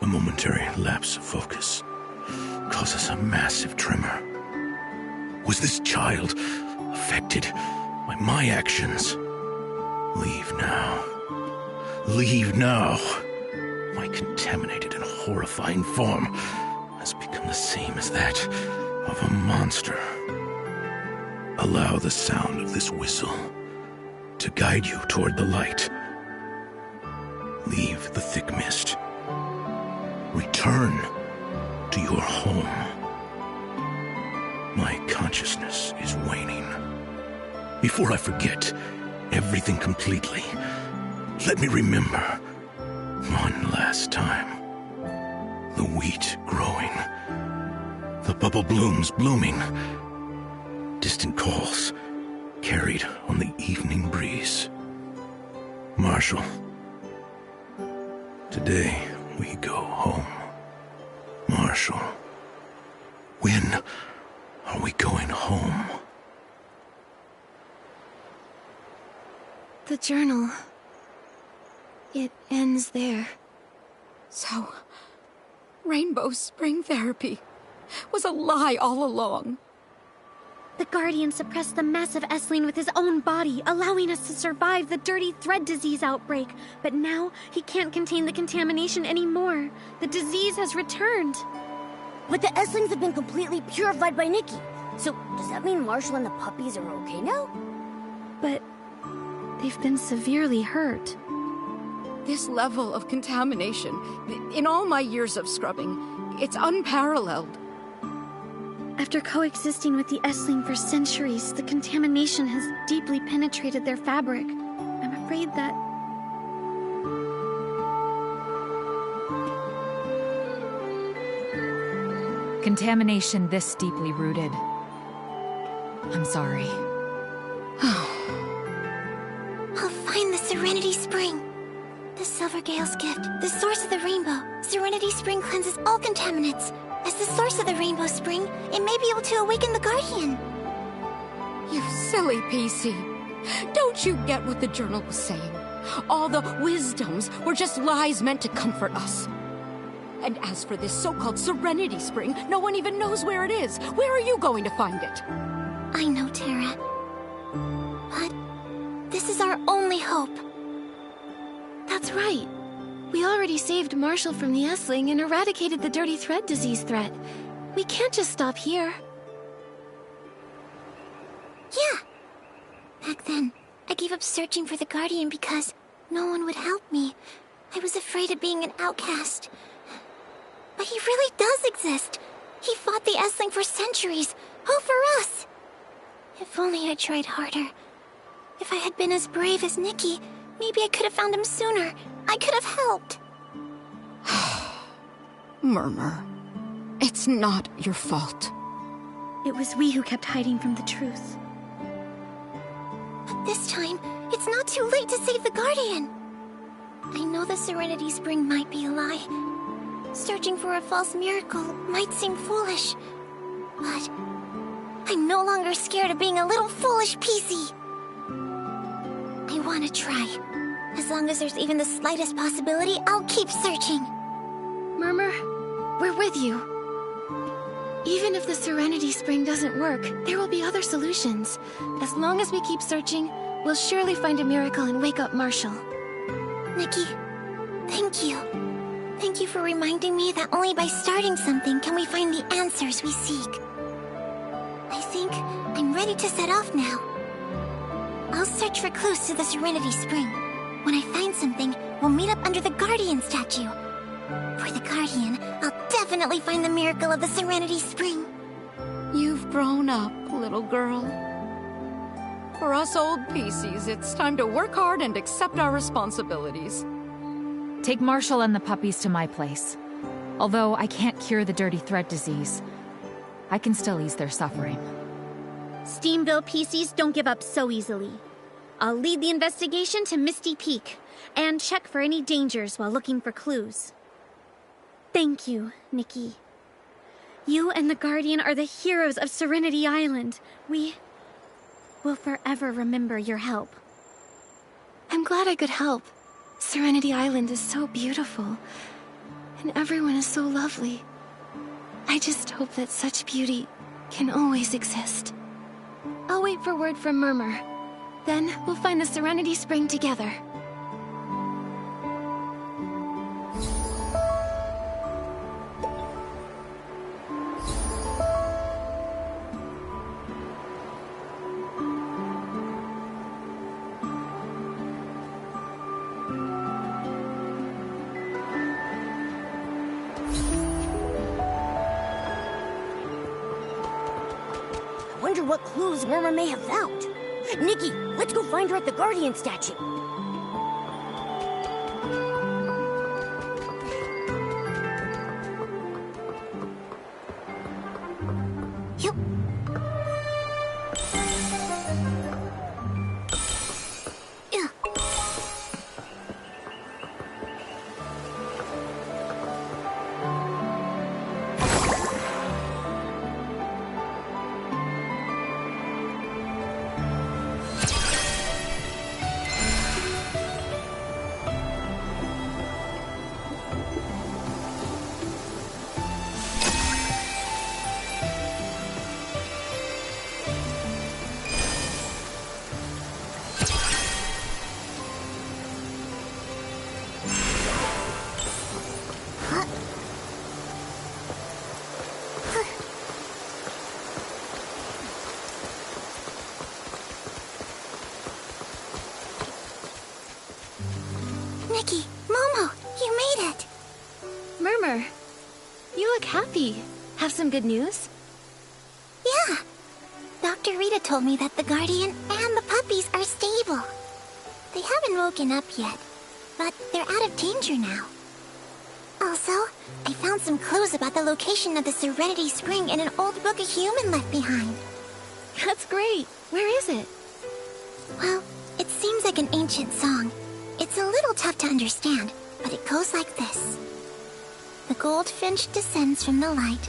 A momentary lapse of focus causes a massive tremor. Was this child affected by my actions? Leave now. Leave now. My contaminated and horrifying form has become the same as that of a monster. Allow the sound of this whistle to guide you toward the light. Leave the thick mist. Return to your home. My consciousness is waning. Before I forget everything completely, let me remember one last time. The wheat growing. The bubble blooms blooming. Distant calls carried on the evening breeze. Marshall, today we go home. Marshall, when are we going home? The journal. It ends there. So, Rainbow Spring Therapy was a lie all along. The Guardian suppressed the massive S-Lane with his own body, allowing us to survive the dirty thread disease outbreak. But now, he can't contain the contamination anymore. The disease has returned. But the S-Lings have been completely purified by Nikki. So, does that mean Marshall and the puppies are okay now? But they've been severely hurt. This level of contamination, in all my years of scrubbing, it's unparalleled. After coexisting with the S-Ling for centuries, the contamination has deeply penetrated their fabric. I'm afraid that... Contamination this deeply rooted. I'm sorry. I'll find the Serenity Spring. The Silvergale's gift, the source of the rainbow. Serenity Spring cleanses all contaminants. As the source of the Rainbow Spring, it may be able to awaken the Guardian. You silly PC. Don't you get what the journal was saying? All the wisdoms were just lies meant to comfort us. And as for this so-called Serenity Spring, no one even knows where it is. Where are you going to find it? I know, Terra. But this is our only hope. That's right. We already saved Marshall from the S-Ling and eradicated the dirty thread disease threat. We can't just stop here. Yeah. Back then, I gave up searching for the Guardian because no one would help me. I was afraid of being an outcast. But he really does exist. He fought the S-Ling for centuries, all for us. If only I tried harder. If I had been as brave as Nikki, maybe I could have found him sooner. I could have helped. Murmur. It's not your fault. It was we who kept hiding from the truth. But this time, it's not too late to save the Guardian. I know the Serenity Spring might be a lie. Searching for a false miracle might seem foolish. But I'm no longer scared of being a little foolish PC. I want to try. As long as there's even the slightest possibility, I'll keep searching. Murmur, we're with you. Even if the Serenity Spring doesn't work, there will be other solutions. As long as we keep searching, we'll surely find a miracle and wake up Marshall. Nikki, thank you. Thank you for reminding me that only by starting something can we find the answers we seek. I think I'm ready to set off now. I'll search for clues to the Serenity Spring. When I find something, we'll meet up under the Guardian statue. For the Guardian, I'll definitely find the miracle of the Serenity Spring. You've grown up, little girl. For us old PCs, it's time to work hard and accept our responsibilities. Take Marshall and the puppies to my place. Although I can't cure the dirty thread disease, I can still ease their suffering. Steamville PCs don't give up so easily. I'll lead the investigation to Misty Peak, and check for any dangers while looking for clues. Thank you, Nikki. You and the Guardian are the heroes of Serenity Island. We will forever remember your help. I'm glad I could help. Serenity Island is so beautiful, and everyone is so lovely. I just hope that such beauty can always exist. I'll wait for word from Murmur. Then we'll find the Serenity Spring together. wonder what clues Murmur may have found. Nikki, let's go find her at the Guardian statue. Yep. Nikki, Momo, you made it! Murmur, you look happy. Have some good news? Yeah. Dr. Rita told me that the Guardian and the puppies are stable. They haven't woken up yet, but they're out of danger now. Also, I found some clues about the location of the Serenity Spring in an old book a human left behind. That's great. Where is it? Well, it seems like an ancient song. It's a little tough to understand, but it goes like this. The goldfinch descends from the light,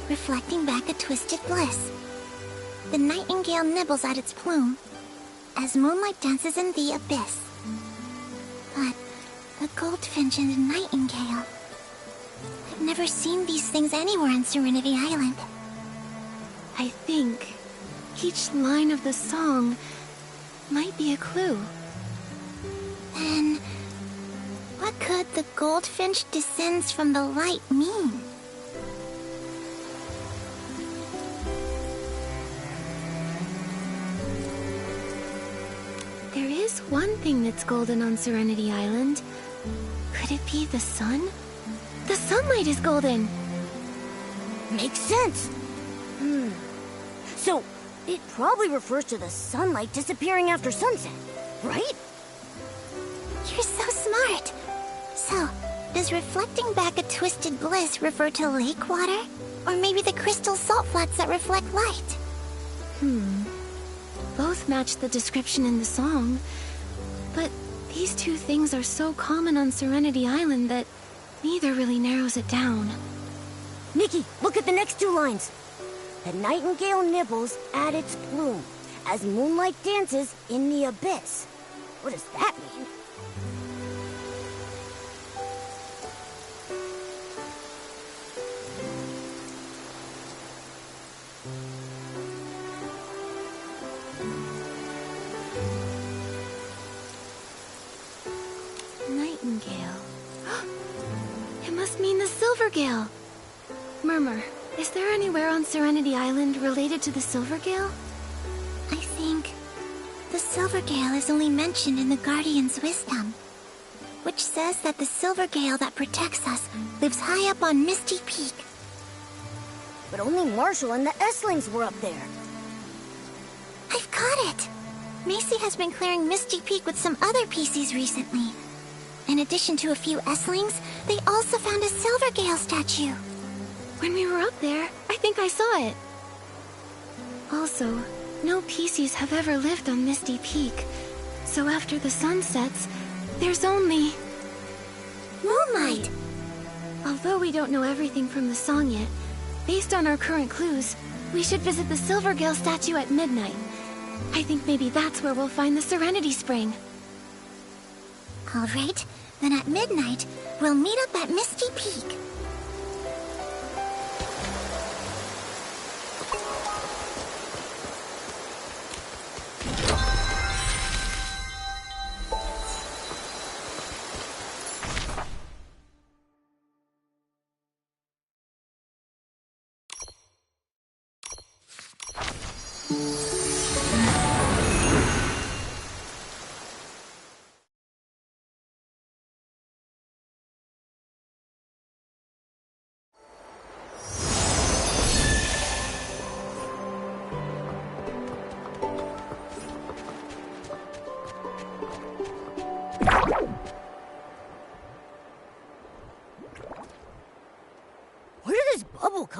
reflecting back a twisted bliss. The nightingale nibbles at its plume, as moonlight dances in the abyss. But the goldfinch and the nightingale... I've never seen these things anywhere on Serenity Island. I think each line of the song might be a clue. Then, what could the goldfinch descends from the light mean? There is one thing that's golden on Serenity Island. Could it be the sun? The sunlight is golden! Makes sense. So, it probably refers to the sunlight disappearing after sunset, right? You're so smart. So, does reflecting back a twisted bliss refer to lake water? Or maybe the crystal salt flats that reflect light? Both match the description in the song. But these two things are so common on Serenity Island that neither really narrows it down. Nikki, look at the next two lines. The nightingale nibbles at its plume as moonlight dances in the abyss. What does that mean? Nightingale. It must mean the Silvergale. Murmur, is there anywhere on Serenity Island related to the Silvergale? I think the Silvergale is only mentioned in the Guardian's wisdom, which says that the Silvergale that protects us lives high up on Misty Peak. But only Marshall and the Esslings were up there. I've got it! Macy has been clearing Misty Peak with some other PCs recently. In addition to a few Esslings, they also found a Silvergale statue. When we were up there, I think I saw it. Also, no PCs have ever lived on Misty Peak. So after the sun sets, there's only... moonlight! Although we don't know everything from the song yet, based on our current clues, we should visit the Silvergale statue at midnight. I think maybe that's where we'll find the Serenity Spring. All right, then at midnight, we'll meet up at Misty Peak.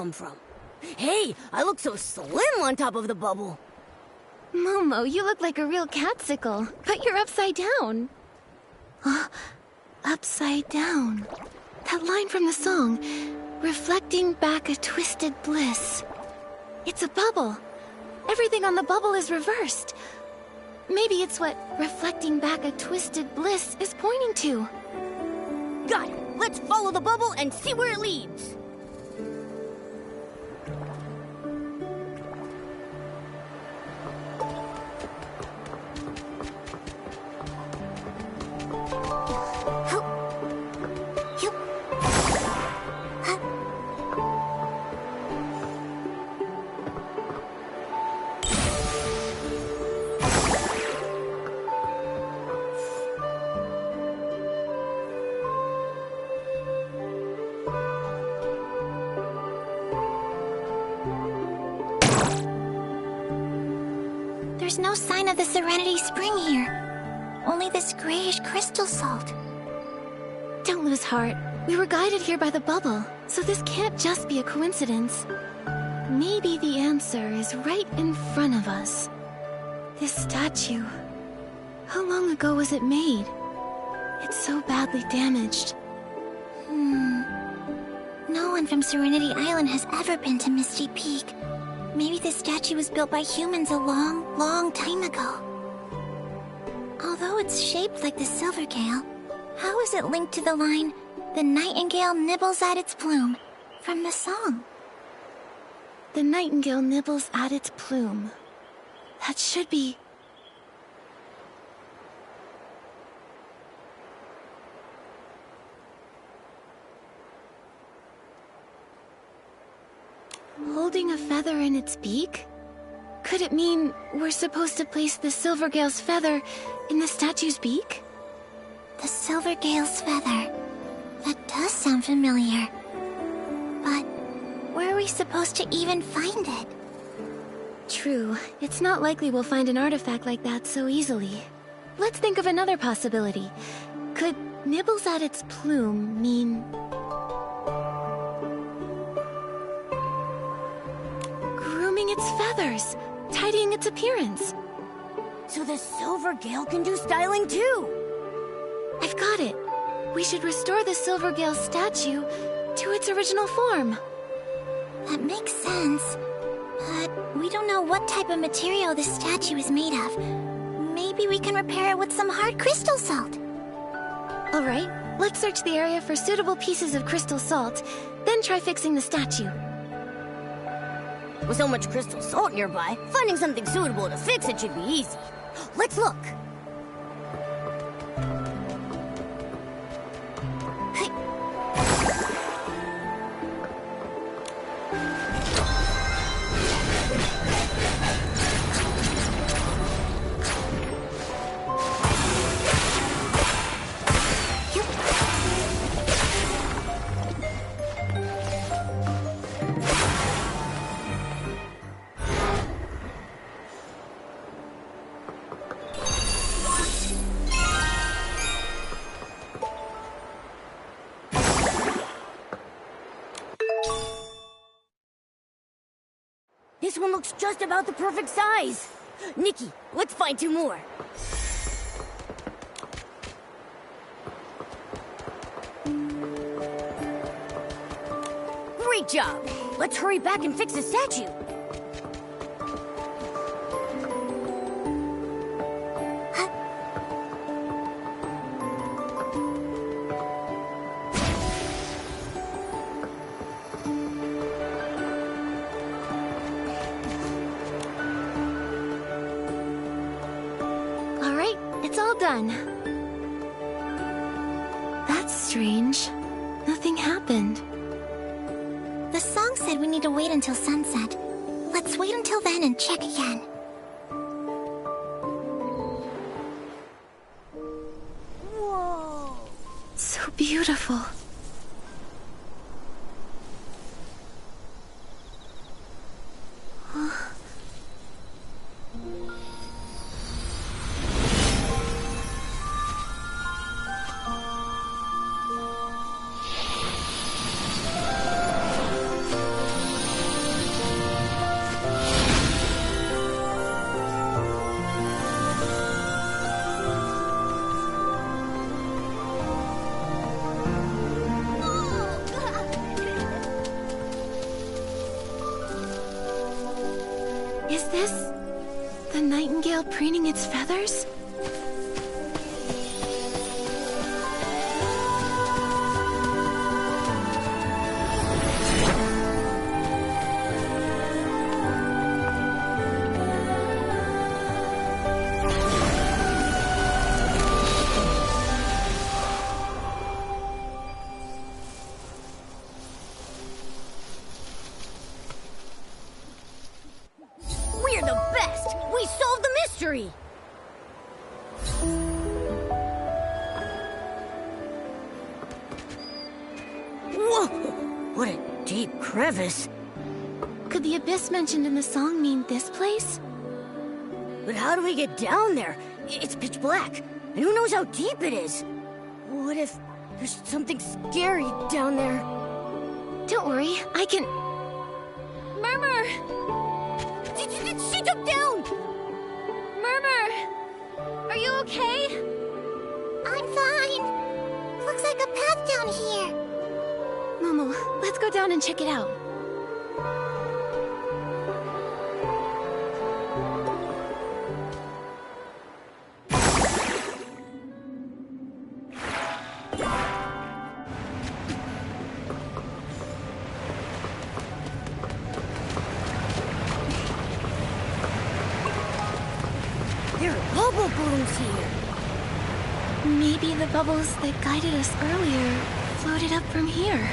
come from? Hey, I look so slim on top of the bubble. Momo, you look like a real catsicle, but you're upside down. Upside down. That line from the song, reflecting back a twisted bliss. It's a bubble. Everything on the bubble is reversed. Maybe it's what reflecting back a twisted bliss is pointing to. Got it. Let's follow the bubble and see where it leads. There's no sign of the Serenity Spring here. Only this grayish crystal salt. Don't lose heart. We were guided here by the bubble, so this can't just be a coincidence. Maybe the answer is right in front of us. This statue. How long ago was it made? It's so badly damaged. No one from Serenity Island has ever been to Misty Peak. Maybe this statue was built by humans a long, long time ago. Although it's shaped like the Silvergale, how is it linked to the line, "The nightingale nibbles at its plume," from the song? The nightingale nibbles at its plume. That should be... Holding a feather in its beak? Could it mean we're supposed to place the Silvergale's feather in the statue's beak? The Silvergale's feather. That does sound familiar. But where are we supposed to even find it? True. It's not likely we'll find an artifact like that so easily. Let's think of another possibility. Could nibbles at its plume mean... grooming its feathers, tidying its appearance? So the Silvergale can do styling too! I've got it. We should restore the Silvergale statue to its original form. That makes sense. But we don't know what type of material this statue is made of. Maybe we can repair it with some hard crystal salt. All right, let's search the area for suitable pieces of crystal salt, then try fixing the statue. With so much crystal salt nearby, finding something suitable to fix it should be easy. Let's look. This one looks just about the perfect size. Nikki, let's find two more. Great job. Let's hurry back and fix the statue. It's all done. That's strange. Nothing happened. The song said we need to wait until sunset. Let's wait until then and check again. Whoa! So beautiful. preening its feathers? We're the best! We solved the mystery! Whoa! What a deep crevice. Could the abyss mentioned in the song mean this place? But how do we get down there? It's pitch black, and who knows how deep it is? What if there's something scary down there? Don't worry, I can... Murmur! She took down! Murmur! Are you okay? I'm fine. Looks like a path down here. Momo, let's go down and check it out. There are bubble blooms here. Maybe the bubbles that guided us earlier floated up from here.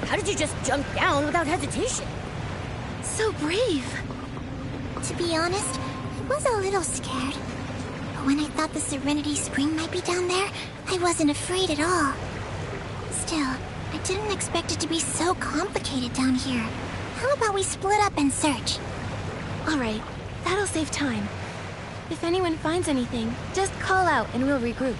How did you just jump down without hesitation? So brave. To be honest, I was a little scared. But when I thought the Serenity Spring might be down there, I wasn't afraid at all. Still, I didn't expect it to be so complicated down here. How about we split up and search? All right, that'll save time. If anyone finds anything, just call out and we'll regroup.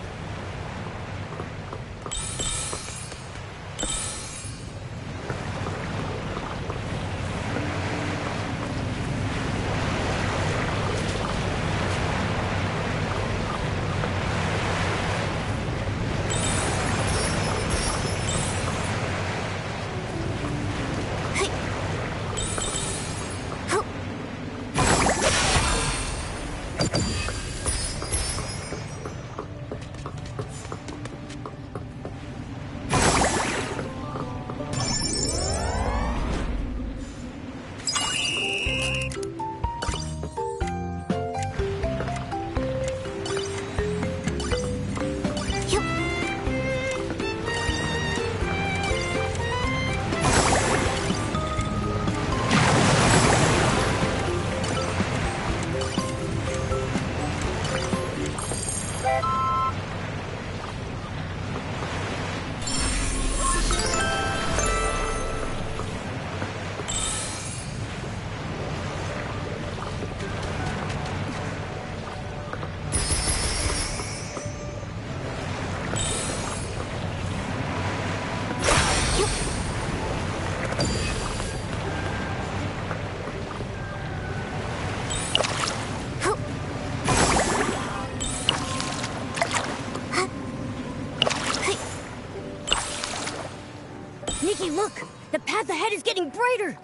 Nikki, look! The path ahead is getting brighter!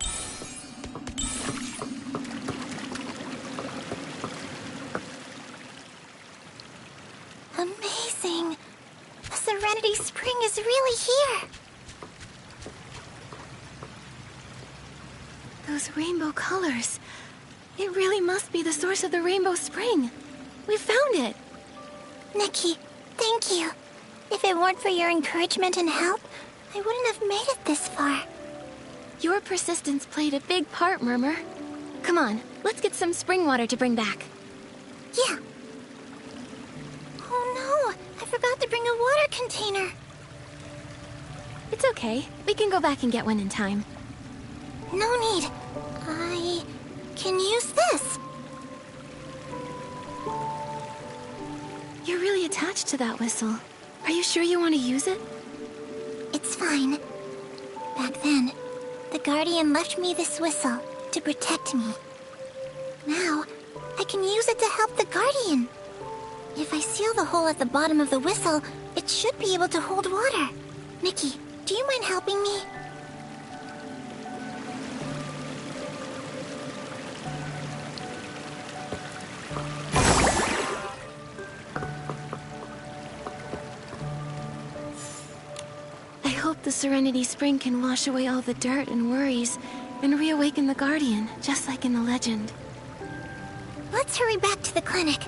Amazing! The Serenity Spring is really here! Those rainbow colors. It really must be the source of the Rainbow Spring. We found it! Nikki, thank you. If it weren't for your encouragement and help, I wouldn't have made it this far. Your persistence played a big part, Murmur. Come on, let's get some spring water to bring back. Yeah. Oh no, I forgot to bring a water container. It's okay. We can go back and get one in time. No need. I can use this. You're really attached to that whistle. Are you sure you want to use it? It's fine. Back then, the Guardian left me this whistle to protect me. Now, I can use it to help the Guardian. If I seal the hole at the bottom of the whistle, it should be able to hold water. Nikki, do you mind helping me? The Serenity Spring can wash away all the dirt and worries and reawaken the Guardian, just like in the legend. Let's hurry back to the clinic.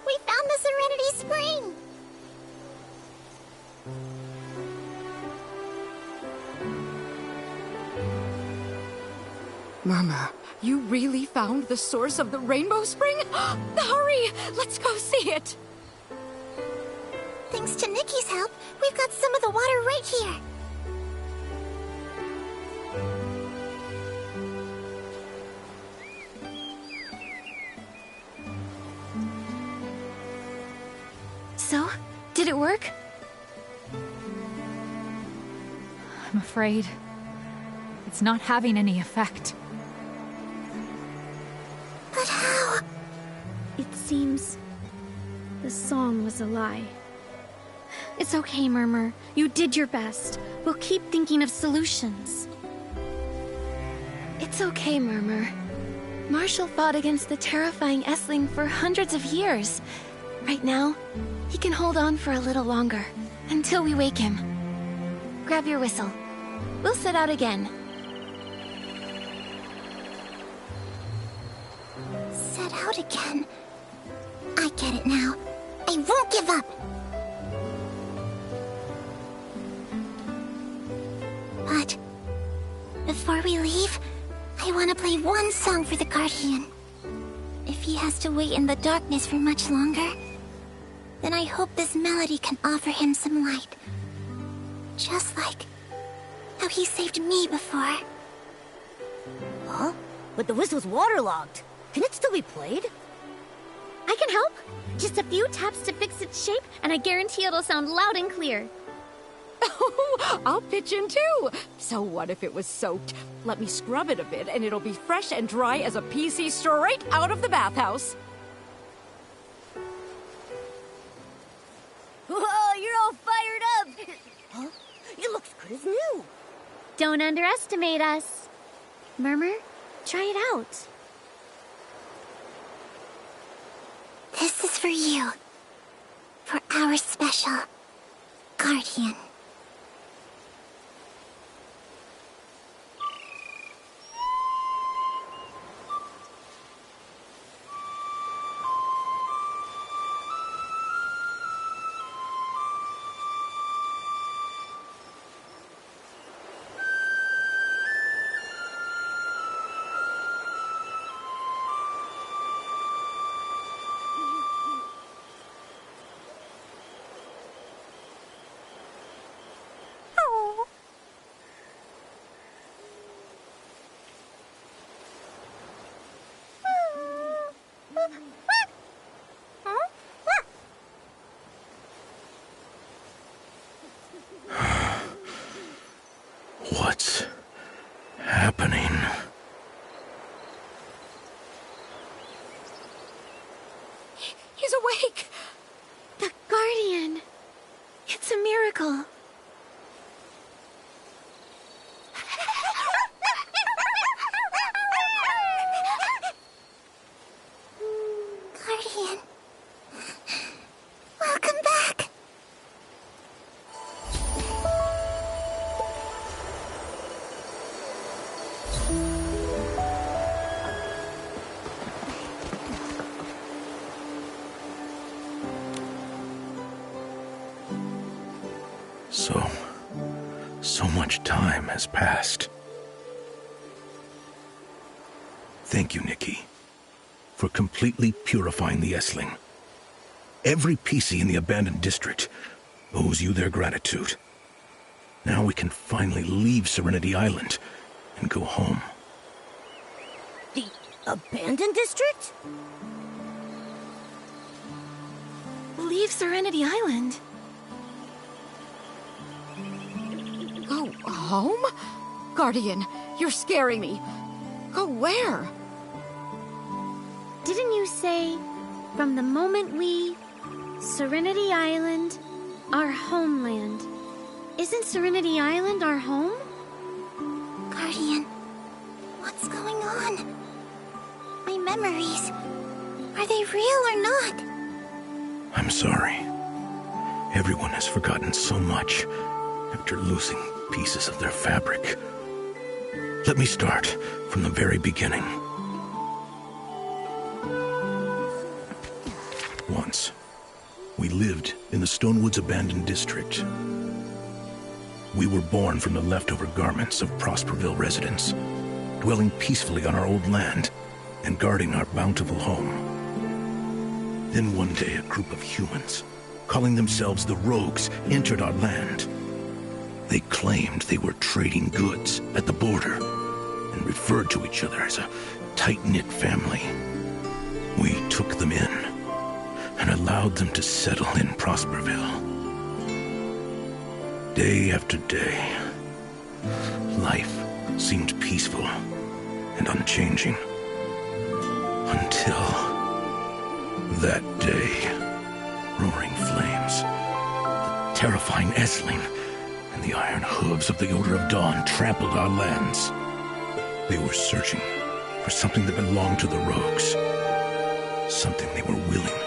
We found the Serenity Spring! Murmur, you really found the source of the Rainbow Spring? Hurry! Let's go see it! Thanks to Nikki's help, we've got some of the water right here. So, did it work? I'm afraid it's not having any effect. But how? It seems the song was a lie. It's okay, Murmur. You did your best. We'll keep thinking of solutions. It's okay, Murmur. Marshall fought against the terrifying Essling for hundreds of years. Right now, he can hold on for a little longer, until we wake him. Grab your whistle. We'll set out again. Set out again? I get it now. I won't give up! But before we leave, I want to play one song for the Guardian. If he has to wait in the darkness for much longer, then I hope this melody can offer him some light. Just like how he saved me before. Huh? But the whistle's waterlogged. Can it still be played? I can help. Just a few taps to fix its shape, and I guarantee it'll sound loud and clear. Oh, I'll pitch in too. So what if it was soaked? Let me scrub it a bit, and it'll be fresh and dry as a PC straight out of the bathhouse. Whoa, you're all fired up! Huh? It looks good as new. Don't underestimate us. Murmur, try it out. This is for you. For our special Guardian. What's happening? He's awake! The Guardian! It's a miracle. Guardian. Welcome back. So much time has passed. Thank you, Nikki, for completely purifying the Essling. Every PC in the abandoned district owes you their gratitude. Now we can finally leave Serenity Island and go home. The abandoned district? Leave Serenity Island? Go home? Guardian, you're scaring me. Go where? Didn't you say, from the moment we... Serenity Island, our homeland. Isn't Serenity Island our home? Guardian, what's going on? My memories, are they real or not? I'm sorry. Everyone has forgotten so much after losing pieces of their fabric. Let me start from the very beginning. Once, we lived in the Stonewoods abandoned district. We were born from the leftover garments of Prosperville residents, dwelling peacefully on our old land and guarding our bountiful home. Then one day, a group of humans, calling themselves the Rogues, entered our land. They claimed they were trading goods at the border and referred to each other as a tight-knit family. We took them in and allowed them to settle in Prosperville. Day after day, life seemed peaceful and unchanging. Until that day, roaring flames, the terrifying Essling, and the iron hooves of the Order of Dawn trampled our lands. They were searching for something that belonged to the rogues. Something they were willing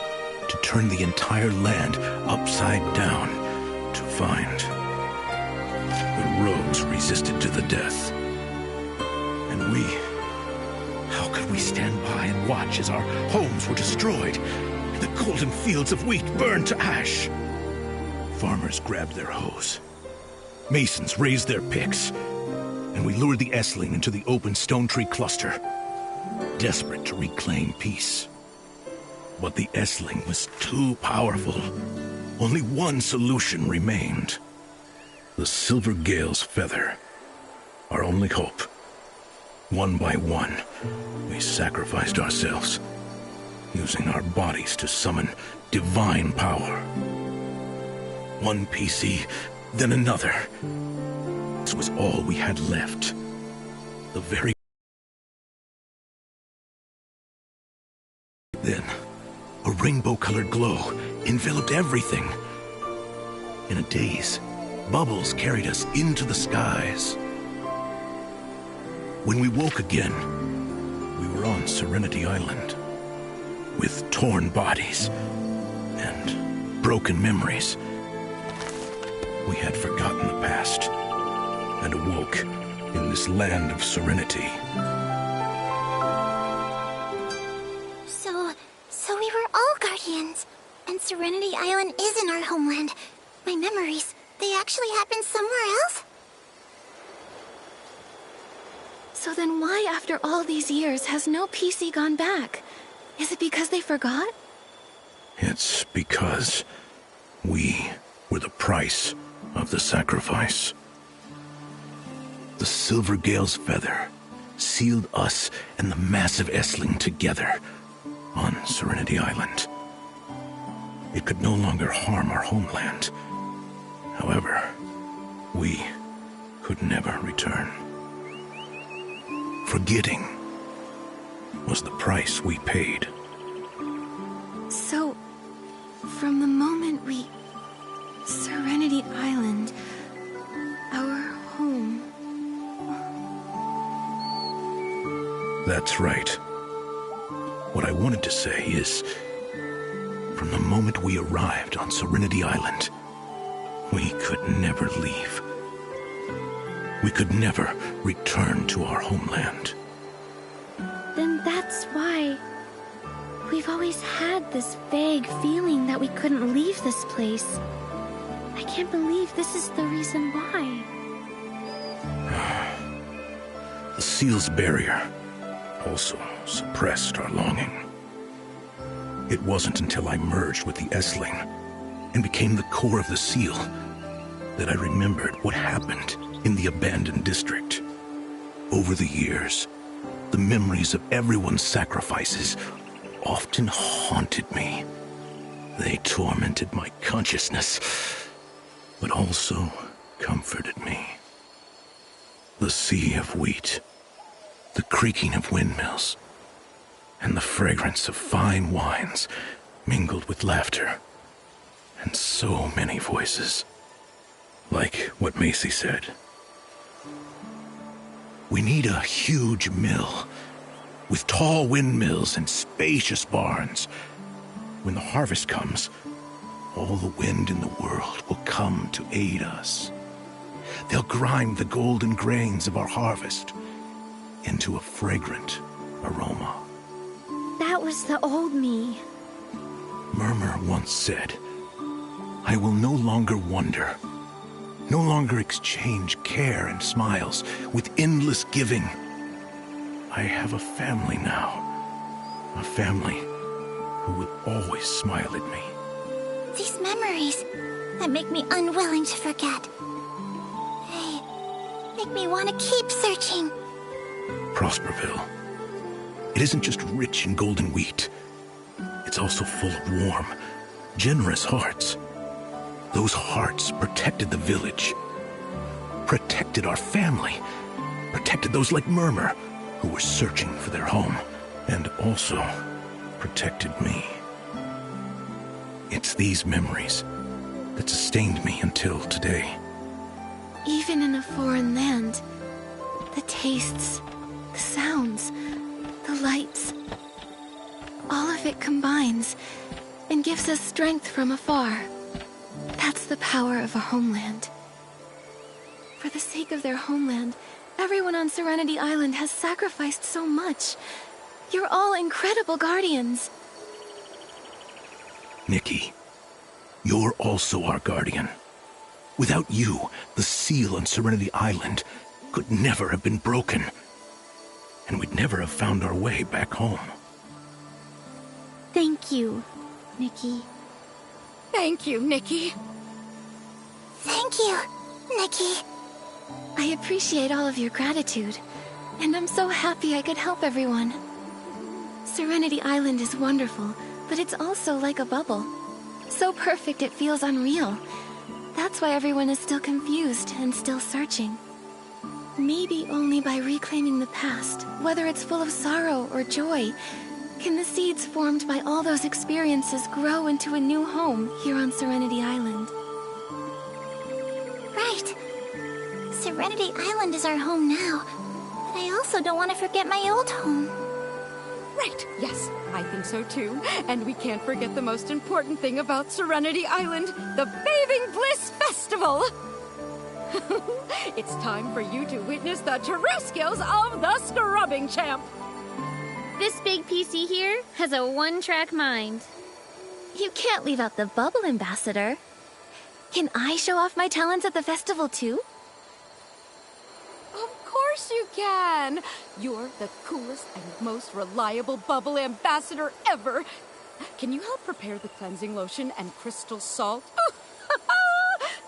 to turn the entire land upside down to find. The rogues resisted to the death. And we... how could we stand by and watch as our homes were destroyed and the golden fields of wheat burned to ash? Farmers grabbed their hoes. Masons raised their picks. And we lured the Essling into the open stone tree cluster, desperate to reclaim peace. But the Essling was too powerful. Only one solution remained. The Silver Gale's feather. Our only hope. One by one, we sacrificed ourselves, using our bodies to summon divine power. One PC, then another. This was all we had left. The very... Then, a rainbow-colored glow enveloped everything. In a daze, bubbles carried us into the skies. When we woke again, we were on Serenity Island, with torn bodies and broken memories. We had forgotten the past and awoke in this land of serenity. So we were all guardians, and Serenity Island isn't our homeland. My memories, they actually happened somewhere else? So then why, after all these years, has no PC gone back? Is it because they forgot? It's because we were the price of the sacrifice. The Silver Gale's feather sealed us and the massive Essling together on Serenity Island. It could no longer harm our homeland. However, we could never return. Forgetting was the price we paid. So, from the moment we... Serenity Island, our home... That's right. What I wanted to say is, from the moment we arrived on Serenity Island, we could never leave. We could never return to our homeland. Then that's why... we've always had this vague feeling that we couldn't leave this place. I can't believe this is the reason why. The seal's barrier also suppressed our longing. It wasn't until I merged with the Essling and became the core of the seal that I remembered what happened in the abandoned district. Over the years, the memories of everyone's sacrifices often haunted me. They tormented my consciousness, but also comforted me. The sea of wheat, the creaking of windmills, and the fragrance of fine wines mingled with laughter, and so many voices. Like what Macy said. We need a huge mill, with tall windmills and spacious barns. When the harvest comes, all the wind in the world will come to aid us. They'll grind the golden grains of our harvest into a fragrant aroma. That was the old me. Murmur once said, I will no longer wonder, no longer exchange care and smiles with endless giving. I have a family now, a family who will always smile at me. These memories that make me unwilling to forget. They make me want to keep searching. Prosperville. It isn't just rich in golden wheat. It's also full of warm, generous hearts. Those hearts protected the village, protected our family, protected those like Murmur who were searching for their home, and also protected me. It's these memories that sustained me until today. Even in a foreign land, the tastes, the sounds, the lights. All of it combines and gives us strength from afar. That's the power of a homeland. For the sake of their homeland, everyone on Serenity Island has sacrificed so much. You're all incredible guardians. Nikki, you're also our guardian. Without you, the seal on Serenity Island could never have been broken. And we'd never have found our way back home. Thank you, Nikki. Thank you, Nikki. Thank you, Nikki. I appreciate all of your gratitude, and I'm so happy I could help everyone. Serenity Island is wonderful, but it's also like a bubble. So perfect it feels unreal. That's why everyone is still confused and still searching. Maybe only by reclaiming the past, whether it's full of sorrow or joy, can the seeds formed by all those experiences grow into a new home here on Serenity Island. Right. Serenity Island is our home now, but I also don't want to forget my old home. Right, yes, I think so too. And we can't forget the most important thing about Serenity Island, the Bathing Bliss Festival! It's time for you to witness the true skills of the Scrubbing Champ! This big PC here has a one-track mind. You can't leave out the Bubble Ambassador. Can I show off my talents at the festival too? Of course you can! You're the coolest and most reliable Bubble Ambassador ever! Can you help prepare the cleansing lotion and crystal salt?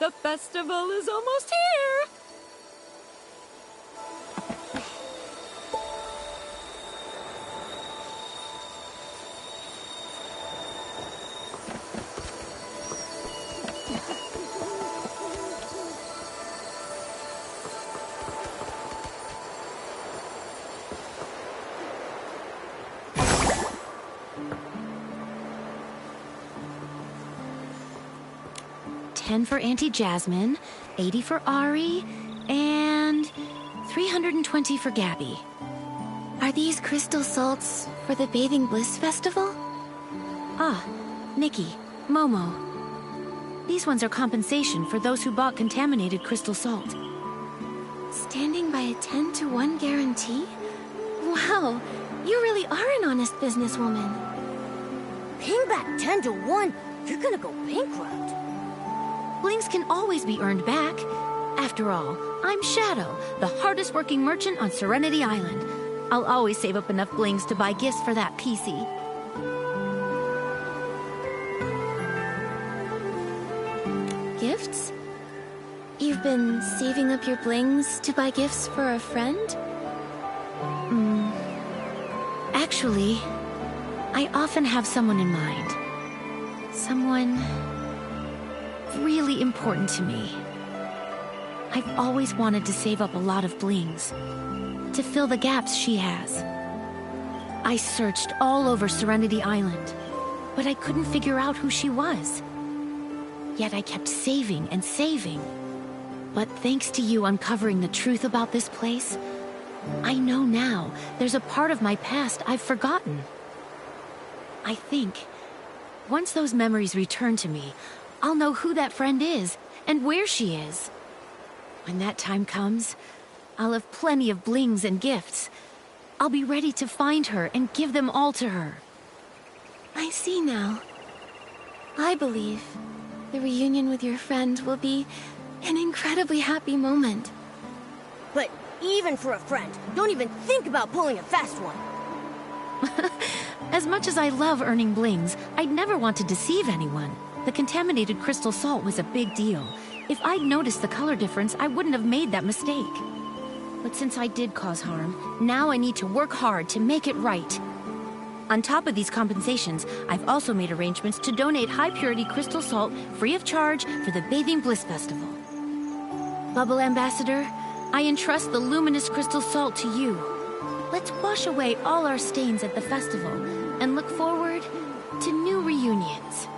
The festival is almost here! $10 for Auntie Jasmine, $80 for Ari, and $320 for Gabby. Are these crystal salts for the Bathing Bliss Festival? Ah, Nikki, Momo. These ones are compensation for those who bought contaminated crystal salt. Standing by a 10-to-1 guarantee? Wow, you really are an honest businesswoman. Paying back 10 to 1, you're gonna go bankrupt. Blings can always be earned back. After all, I'm Shadow, the hardest working merchant on Serenity Island. I'll always save up enough blings to buy gifts for that PC. Gifts? You've been saving up your blings to buy gifts for a friend? Actually, I often have someone in mind. Someone really important to me. I've always wanted to save up a lot of blings to fill the gaps she has. I searched all over Serenity Island, but I couldn't figure out who she was. Yet I kept saving and saving. But thanks to you uncovering the truth about this place, I know now there's a part of my past I've forgotten. I think once those memories return to me, I'll know who that friend is and where she is. When that time comes, I'll have plenty of blings and gifts. I'll be ready to find her and give them all to her. I see now. I believe the reunion with your friend will be an incredibly happy moment. But even for a friend, don't even think about pulling a fast one. As much as I love earning blings, I'd never want to deceive anyone. The contaminated crystal salt was a big deal. If I'd noticed the color difference, I wouldn't have made that mistake. But since I did cause harm, now I need to work hard to make it right. On top of these compensations, I've also made arrangements to donate high-purity crystal salt free of charge for the Bathing Bliss Festival. Bubble Ambassador, I entrust the luminous crystal salt to you. Let's wash away all our stains at the festival and look forward to new reunions.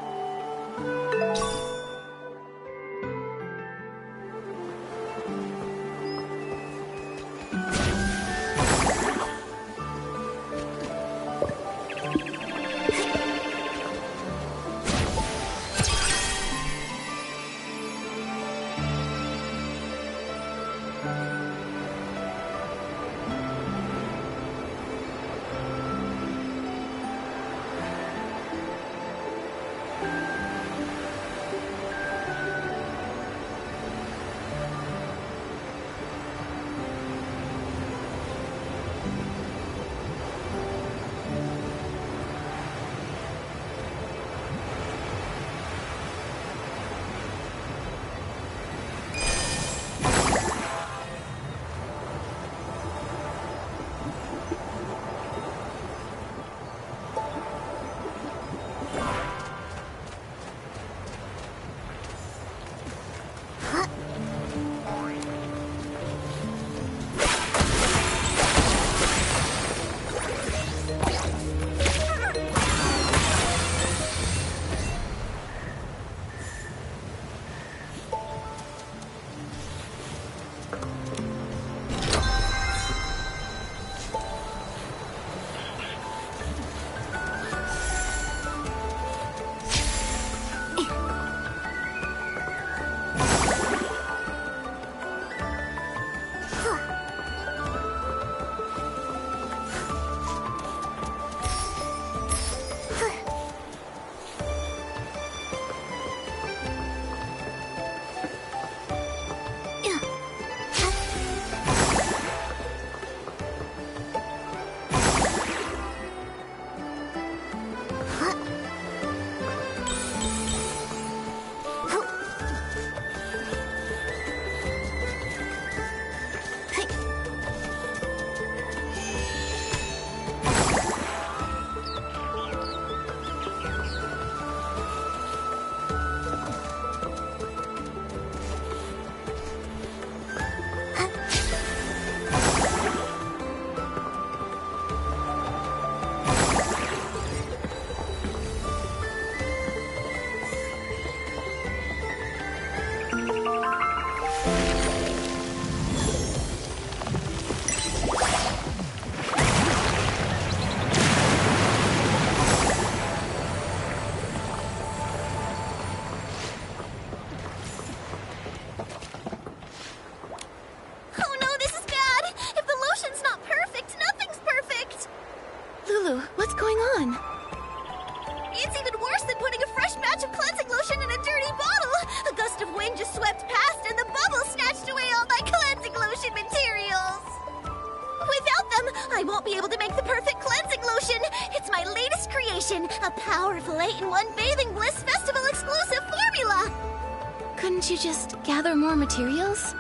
gather more materials?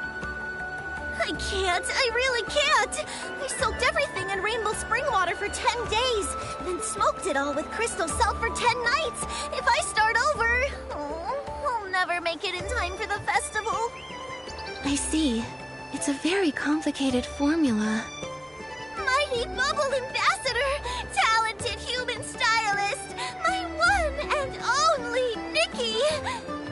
I can't. I really can't. I soaked everything in rainbow spring water for 10 days, then smoked it all with crystal salt for 10 nights. If I start over, I'll never make it in time for the festival. I see. It's a very complicated formula. Mighty Bubble Ambassador, talented human stylist, my one and only Nikki.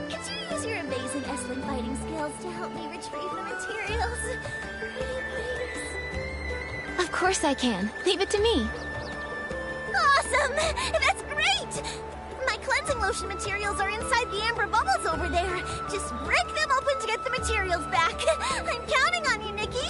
Could you use your amazing S-Wing fighting skills to help me retrieve the materials? Please. Of course I can. Leave it to me. Awesome! That's great! My cleansing lotion materials are inside the amber bubbles over there. Just break them open to get the materials back. I'm counting on you, Nikki.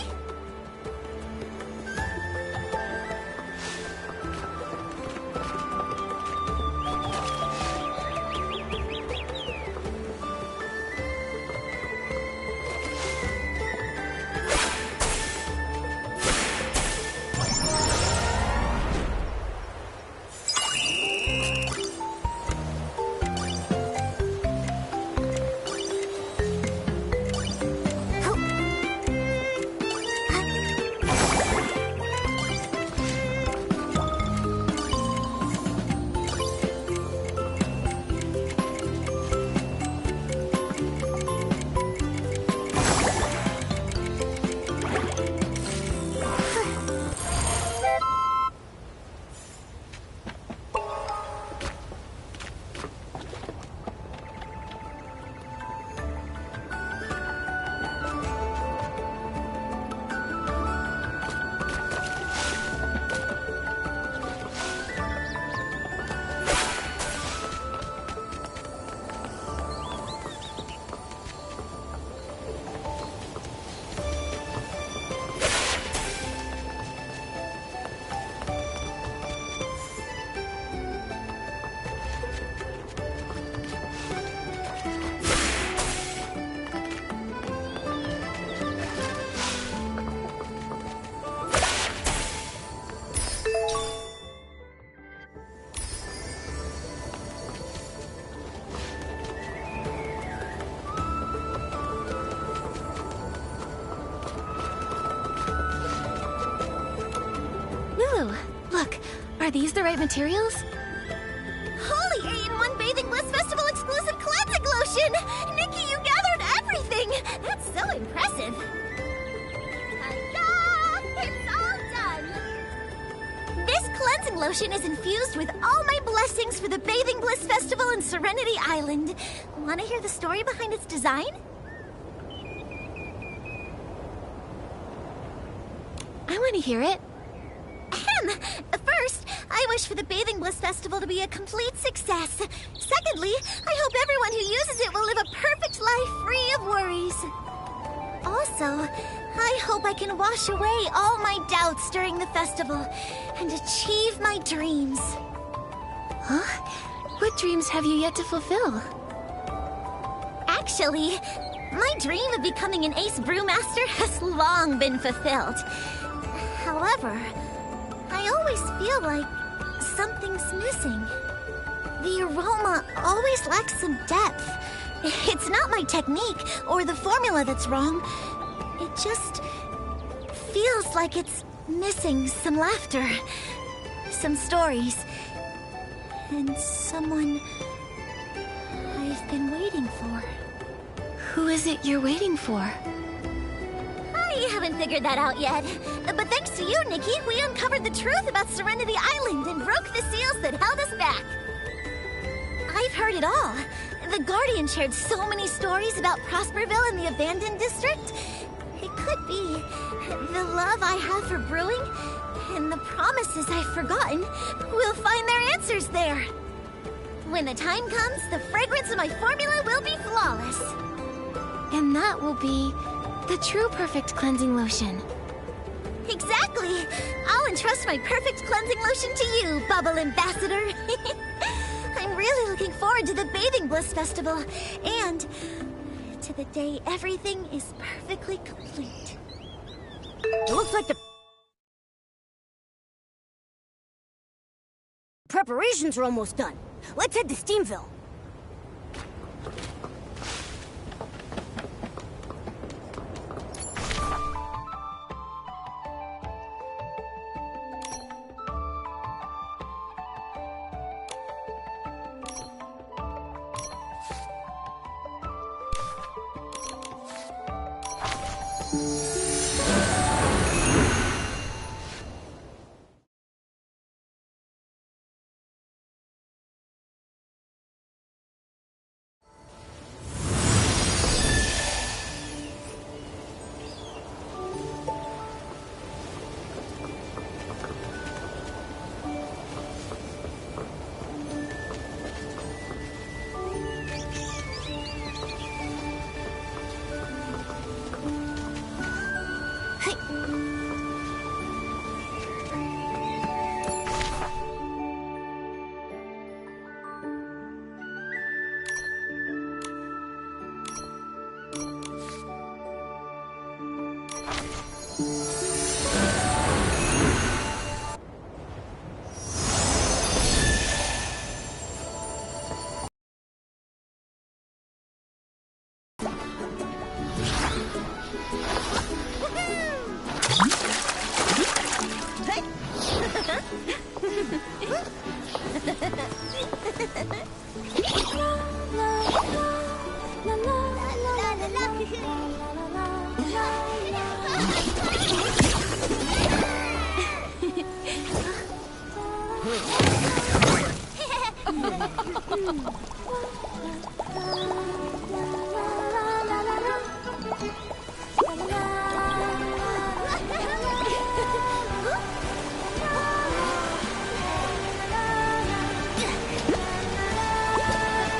Look, are these the right materials? Holy 8-in-1 Bathing Bliss Festival exclusive cleansing lotion! Nikki, you gathered everything! That's so impressive! Ta-da! It's all done! This cleansing lotion is infused with all my blessings for the Bathing Bliss Festival in Serenity Island. Want to hear the story behind its design? I want to hear it. First, I wish for the Bathing Bliss Festival to be a complete success. Secondly, I hope everyone who uses it will live a perfect life free of worries. Also, I hope I can wash away all my doubts during the festival and achieve my dreams. Huh? What dreams have you yet to fulfill? Actually, my dream of becoming an ace brewmaster has long been fulfilled. However, I always feel like something's missing. The aroma always lacks some depth. It's not my technique or the formula that's wrong. It just feels like it's missing some laughter, some stories, and someone I've been waiting for. Who is it you're waiting for? I haven't figured that out yet. But thanks to you, Nikki, we uncovered the truth about Serenity Island and broke the seals that held us back. I've heard it all. The Guardian shared so many stories about Prosperville and the Abandoned District. It could be the love I have for brewing and the promises I've forgotten will find their answers there. When the time comes, the fragrance of my formula will be flawless. And that will be the true perfect cleansing lotion. Exactly! I'll entrust my perfect cleansing lotion to you, Bubble Ambassador. I'm really looking forward to the Bathing Bliss Festival, and to the day everything is perfectly complete. It looks like the preparations are almost done. Let's head to Steamville.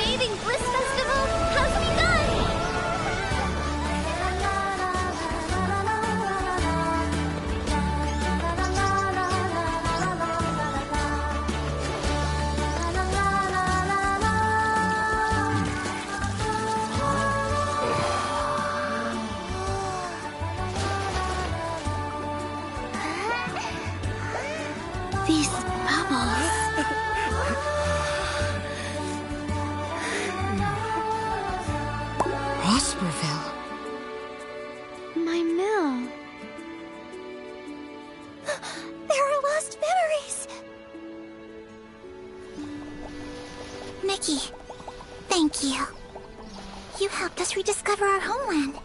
Bathing Bliss Festival has begun! These bubbles. Prosperville. My mill. There are lost memories! Nikki, thank you. You helped us rediscover our homeland.